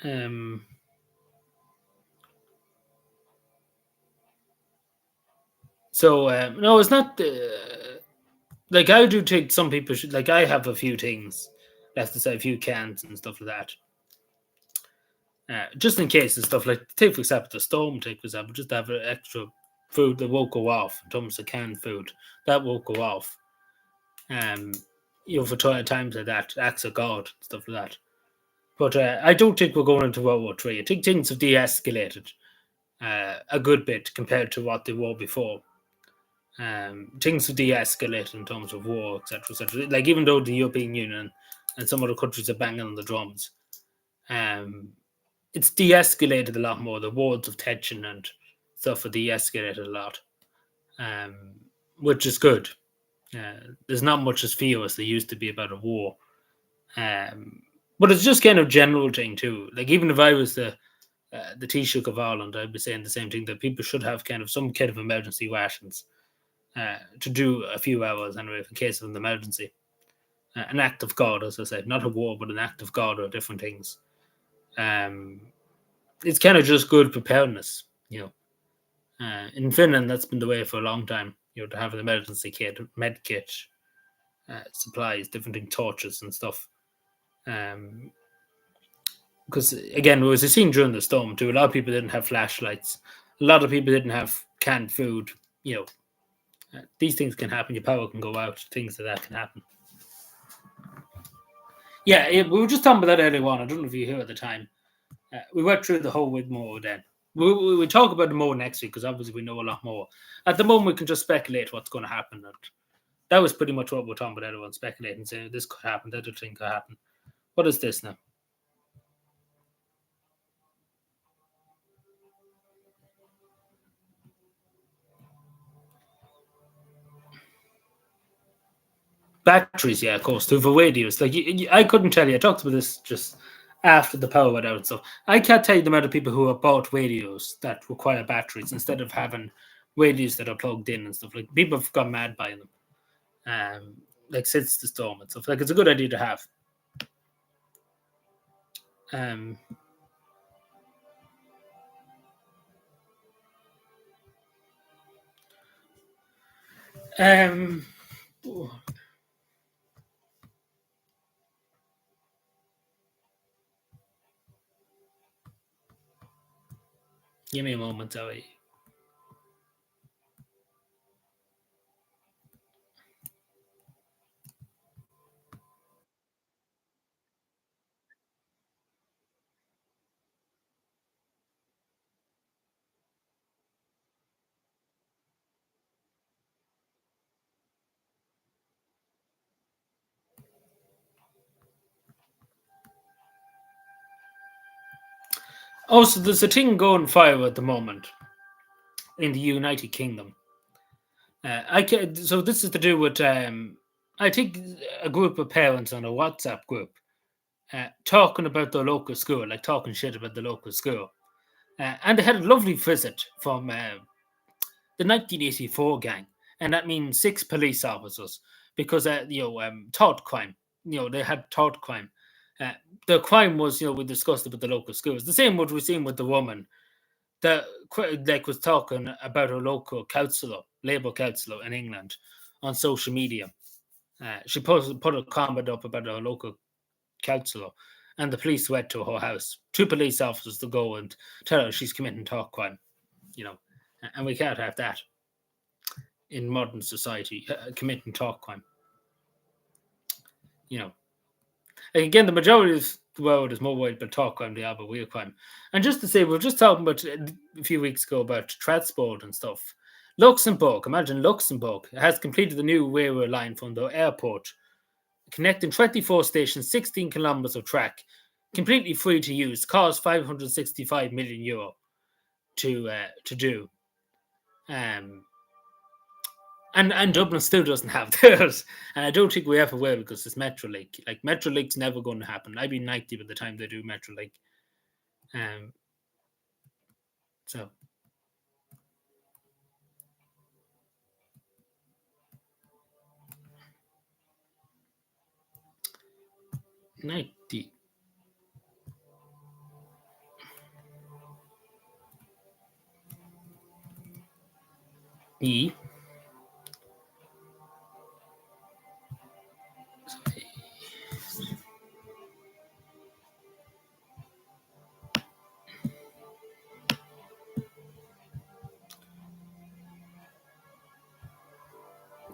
Speaker 1: Um, so no, it's not. Like I do think some people should. Like I have a few things left to say, a few cans and stuff like that. Just in case and stuff like take for example the storm. Take for example, just to have extra food that won't go off in terms of canned food that won't go off. Um, for times like that, acts of God, stuff like that. But I don't think we're going into World War Three. I think things have de-escalated a good bit compared to what they were before. Things have de-escalated in terms of war, etc., etc. Like even though the European Union and some other countries are banging on the drums, um, it's de-escalated a lot more. The wars of tension and stuff are de-escalated a lot, um, which is good. There's not much as fear as there used to be about a war. Um, but it's just kind of general thing too. Like even if I was the Taoiseach of Ireland, I'd be saying the same thing that people should have kind of some kind of emergency rations to do a few hours anyway in case of an emergency. An act of God, as I said, not a war, but an act of God or different things. Um, it's kind of just good preparedness, you know. In Finland, that's been the way for a long time. You know, to have an emergency kit, med kit, supplies, different things, torches and stuff. Because again, it was a scene during the storm too. A lot of people didn't have flashlights. A lot of people didn't have canned food. You know, these things can happen. Your power can go out. Things like that can happen. Yeah, we were just talking about that earlier on. I don't know if you hear at the time. We went through the whole with more then. We talk about the more next week because obviously we know a lot more. At the moment, we can just speculate what's going to happen. And that was pretty much what we're talking about. Everyone speculating, saying this could happen, that other thing could happen. What is this now? Batteries, yeah, of course, to for radios. Like I couldn't tell you. I talked about this just after the power went out. So I can't tell you the amount of people who have bought radios that require batteries instead of having radios that are plugged in and stuff. Like people have gone mad buying them. Like since the storm and stuff. Like it's a good idea to have. Um, um, Give me a moment, Zoe. Also, there's a thing going fire at the moment in the United Kingdom. I can, so this is to do with I think a group of parents on a WhatsApp group talking about the local school, like talking shit about the local school, and they had a lovely visit from the 1984 gang, and that means 6 police officers because thought crime. You know, they had thought crime. Uh, the crime was, we discussed about the local schools. The same what we've seen with the woman that like was talking about her local councillor, Labour councillor in England, on social media. She put a comment up about her local councillor, and the police went to her house. 2 police officers to go and tell her she's committing thought crime. You know, and we can't have that in modern society, committing thought crime. You know, like again, the majority of the world is more worried about thought crime than they are about real crime. And just to say, we were just talking about a few weeks ago about transport and stuff. Luxembourg, imagine Luxembourg has completed the new railway line from the airport, connecting 24 stations, 16 kilometers of track, completely free to use, cost 565 million euro to do. Um, and Dublin still doesn't have theirs. And I don't think we ever will because it's Metrolink. Like Metrolink's never going to happen. I'd be 90 by the time they do Metrolink. Um, so 90. E.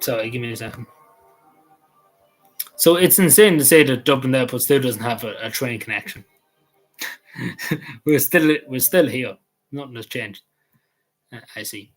Speaker 1: Sorry, give me a second. So it's insane to say that Dublin Airport still doesn't have a train connection. we're still here. Nothing has changed. I see.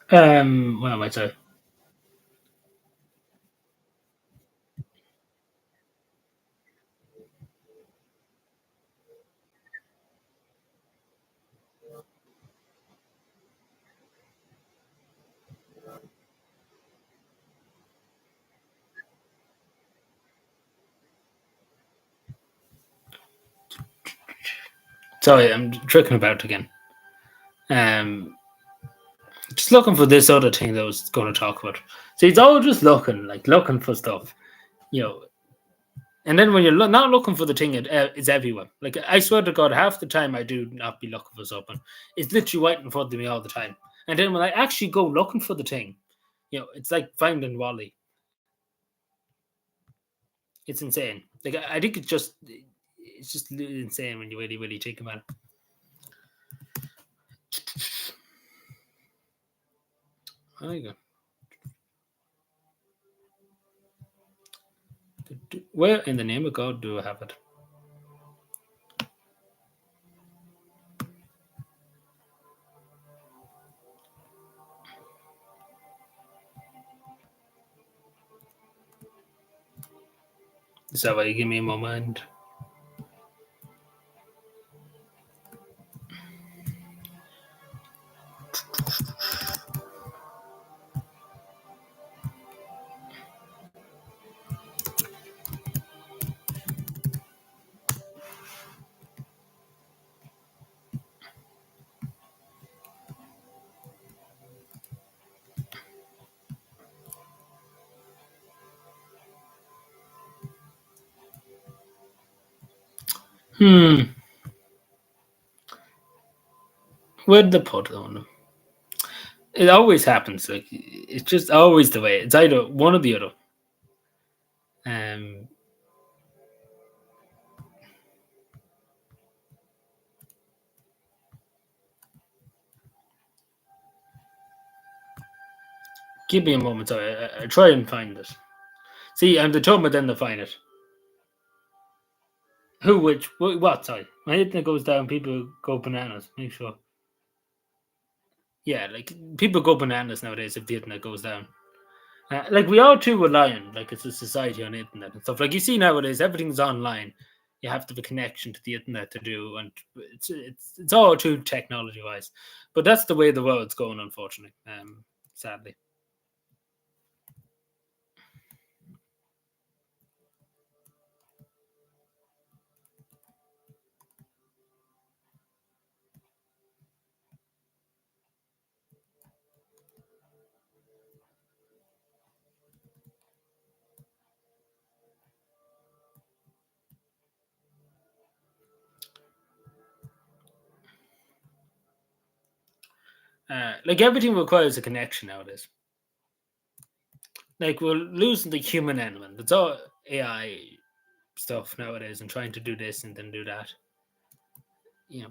Speaker 1: What am I saying? Sorry, I'm tricking about again. Um, just looking for this other thing that I was going to talk about. See, it's all just looking for stuff, you know. And then when you're not looking for the thing, it's everywhere. Like I swear to God, half the time I do not be looking for something. It's literally right in front of me all the time. And then when I actually go looking for the thing, it's like finding Wally. It's insane. Like I think it's just insane when you really, really think about it. There you go. Where in the name of God do I have it? Is that why you give me a moment? Hmm. Where did I put it on? It always happens. Like it's just always the way. It's either one or the other. Um. Give me a moment. Sorry, I try and find it. See, I'm determined then to find it. Who, which, what? Sorry, my internet goes down. People go bananas. Make sure. Yeah, like people go bananas nowadays if the internet goes down. Like we are too reliant. Like it's a society on the internet and stuff. Like you see nowadays, everything's online. You have to have a connection to the internet to do, and it's all too technology wise. But that's the way the world's going, unfortunately. Sadly. Like everything requires a connection nowadays. Like we're losing the human element. It's all AI stuff nowadays, and trying to do this and then do that. You know,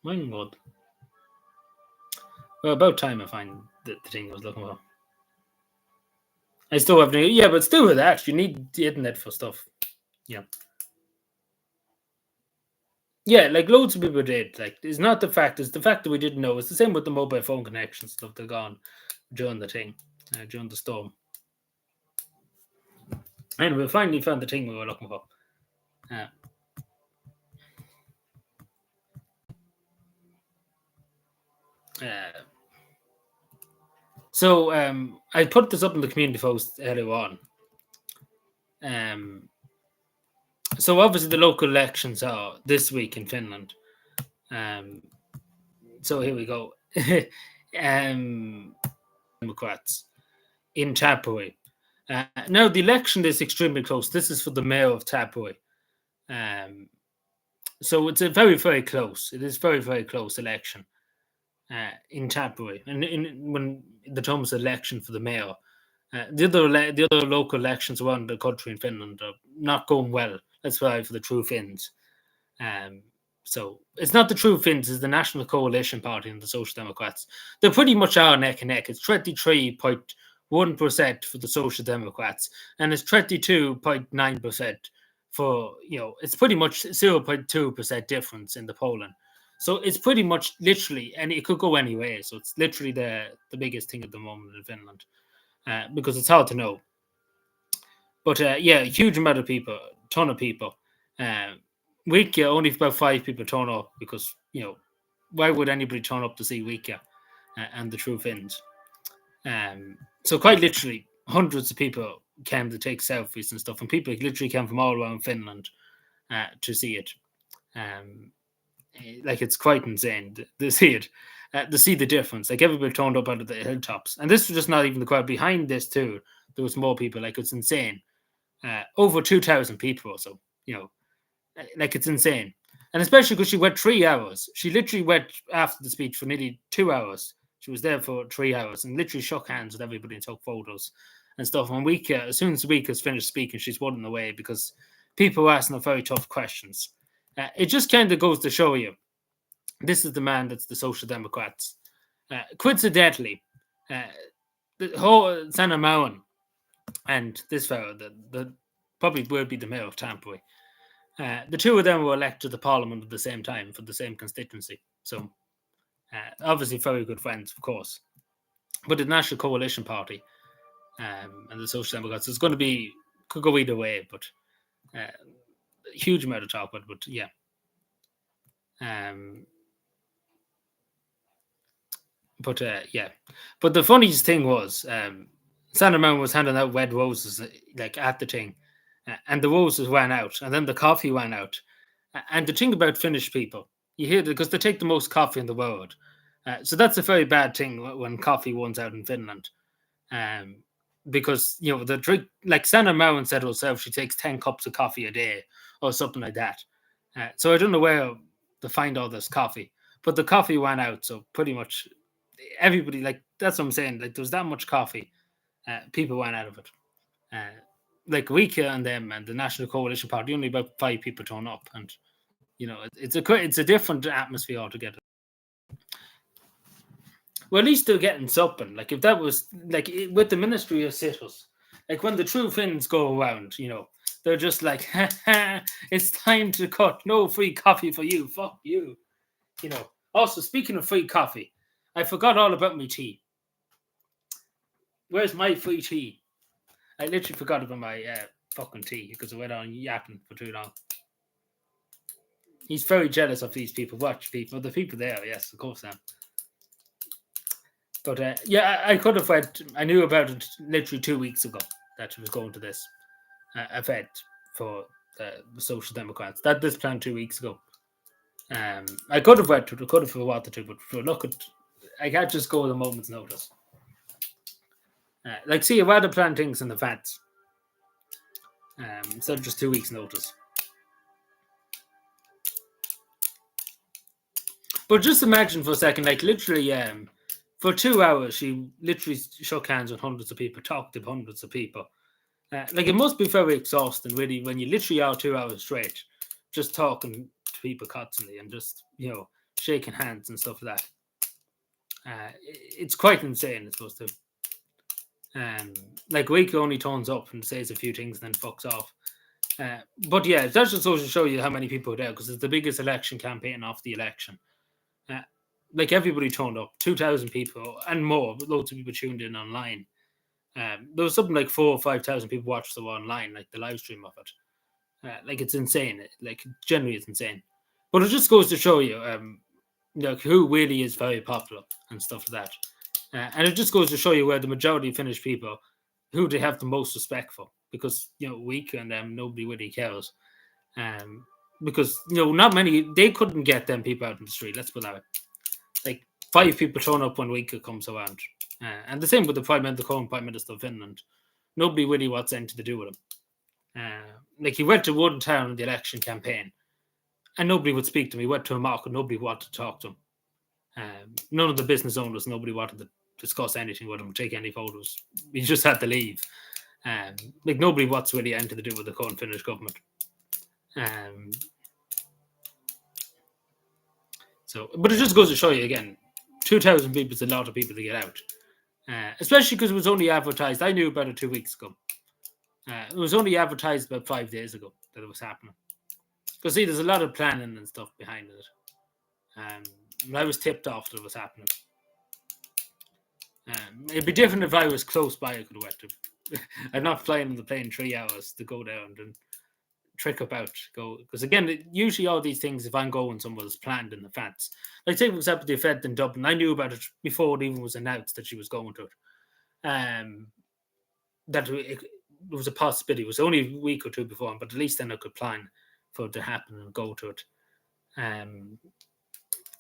Speaker 1: my god. Well, about time I find the thing I was looking for. I still have no, yeah, but still with that, you need the internet for stuff. Yeah, yeah, like loads of people did. Like, it's not the fact; it's the fact that we didn't know. It's the same with the mobile phone connections stuff. They're gone during the thing, during the storm. And we finally found the thing we were looking for. Uh, uh, so I put this up in the community post earlier on. Um, so obviously the local elections are this week in Finland. Um, so here we go. Democrats in Tapui. Now the election is extremely close. This is for the mayor of Tapui. Um, so it's a very, very close. It is very, very close election in Tapui. And when the Thomas election for the mayor, the other local elections around the country in Finland are not going well. That's why for the True Finns. Um, so it's not the True Finns, it's the National Coalition Party and the Social Democrats. They pretty much are neck and neck. It's 23.1% for the Social Democrats, and it's 32.9% for, it's pretty much 0.2% difference in the polling. So it's pretty much literally, and it could go anyway. So it's literally the biggest thing at the moment in Finland, because it's hard to know. But yeah, a huge amount of people, ton of people. Weekend only about 5 people turn up because why would anybody turn up to see Wika and the True Finns? So quite literally, hundreds of people came to take selfies and stuff, and people literally came from all around Finland to see it. Like, it's quite insane to see it, to see the difference. Like, everybody turned up out of the hilltops, and this was just not even the crowd. Behind this too, there was more people. Like, it's insane. Over 2,000 people or so. Like, it's insane. And especially because she went 3 hours. She literally went after the speech for nearly 2 hours. She was there for 3 hours and literally shook hands with everybody and took photos and stuff. And Wika, as soon as Wika's finished speaking, she's running away because people were asking her very tough questions. It just kind of goes to show you, this is the man that's the Social Democrats. Coincidentally, the whole Sanna Mauen and this fellow, the probably will be the mayor of Tampere. The two of them were elected to the parliament at the same time for the same constituency. So obviously very good friends, of course. But the National Coalition Party and the Social Democrats, it's going to be, could go either way, but a huge amount of talk about it, but yeah. Yeah. But the funniest thing was, Sanna Mauen was handing out red roses like at the thing, and the roses ran out, and then the coffee ran out. And the thing about Finnish people, you hear that because they take the most coffee in the world. So that's a very bad thing when coffee runs out in Finland. Because, the drink, like Sanna Mauen said herself, she takes 10 cups of coffee a day or something like that. So I don't know where to find all this coffee, but the coffee ran out. So pretty much everybody, like, that's what I'm saying. Like, there was that much coffee, people ran out of it. Like Wika and them and the National Coalition Party, only about 5 people turn up, and it's a different atmosphere altogether. Well, at least they're getting something. Like, if that was like with the Ministry of Sitters, like when the True Finns go around, they're just like, it's time to cut. No free coffee for you. Fuck you. Also, speaking of free coffee, I forgot all about my tea. Where's my free tea? I literally forgot about my fucking tea because I went on yapping for too long. He's very jealous of these people. Watch people. The people there, yes, of course I am. But yeah, I could have went. I knew about it literally 2 weeks ago that she was going to this event for the Social Democrats. That this planned 2 weeks ago. I could have went to it. I could have wanted to, but look at, I can't just go at a moment's notice. Like, see, I'd rather plan things in advance instead of just 2 weeks' notice. But just imagine for a second, like, literally, for 2 hours, she literally shook hands with hundreds of people, talked to hundreds of people. Like, it must be very exhausting, really, when you literally are 2 hours straight, just talking to people constantly and just, shaking hands and stuff like that. It's quite insane, it's supposed to. Like, Wika only turns up and says a few things and then fucks off. But yeah, that just goes to show you how many people are there, because it's the biggest election campaign of the election. Like, everybody turned up, 2,000 people and more, but loads of people tuned in online. There was something like 4,000 or 5,000 people watched them online, like the live stream of it. Like, it's insane. Like, generally, it's insane. But it just goes to show you, who really is very popular and stuff like that. And it just goes to show you where the majority of Finnish people, who they have the most respect for, because Wika and them, nobody really cares. Because not many, they couldn't get them people out in the street. Let's put that way. Like, 5 people turn up when Wika comes around, and the same with the Prime Minister of Finland. Nobody really wants anything to do with him. Like, he went to one town in the election campaign, and nobody would speak to him. He went to a market, nobody wanted to talk to him. None of the business owners, nobody wanted to discuss anything with him, take any photos. He just had to leave. Like, nobody wants really anything to do with the current Finnish government. But it just goes to show you again, 2,000 people is a lot of people to get out. Especially because it was only advertised. I knew about it 2 weeks ago. It was only advertised about 5 days ago. that it was happening. Because see, there's a lot of planning and stuff behind it. I was tipped off that it was happening. It'd be different if I was close by. I could have went to. I'm not flying on the plane 3 hours to go down and trick about. Go because again, usually all these things, if I'm going somewhere, is planned in advance. Like take for example the event in Dublin. I knew about it before it even was announced that she was going to it. That it was a possibility. It was only a week or two before, but at least then I could plan for it to happen and go to it.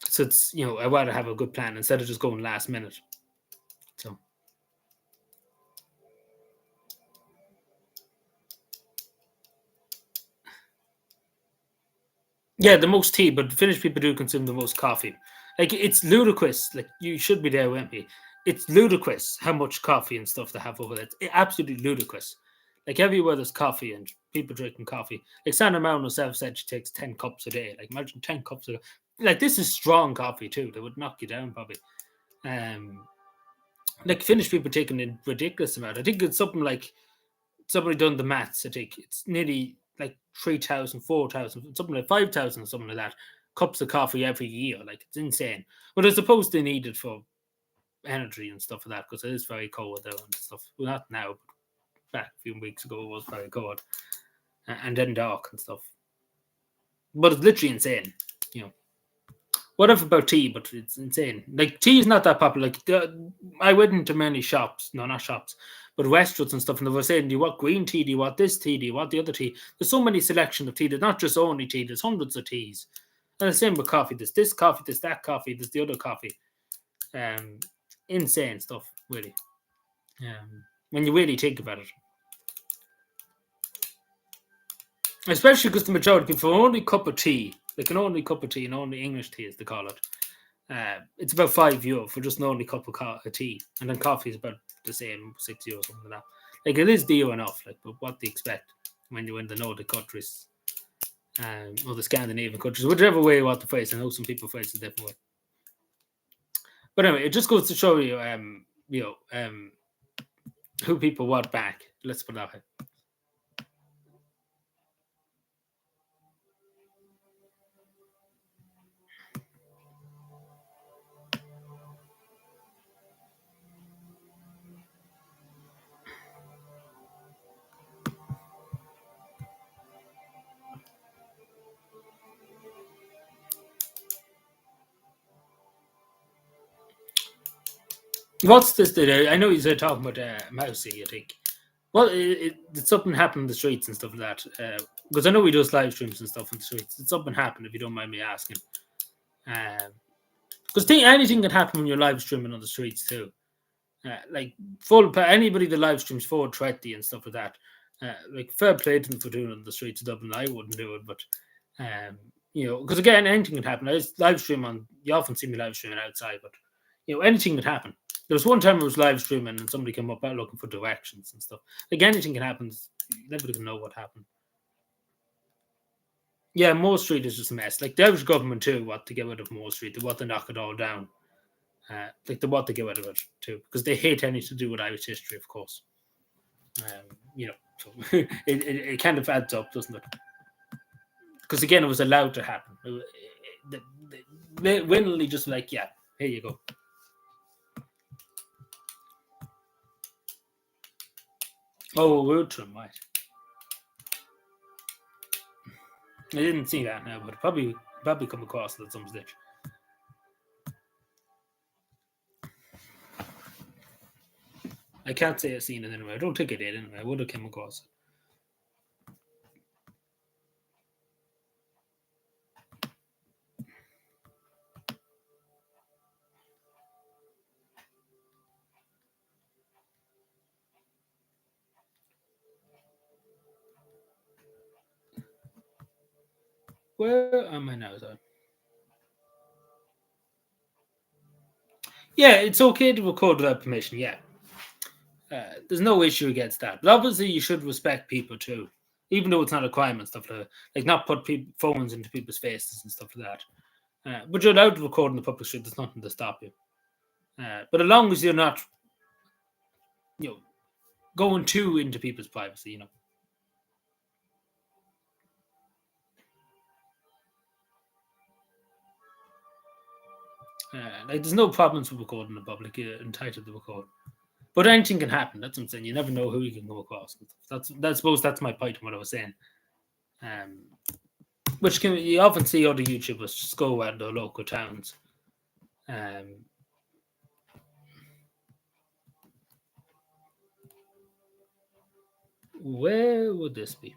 Speaker 1: So it's I'd rather have a good plan instead of just going last minute. So yeah, the most tea, but Finnish people do consume the most coffee. Like it's ludicrous. Like you should be there with me. It's ludicrous how much coffee and stuff they have over there. It's absolutely ludicrous. Like everywhere there's coffee and people drinking coffee. Like Sandra Brown herself said she takes 10 cups a day. Like imagine 10 cups a day. Like this is strong coffee too. They would knock you down probably. Um, like Finnish people taking a ridiculous amount. I think it's something like somebody done the maths. I think it's nearly like 3,000, 4,000, something like 5,000 or something like that cups of coffee every year. Like it's insane. But I suppose they need it for energy and stuff like that because it is very cold there and stuff. Well, not now, but back a few weeks ago it was very cold and then dark and stuff. But it's literally insane, you know. Whatever about tea, but it's insane. Like tea is not that popular. Like I went into many shops, no, not shops, but restaurants and stuff, and they were saying, "Do you want green tea? Do you want this tea? Do you want the other tea?" There's so many selection of tea. There's not just only tea. There's hundreds of teas, and the same with coffee. There's this coffee, there's that coffee, there's the other coffee. Um, Insane stuff, really. When you really think about it, especially because the majority of people for only a cup of tea, they can only cup of tea and only English tea, as they call it. It's about €5 for just an only cup of tea, and then coffee is about the same, €6, something like that. Like it is dear enough, like, but what do you expect when you're in the Nordic countries, or the Scandinavian countries, whichever way you want to phrase. I know some people phrase it a different way, but anyway, it just goes to show you, who people want back. Let's put it that way. What's this today? I know you're talking about Mousy, I think. Well, did something happen in the streets and stuff like that? Because I know we do live streams and stuff in the streets. Did something happen, if you don't mind me asking? Because anything can happen when you're live streaming on the streets too. Like anybody that live streams 430 and stuff like that. Like fair play to them for doing it on the streets of Dublin. I wouldn't do it, but because again, anything can happen. I live stream on. You often see me live streaming outside, but anything could happen. There was one time I was live streaming and somebody came up out looking for directions and stuff. Like anything can happen. You never can know what happened. Yeah, Moore Street is just a mess. Like the Irish government too, what to get rid of Moore Street, they want to knock it all down. Like they want to get rid of it too, because they hate anything to do with Irish history, of course. So it kind of adds up, doesn't it? Because again, it was allowed to happen. They willingly just like, yeah, here you go. Oh, Woodtrim, right. I didn't see that now, but probably come across it at some stage. I can't say I've seen it anyway. I don't think I did anyway. I would have come across it. Where am I now, though? Yeah, it's okay to record without permission, yeah. There's no issue against that. But obviously, you should respect people too, even though it's not a crime and stuff like that. Like, not put phones into people's faces and stuff like that. But you're allowed to record in the public street. There's nothing to stop you. But as long as you're not, going too into people's privacy, Like there's no problems with recording in public. You're entitled to record, but anything can happen. That's what I'm saying. You never know who you can come across. That's I suppose that's my point in what I was saying. Which can you often see other YouTubers just go around their local towns. Where would this be?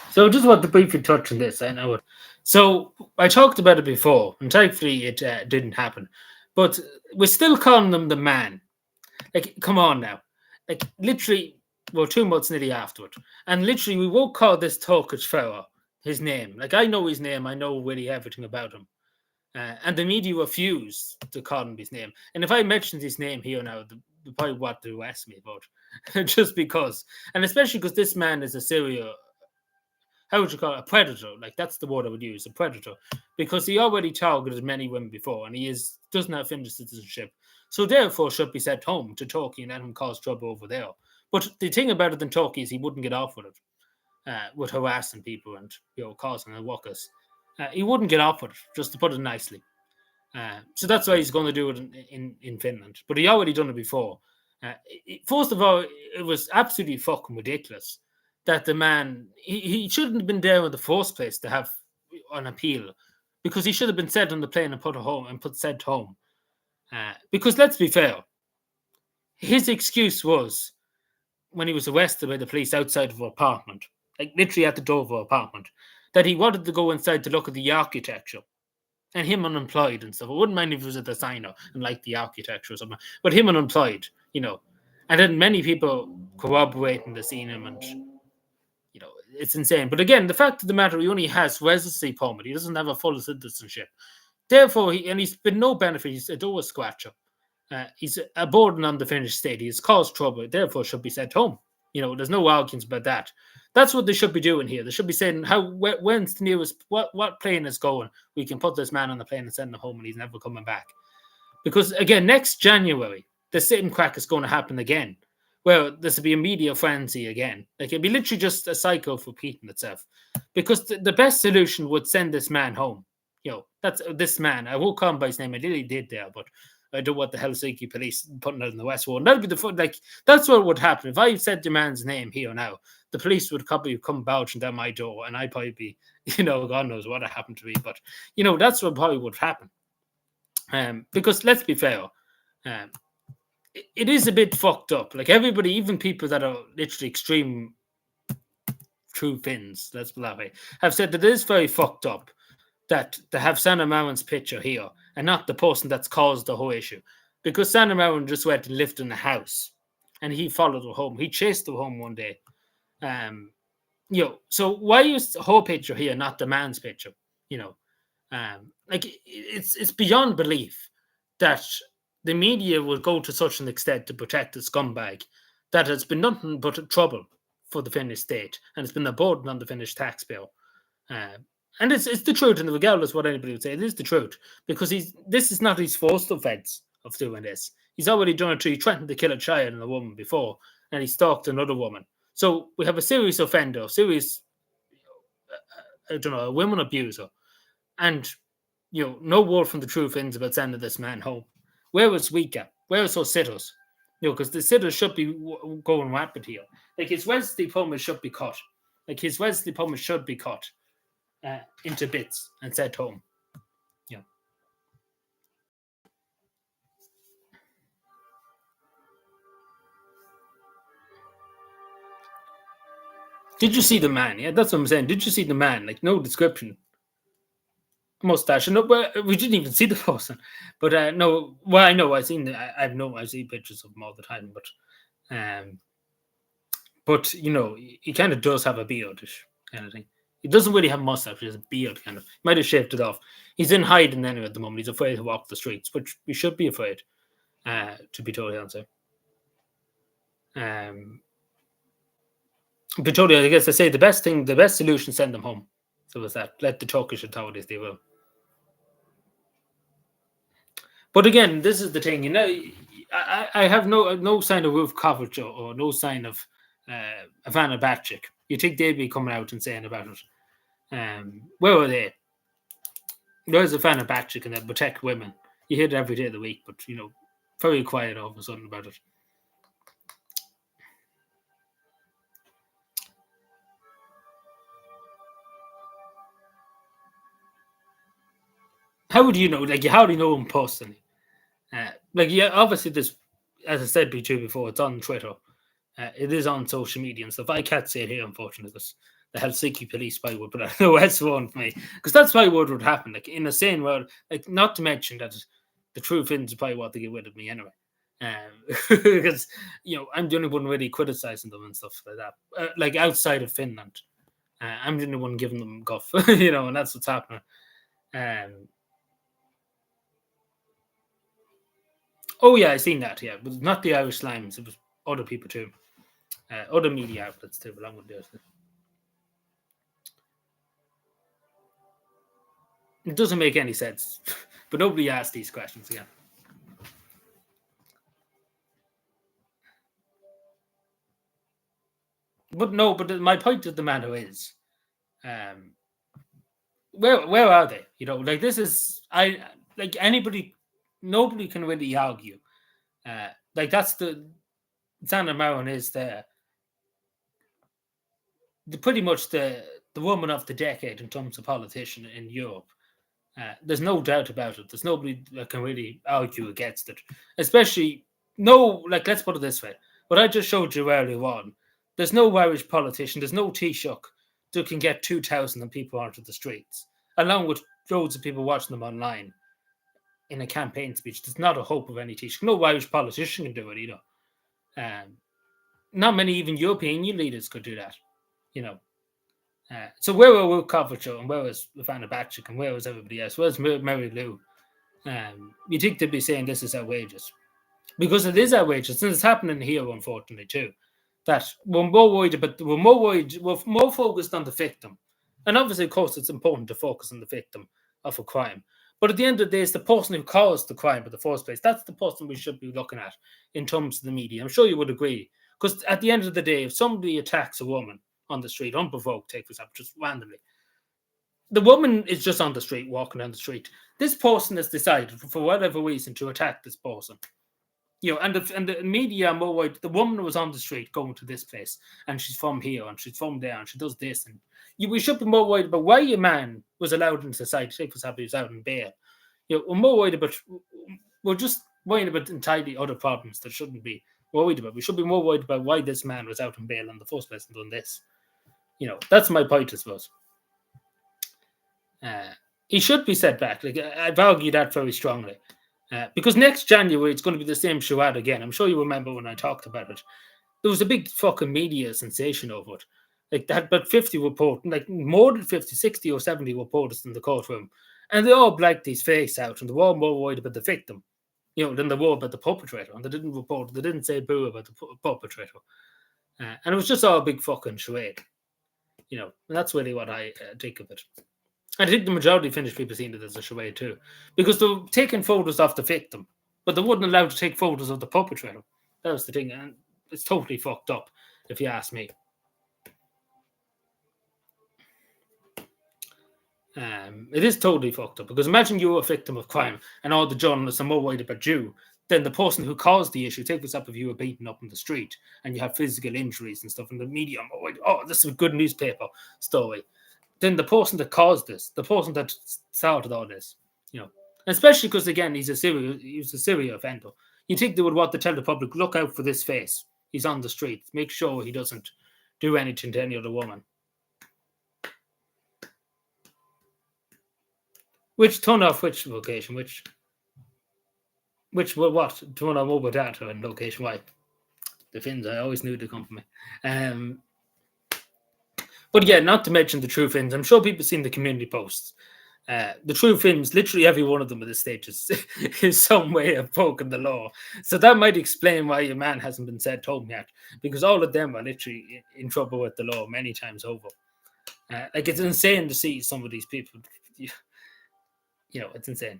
Speaker 1: So just want to briefly touch on this. I know it. So I talked about it before, and thankfully it didn't happen. But we're still calling them the man. Like, come on now. Like, literally, well, 2 months nearly afterward. And literally, we won't call this Turkish fella his name. Like, I know his name. I know really everything about him. And the media refused to call him his name. And if I mentioned his name here now, they probably want to ask me about it. Just because. And especially because this man is a serial, how would you call it? A predator. Like, that's the word I would use, a predator. Because he already targeted many women before, and doesn't have Finnish citizenship. So therefore should be sent home to Turkey and let him cause trouble over there. But the thing about it in Turkey is he wouldn't get off with it, with harassing people and causing ruckus. He wouldn't get off with it, just to put it nicely. So that's why he's going to do it in Finland. But he already done it before. First of all, it was absolutely fucking ridiculous that the man, he shouldn't have been there in the first place to have an appeal, because he should have been sent on the plane and put sent home. Because let's be fair, his excuse was when he was arrested by the police outside of her apartment, like literally at the door of her apartment, that he wanted to go inside to look at the architecture. And him unemployed and stuff. I wouldn't mind if he was a designer and liked the architecture or something, but him unemployed, And then many people corroborating the scene him, and it's insane. But again, the fact of the matter, he only has residency permit. He doesn't have a full citizenship. Therefore, he's been no benefit. He's a door scratcher. He's a burden on the Finnish state. He's caused trouble. Therefore, should be sent home. There's no arguments about that. That's what they should be doing here. They should be saying, when's the nearest, what plane is going? We can put this man on the plane and send him home, and he's never coming back. Because again, next January, the same crack is going to happen again. Well, this will be a media frenzy again. Like, it'd be literally just a cycle repeating itself. Because the best solution would send this man home. That's this man. I won't call him by his name. I really did there, but I don't want the Helsinki police putting it in the West Wall. That'd be that's what would happen. If I said the man's name here now, the police would probably come bouncing down my door, and I'd probably be, God knows what happened to me. But, that's what probably would happen. Because let's be fair, it is a bit fucked up. Like, everybody, even people that are literally extreme true Finns, let's put it that way, have said that it is very fucked up that to have Sanna Marin's picture here and not the person that's caused the whole issue. Because Sanna Marin just went and lived in the house and he followed her home. He chased her home one day. So why is her picture here, not the man's picture? It's beyond belief that the media will go to such an extent to protect a scumbag that has been nothing but trouble for the Finnish state, and it's been a burden on the Finnish taxpayer. And it's the truth, and regardless of what anybody would say, it is the truth, because this is not his first offence of doing this. He's already done it. He threatened to kill a child and a woman before, and he stalked another woman. So we have a serious offender, a women abuser, and no word from the true Finns about sending this man home. Where is Wika? Where is those sitters? Because the sitters should be going rapid here. Like, his Wesley Pullman should be cut. Into bits and sent home. Did you see the man? Yeah, that's what I'm saying. Did you see the man? Like, no description. Mustache. No, we didn't even see the person. But no, well, I know I've seen pictures of him all the time. But But he kind of does have a beardish kind of thing. He doesn't really have mustache; he has a beard kind of. He might have shaved it off. He's in hiding anyway at the moment. He's afraid to walk the streets, which we should be afraid. To be totally honest, but totally, I guess I say the best solution, send them home. So was that let the Turkish authorities deal with them. But again, this is the thing. I have no sign of Wolf coverage or no sign of Ivana Bacik. You think they'd be coming out and saying about it? Where are they? There's Ivana Bacik and that protect women. You hear it every day of the week, but very quiet all of a sudden about it. How would you know? Like, you hardly know him personally. Obviously, this, as I said to you before, it's on Twitter. It is on social media and stuff. I can't say it here, unfortunately, because the Helsinki police probably would put out no S one for me. Because that's probably what would happen. Like, in a sane world, like, not to mention that the true Finns probably want to get rid of me anyway. Because, I'm the only one really criticizing them and stuff like that. Like, outside of Finland. I'm the only one giving them guff, and that's what's happening. Oh yeah, I seen that. Yeah, but not the Irish Slimes. It was other people too, other media outlets too. Along with this, it doesn't make any sense. But nobody asked these questions again. But no, but my point of the matter is, where are they? Like, this is like anybody, nobody can really argue. Like, that's the Sanna Marin is the pretty much the woman of the decade in terms of politician in Europe. There's no doubt about it. There's nobody that can really argue against it. Especially, let's put it this way. What I just showed you earlier on, there's no Irish politician, there's no Taoiseach that can get 2,000 people onto the streets, along with loads of people watching them online in a campaign speech. There's not a hope of any Taoiseach. No Irish politician can do it either. Not many even European leaders could do that. So where were Will Coverture and where was Ivana Bacik and where was everybody else? Where's Mary Lou? You think they'd be saying this is outrageous? Because it is outrageous, and it's happening here, unfortunately, too. That we're more worried, we're more focused on the victim. And obviously, of course, it's important to focus on the victim of a crime. But at the end of the day, it's the person who caused the crime in the first place. That's the person we should be looking at in terms of the media. I'm sure you would agree. Because at the end of the day, if somebody attacks a woman on the street, unprovoked, take for example, just randomly, the woman is just on the street, walking down the street. This person has decided, for whatever reason, to attack this person. And the media are more worried. The woman was on the street going to this place, and she's from here, and she's from there, and she does this. And we should be more worried about why a man was allowed in society. Say, for example, he was out in bail. We're more worried about. We're just worrying about entirely other problems that shouldn't be worried about. We should be more worried about why this man was out in bail in the first place and done this. That's my point, I suppose. He should be set back. Like, I've argued that very strongly. Because next January, it's going to be the same charade again. I'm sure you remember when I talked about it. There was a big fucking media sensation over it. Like, that, but 50 reporters, like more than 50, 60 or 70 reporters in the courtroom. And they all blacked his face out, and they were all more worried about the victim, than they were about the perpetrator. And they didn't say boo about the perpetrator. And it was just all a big fucking charade. And that's really what I think of it. I think the majority of Finnish people seen it as a charade too, because they were taking photos of the victim, but they wouldn't allow to take photos of the perpetrator. That was the thing, and it's totally fucked up, if you ask me. It is totally fucked up, because imagine you were a victim of crime and all the journalists are more worried about you than the person who caused the issue. Take this up if you were beaten up in the street and you have physical injuries and stuff, and the media are more worried, oh, this is a good newspaper story. Then the person that caused this, the person that started all this, especially because, again, he was a serial offender. You think they would want to tell the public, look out for this face. He's on the street. Make sure he doesn't do anything to any other woman. Which turn off which location? Which what? Turn on mobile data and location? Why? The Finns, I always knew they'd come for me. But yeah, not to mention the True Finns. I'm sure people have seen the community posts. The True Finns, literally every one of them at this stage is some way of poking the law. So that might explain why your man hasn't been said home yet, because all of them are literally in trouble with the law many times over. Like, it's insane to see some of these people. You know, it's insane.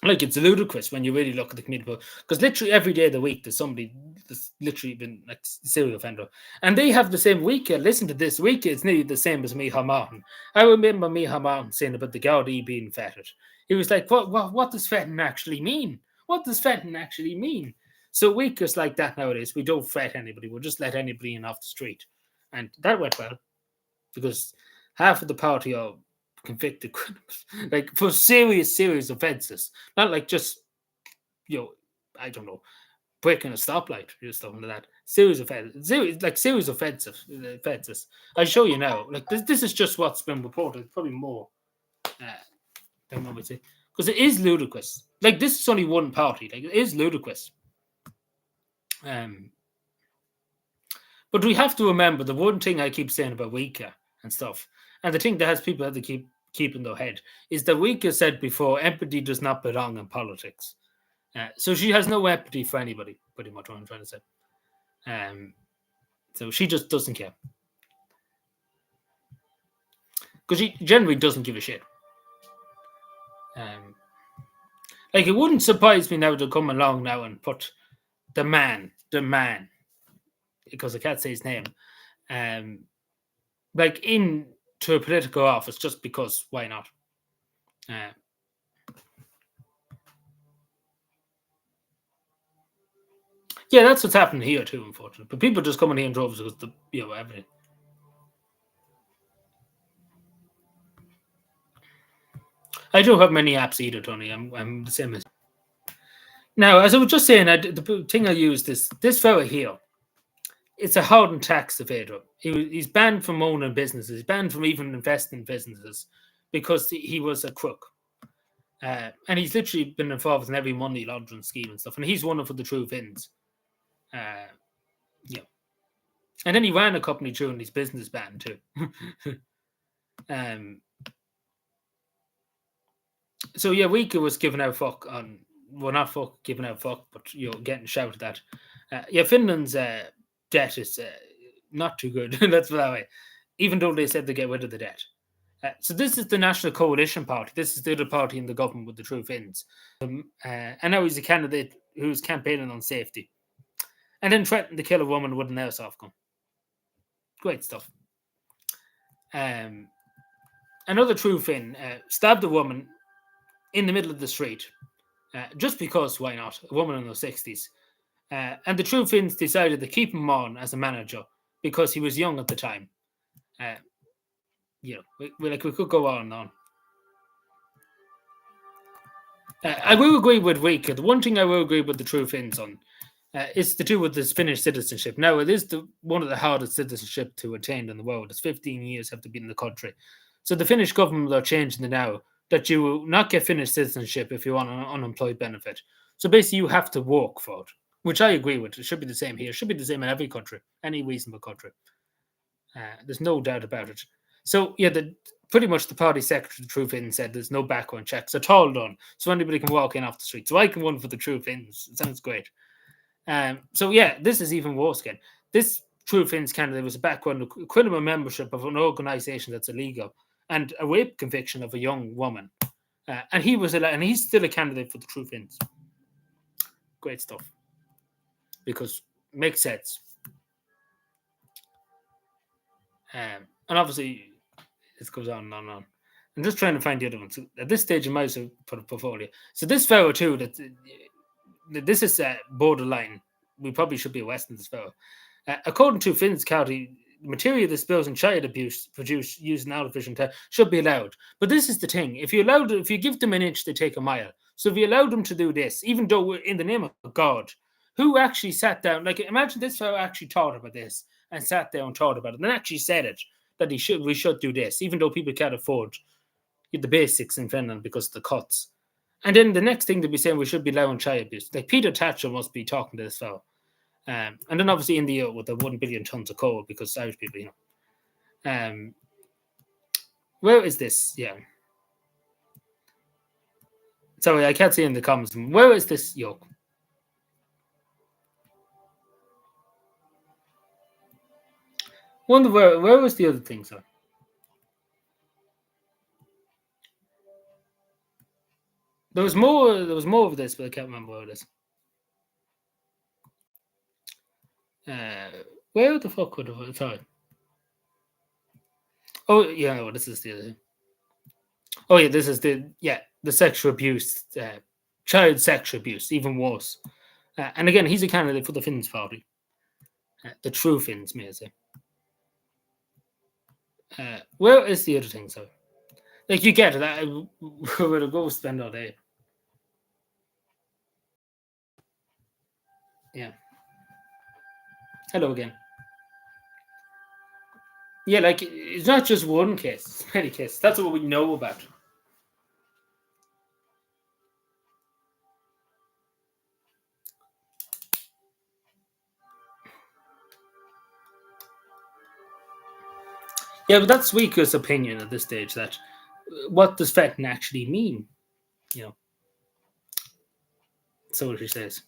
Speaker 1: Like, it's ludicrous when you really look at the community post, because literally every day of the week there's somebody that's literally been like serial offender, and they have the same week. Listen to this week; it's nearly the same as Micheál Martin. I remember Micheál Martin saying about the Gardaí being fettered. He was like, "What does fetting actually mean? What does fetting actually mean?" So week is like that nowadays. We don't fet anybody; we'll just let anybody in off the street, and that went well because half of the party are convicted criminals, like for serious offences, not like just, I don't know, breaking a stoplight or something like that. Serious offences, serious offences. I'll show you now. Like, this is just what's been reported. Probably more than what we say, because it is ludicrous. Like, this is only one party. Like, it is ludicrous. But we have to remember the one thing I keep saying about Wika and stuff, and the thing that has people have to keep in their head, is that Wika said before, empathy does not belong in politics. So she has no empathy for anybody, pretty much what I'm trying to say. So she just doesn't care. Because she generally doesn't give a shit. Like, it wouldn't surprise me now to come along now and put the man, because I can't say his name, like, into a political office just because, why not? Yeah, that's what's happening here too, unfortunately. But people just coming here in droves because everything. I don't have many apps either, Tony. I'm the same as. Now, as I was just saying, the thing I used is this fella here. It's a hardened tax evader. He's banned from owning businesses. He's banned from even investing in businesses because he was a crook. And he's literally been involved in every money laundering scheme and stuff. And he's one of the True Finns. Yeah. And then he ran a company during his business ban too. So yeah, Wika was giving out fuck on, well, not fuck, giving out fuck, but getting shouted at. Yeah, Finland's debt is not too good. Let's put it that way. Even though they said they get rid of the debt. So this is the National Coalition Party. This is the other party in the government with the True Finns. And now he's a candidate who's campaigning on safety. And then threatened to kill a woman with an airsoft gun. Great stuff. Another True Finn stabbed a woman in the middle of the street. Just because, why not? A woman in her 60s. And the True Finns decided to keep him on as a manager because he was young at the time. We could go on and on. I will agree with Wika. The one thing I will agree with the True Finns on is to do with this Finnish citizenship. Now, it is one of the hardest citizenship to attain in the world. It's 15 years have to be in the country. So the Finnish government are changing it now that you will not get Finnish citizenship if you're on an unemployed benefit. So basically, you have to work for it, which I agree with. It should be the same here. It should be the same in every country, any reasonable country. There's no doubt about it. So, yeah, pretty much the party secretary, the True Finns, said there's no background checks at all done. So anybody can walk in off the street. So I can run for the True Finns. It sounds great. So, yeah, this is even worse again. This True Finns candidate was a background of criminal membership of an organisation that's illegal and a rape conviction of a young woman. And he was and he's still a candidate for the True Finns. Great stuff. Because it makes sense. And obviously, this goes on and on and on. I'm just trying to find the other one. So at this stage, I might as well put a portfolio. So this fellow too, this is borderline. We probably should be arresting this fellow. According to Finns County, material that spills in child abuse produced using artificial intelligence should be allowed. But this is the thing: if you give them an inch, they take a mile. So if you allow them to do this, even though we're in the name of God, who actually sat down? Like, imagine this fellow actually thought about this and sat down and thought about it, and then actually said it that we should do this, even though people can't afford the basics in Finland because of the cuts. And then the next thing they'd be saying we should be allowing child abuse. Like, Peter Thatcher must be talking to this fellow. And then obviously India with the 1 billion tons of coal because Irish people, where is this? Yeah. Sorry, I can't see in the comments. Where is this yoke? Wonder where was the other thing, sir? There was more of this, but I can't remember what it is. Where the fuck would have sorry. Oh yeah, well, this is the other thing. Oh yeah, this is the sexual abuse, child sexual abuse, even worse. And again, he's a candidate for the Finns party, the true Finns, may I say. Where is the other thing, sir? Like you get it. I would go spend all day. Yeah. Hello again. Yeah, like it's not just one case; it's many cases. That's what we know about. Yeah, but that's Weeka's opinion at this stage. That what does Fenton actually mean? So what she says.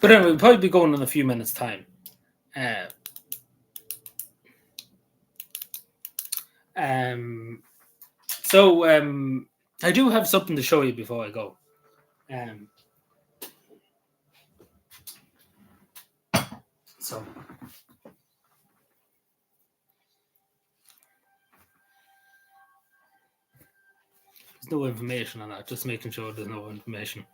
Speaker 1: But anyway, we'll probably be going in a few minutes' time. So I do have something to show you before I go. So there's no information on that. Just making sure there's no information.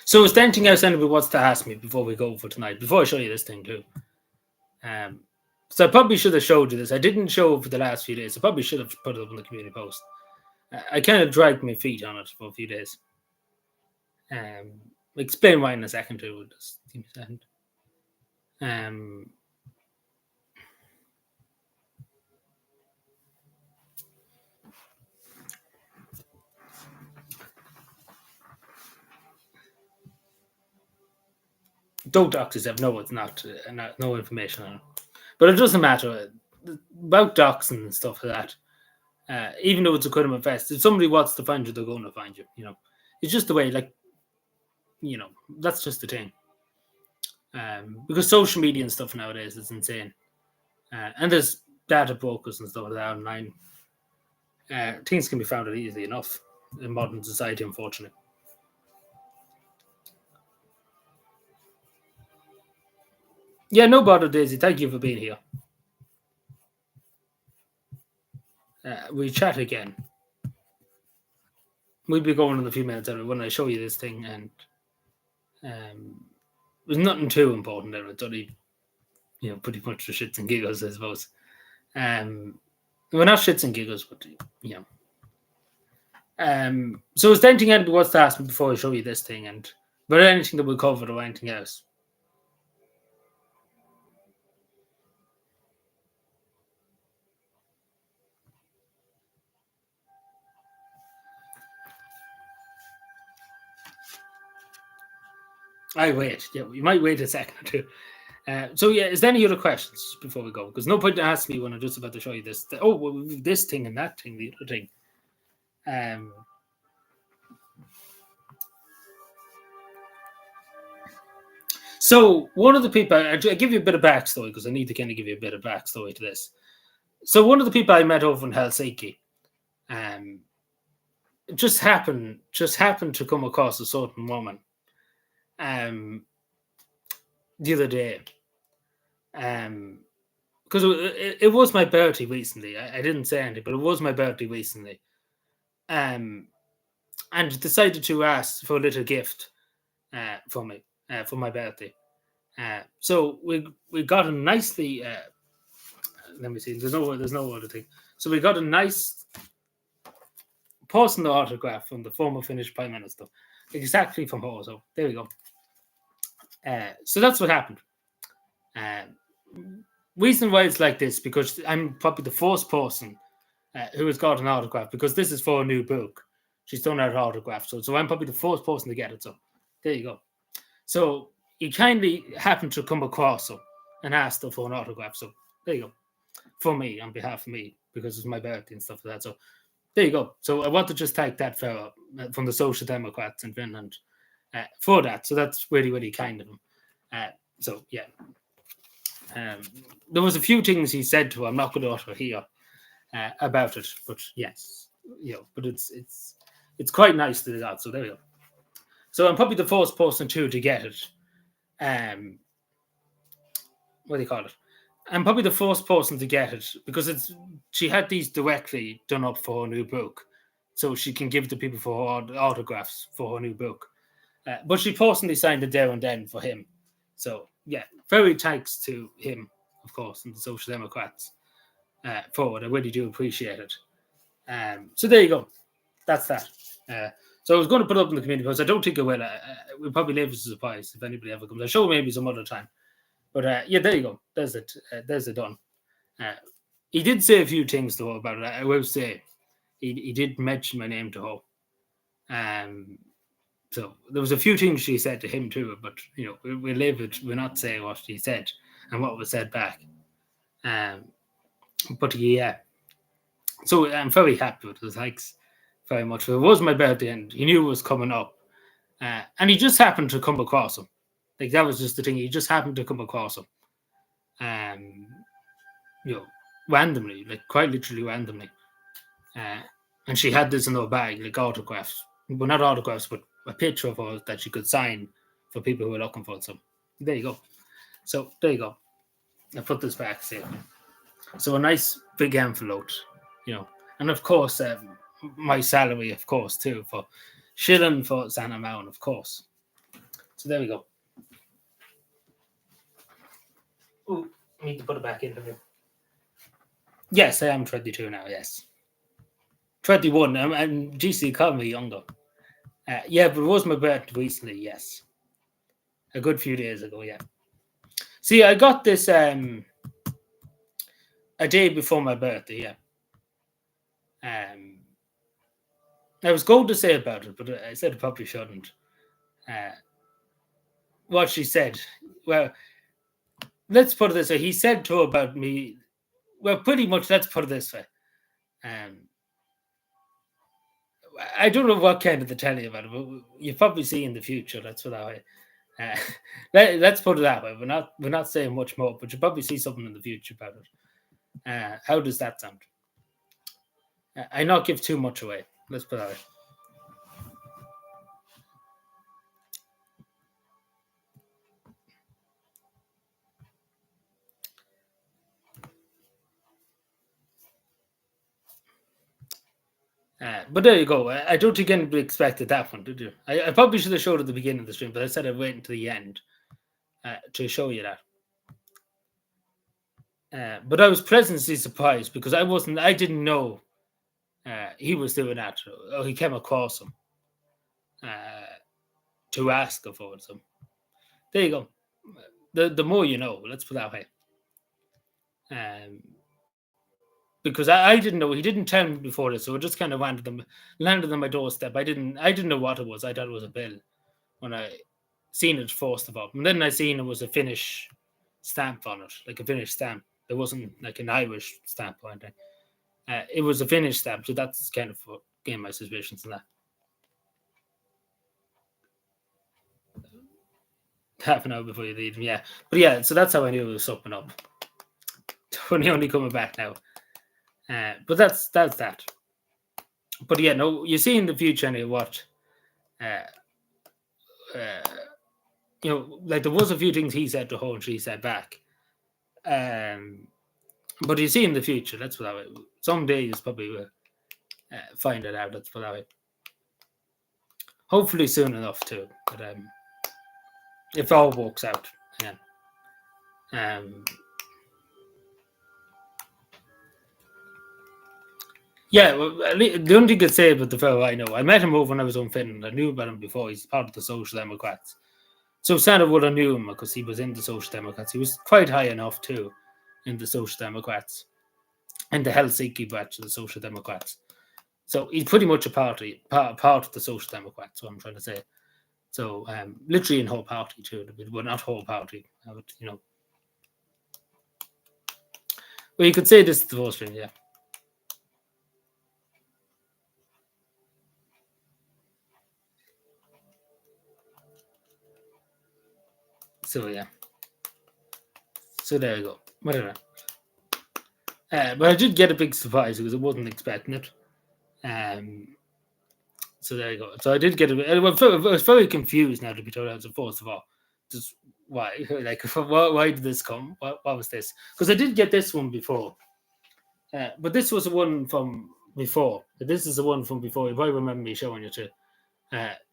Speaker 1: So is there anything else anybody wants to ask me before we go for tonight? Before I show you this thing too. So I probably should have showed you this. I didn't show it for the last few days. I probably should have put it up on the community post. I kind of dragged my feet on it for a few days. I'll explain why in a second too. Just give me a second. Dog doctors have no information on it. But it doesn't matter. About docs and stuff like that, even though it's a crime of fest, if somebody wants to find you, they're going to find you. It's just the way, that's just the thing. Because social media and stuff nowadays is insane. And there's data brokers and stuff like that online. Things can be found out easily enough in modern society, unfortunately. Yeah, no bother, Daisy. Thank you for being here. We chat again. We'll be going in a few minutes when I show you this thing, and there's nothing too important there. It's only, pretty much the shits and giggles, I suppose. We're not shits and giggles, but so is there anything anybody wants to ask me before I show you this thing, and but anything that we covered or anything else? I wait. Yeah, we might wait a second or two. So yeah, is there any other questions before we go? Because no point to ask me when I'm just about to show you this. This thing and that thing, the other thing. So one of the people, I give you a bit of backstory because I need to kind of give you a bit of backstory to this. So one of the people I met over in Helsinki, just happened to come across a certain woman, the other day, because it was my birthday recently. I didn't say anything, but it was my birthday recently, and decided to ask for a little gift, for me, for my birthday. So we got a nicely. Let me see. There's no other thing. So we got a nice personal autograph from the former Finnish Prime Minister, exactly from her. So there we go. So that's what happened. Reason why it's like this, because I'm probably the first person who has got an autograph, because this is for a new book. She's done her autograph, so I'm probably the first person to get it. So there you go. So he kindly happened to come across her and asked her for an autograph. So there you go, for me, on behalf of me, because it's my birthday and stuff like that. So there you go. So I want to just thank that fellow from the Social Democrats in Finland for that. So that's really, really kind of him. So yeah, there was a few things he said to her. I'm not going to utter here about it, but yes, but it's quite nice to do that. So there you go. So I'm probably the first person too to get it. What do you call it? I'm probably the first person to get it because she had these directly done up for her new book, so she can give to people for autographs for her new book. But she personally signed it there and then for him. So yeah, very thanks to him, of course, and the Social Democrats for it. I really do appreciate it. So there you go. That's that. So I was going to put it up in the community post. I don't think it will. We'll probably leave it as a surprise if anybody ever comes. I'll show maybe some other time. But yeah, there you go. There's it. There's it done. He did say a few things though about it. I will say he did mention my name to her. So there was a few things she said to him too, but we leave it. We're not saying what she said and what was said back. But yeah, so I'm very happy with it. Thanks very much. It was my birthday, and he knew it was coming up, and he just happened to come across him. Like that was just the thing. He just happened to come across him, randomly, like quite literally randomly. And she had this in her bag, like autographs. Well, not autographs, but a picture of her that she could sign for people who were looking for it. So there you go. So there you go. I put this back safe. So a nice big envelope, and of course my salary, of course, too, for shilling for Santa Mountain, of course. So there we go. Ooh, I need to put it back in here. Yes, I am 22 now, yes. 21, and GC called me younger. Yeah, but it was my birthday recently, yes. A good few days ago, yeah. See, I got this a day before my birthday, yeah. I was going to say about it, but I said I probably shouldn't. What she said, well, let's put it this way. He said to her about me, well, pretty much, let's put it this way. I don't know what kind of to tell you about it, but you'll probably see in the future. That's what I. Let's put it that way. We're not saying much more, but you'll probably see something in the future about it. How does that sound? I not give too much away. Let's put it that way. But there you go. I don't think anybody expected that one, did you? I probably should have showed it at the beginning of the stream, but I said I'd wait until the end to show you that. But I was pleasantly surprised because I didn't know he was doing that. Or he came across him to ask her for it. So there you go. The more you know, let's put it that way. Because I didn't know, he didn't tell me before this, so it just kind of landed on my doorstep. I didn't know what it was. I thought it was a bill when I seen it first of all, and then I seen it was a Finnish stamp on it, like a Finnish stamp. There wasn't like an Irish stamp or anything. It was a Finnish stamp, so that's kind of what gave my suspicions in that. Half an hour before you leave, yeah. But yeah, so that's how I knew it was open up. Only coming back now. But that's that. But yeah, no, you see in the future anyway what like there was a few things he said to her and she said back. But you see in the future, that's what I way. Someday you probably will find it out. That's what I way. Hopefully soon enough too. But if all works out again. Yeah, well, the only thing I could say about the fellow I know, I met him over when I was in Finland. I knew about him before. He's part of the Social Democrats. So Santa would have knew him because he was in the Social Democrats. He was quite high enough too in the Social Democrats and the Helsinki branch of the Social Democrats. So he's pretty much a part of the Social Democrats. What I'm trying to say. So literally in whole party too, but not whole party. Well, you could say this is the vote stream, yeah. So yeah. So there you go. Whatever. But I did get a big surprise because I wasn't expecting it. So there you go. So I did get I was very confused now, to be told. First of all, just why, like, why did this come? What was this? Because I did get this one before, but this was the one from before. This is the one from before. You probably remember me showing you too.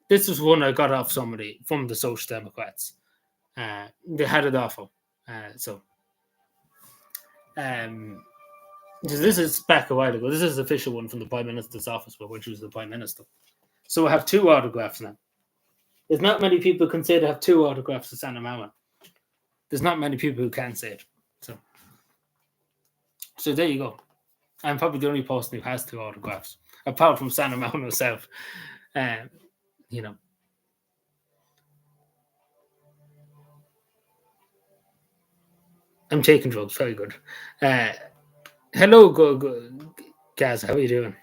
Speaker 1: This was one I got off somebody from the Social Democrats. They had it off of. So this is back a while ago. This is the official one from the Prime Minister's office, when she was the Prime Minister. So I have 2 autographs now. There's not many people can say they have 2 autographs of Santa Mama. There's not many people who can say it. So there you go. I'm probably the only person who has 2 autographs, apart from Santa Mama herself. You know. I'm taking drugs. Very good. Hello, Gaz. How are you doing?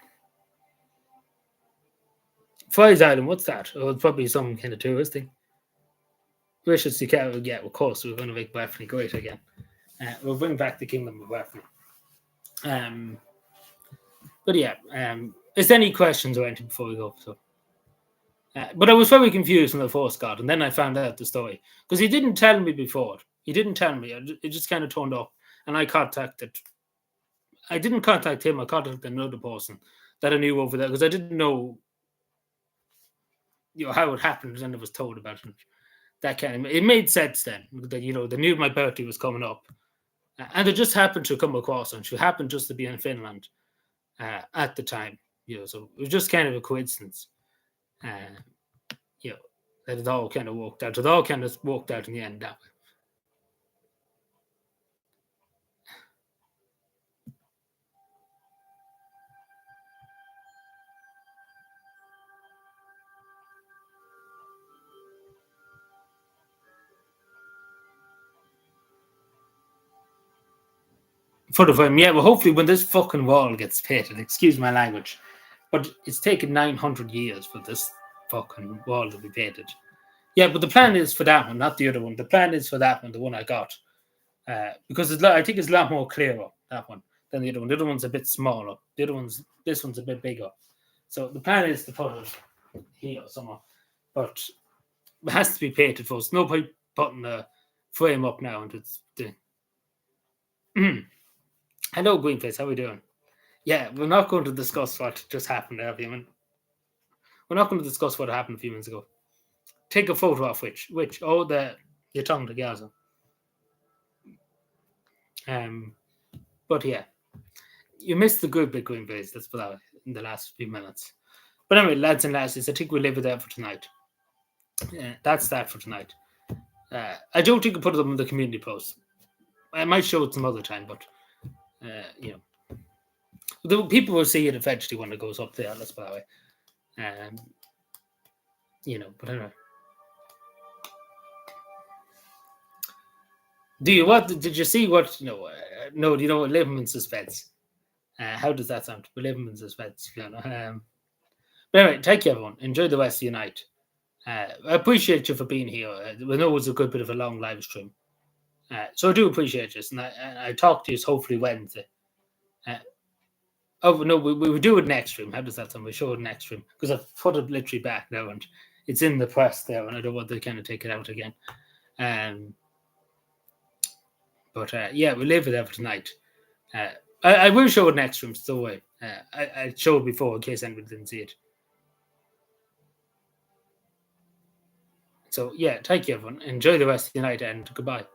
Speaker 1: Fries Island. What's that? Oh, it's probably some kind of tourist thing. Wishes to Cat. Yeah, of course. We're going to make Bethany great again. We'll bring back the Kingdom of Bethany. But yeah, is there any questions or anything before we go? So, but I was very confused when I first got, and then I found out the story because he didn't tell me before. He didn't tell me. It just kind of turned up, and I contacted. I didn't contact him. I contacted another person that I knew over there because I didn't know, how it happened, and I was told about it. That kind of it made sense then that they knew my birthday was coming up, and it just happened to come across, and she happened just to be in Finland at the time. So it was just kind of a coincidence. That it all kind of worked out. It all kind of worked out in the end that way. For the film, yeah. Well, hopefully, when this fucking wall gets painted, excuse my language, but it's taken 900 years for this fucking wall to be painted. Yeah, but the plan is for that one, not the other one. The plan is for that one, the one I got, because I think it's a lot more clearer, that one, than the other one. The other one's a bit smaller. This one's a bit bigger. So the plan is to put it here somewhere, but it has to be painted first. No point putting a frame up now and it's doing. Hello, Greenface. How are we doing? Yeah, we're not going to discuss what just happened there, We're not going to discuss what happened a few minutes ago. Take a photo of which? Oh, your tongue to Gaza. But yeah, you missed the good big Greenface. Let's put that in the last few minutes. But anyway, lads and lasses, I think we'll leave it there for tonight. That's that for tonight. I don't think I put it up on the community post. I might show it some other time, but the people will see it eventually when it goes up there. Let's put it that way. But anyway. Did you see what? No, do you know what? Living in suspense. How does that sound? We live in suspense. But anyway, thank you, everyone. Enjoy the rest of your night. I appreciate you for being here. We know it was a good bit of a long live stream. So I do appreciate this, and I talk to you hopefully Wednesday. No, we do it next stream. How does that sound? We show it next stream because I've put it literally back now, and it's in the press there, and I don't want to kind of take it out again. But yeah, we'll leave it there for tonight. I will show it next stream, still way. I showed it before in case anybody didn't see it. So yeah, thank you, everyone. Enjoy the rest of the night, and goodbye.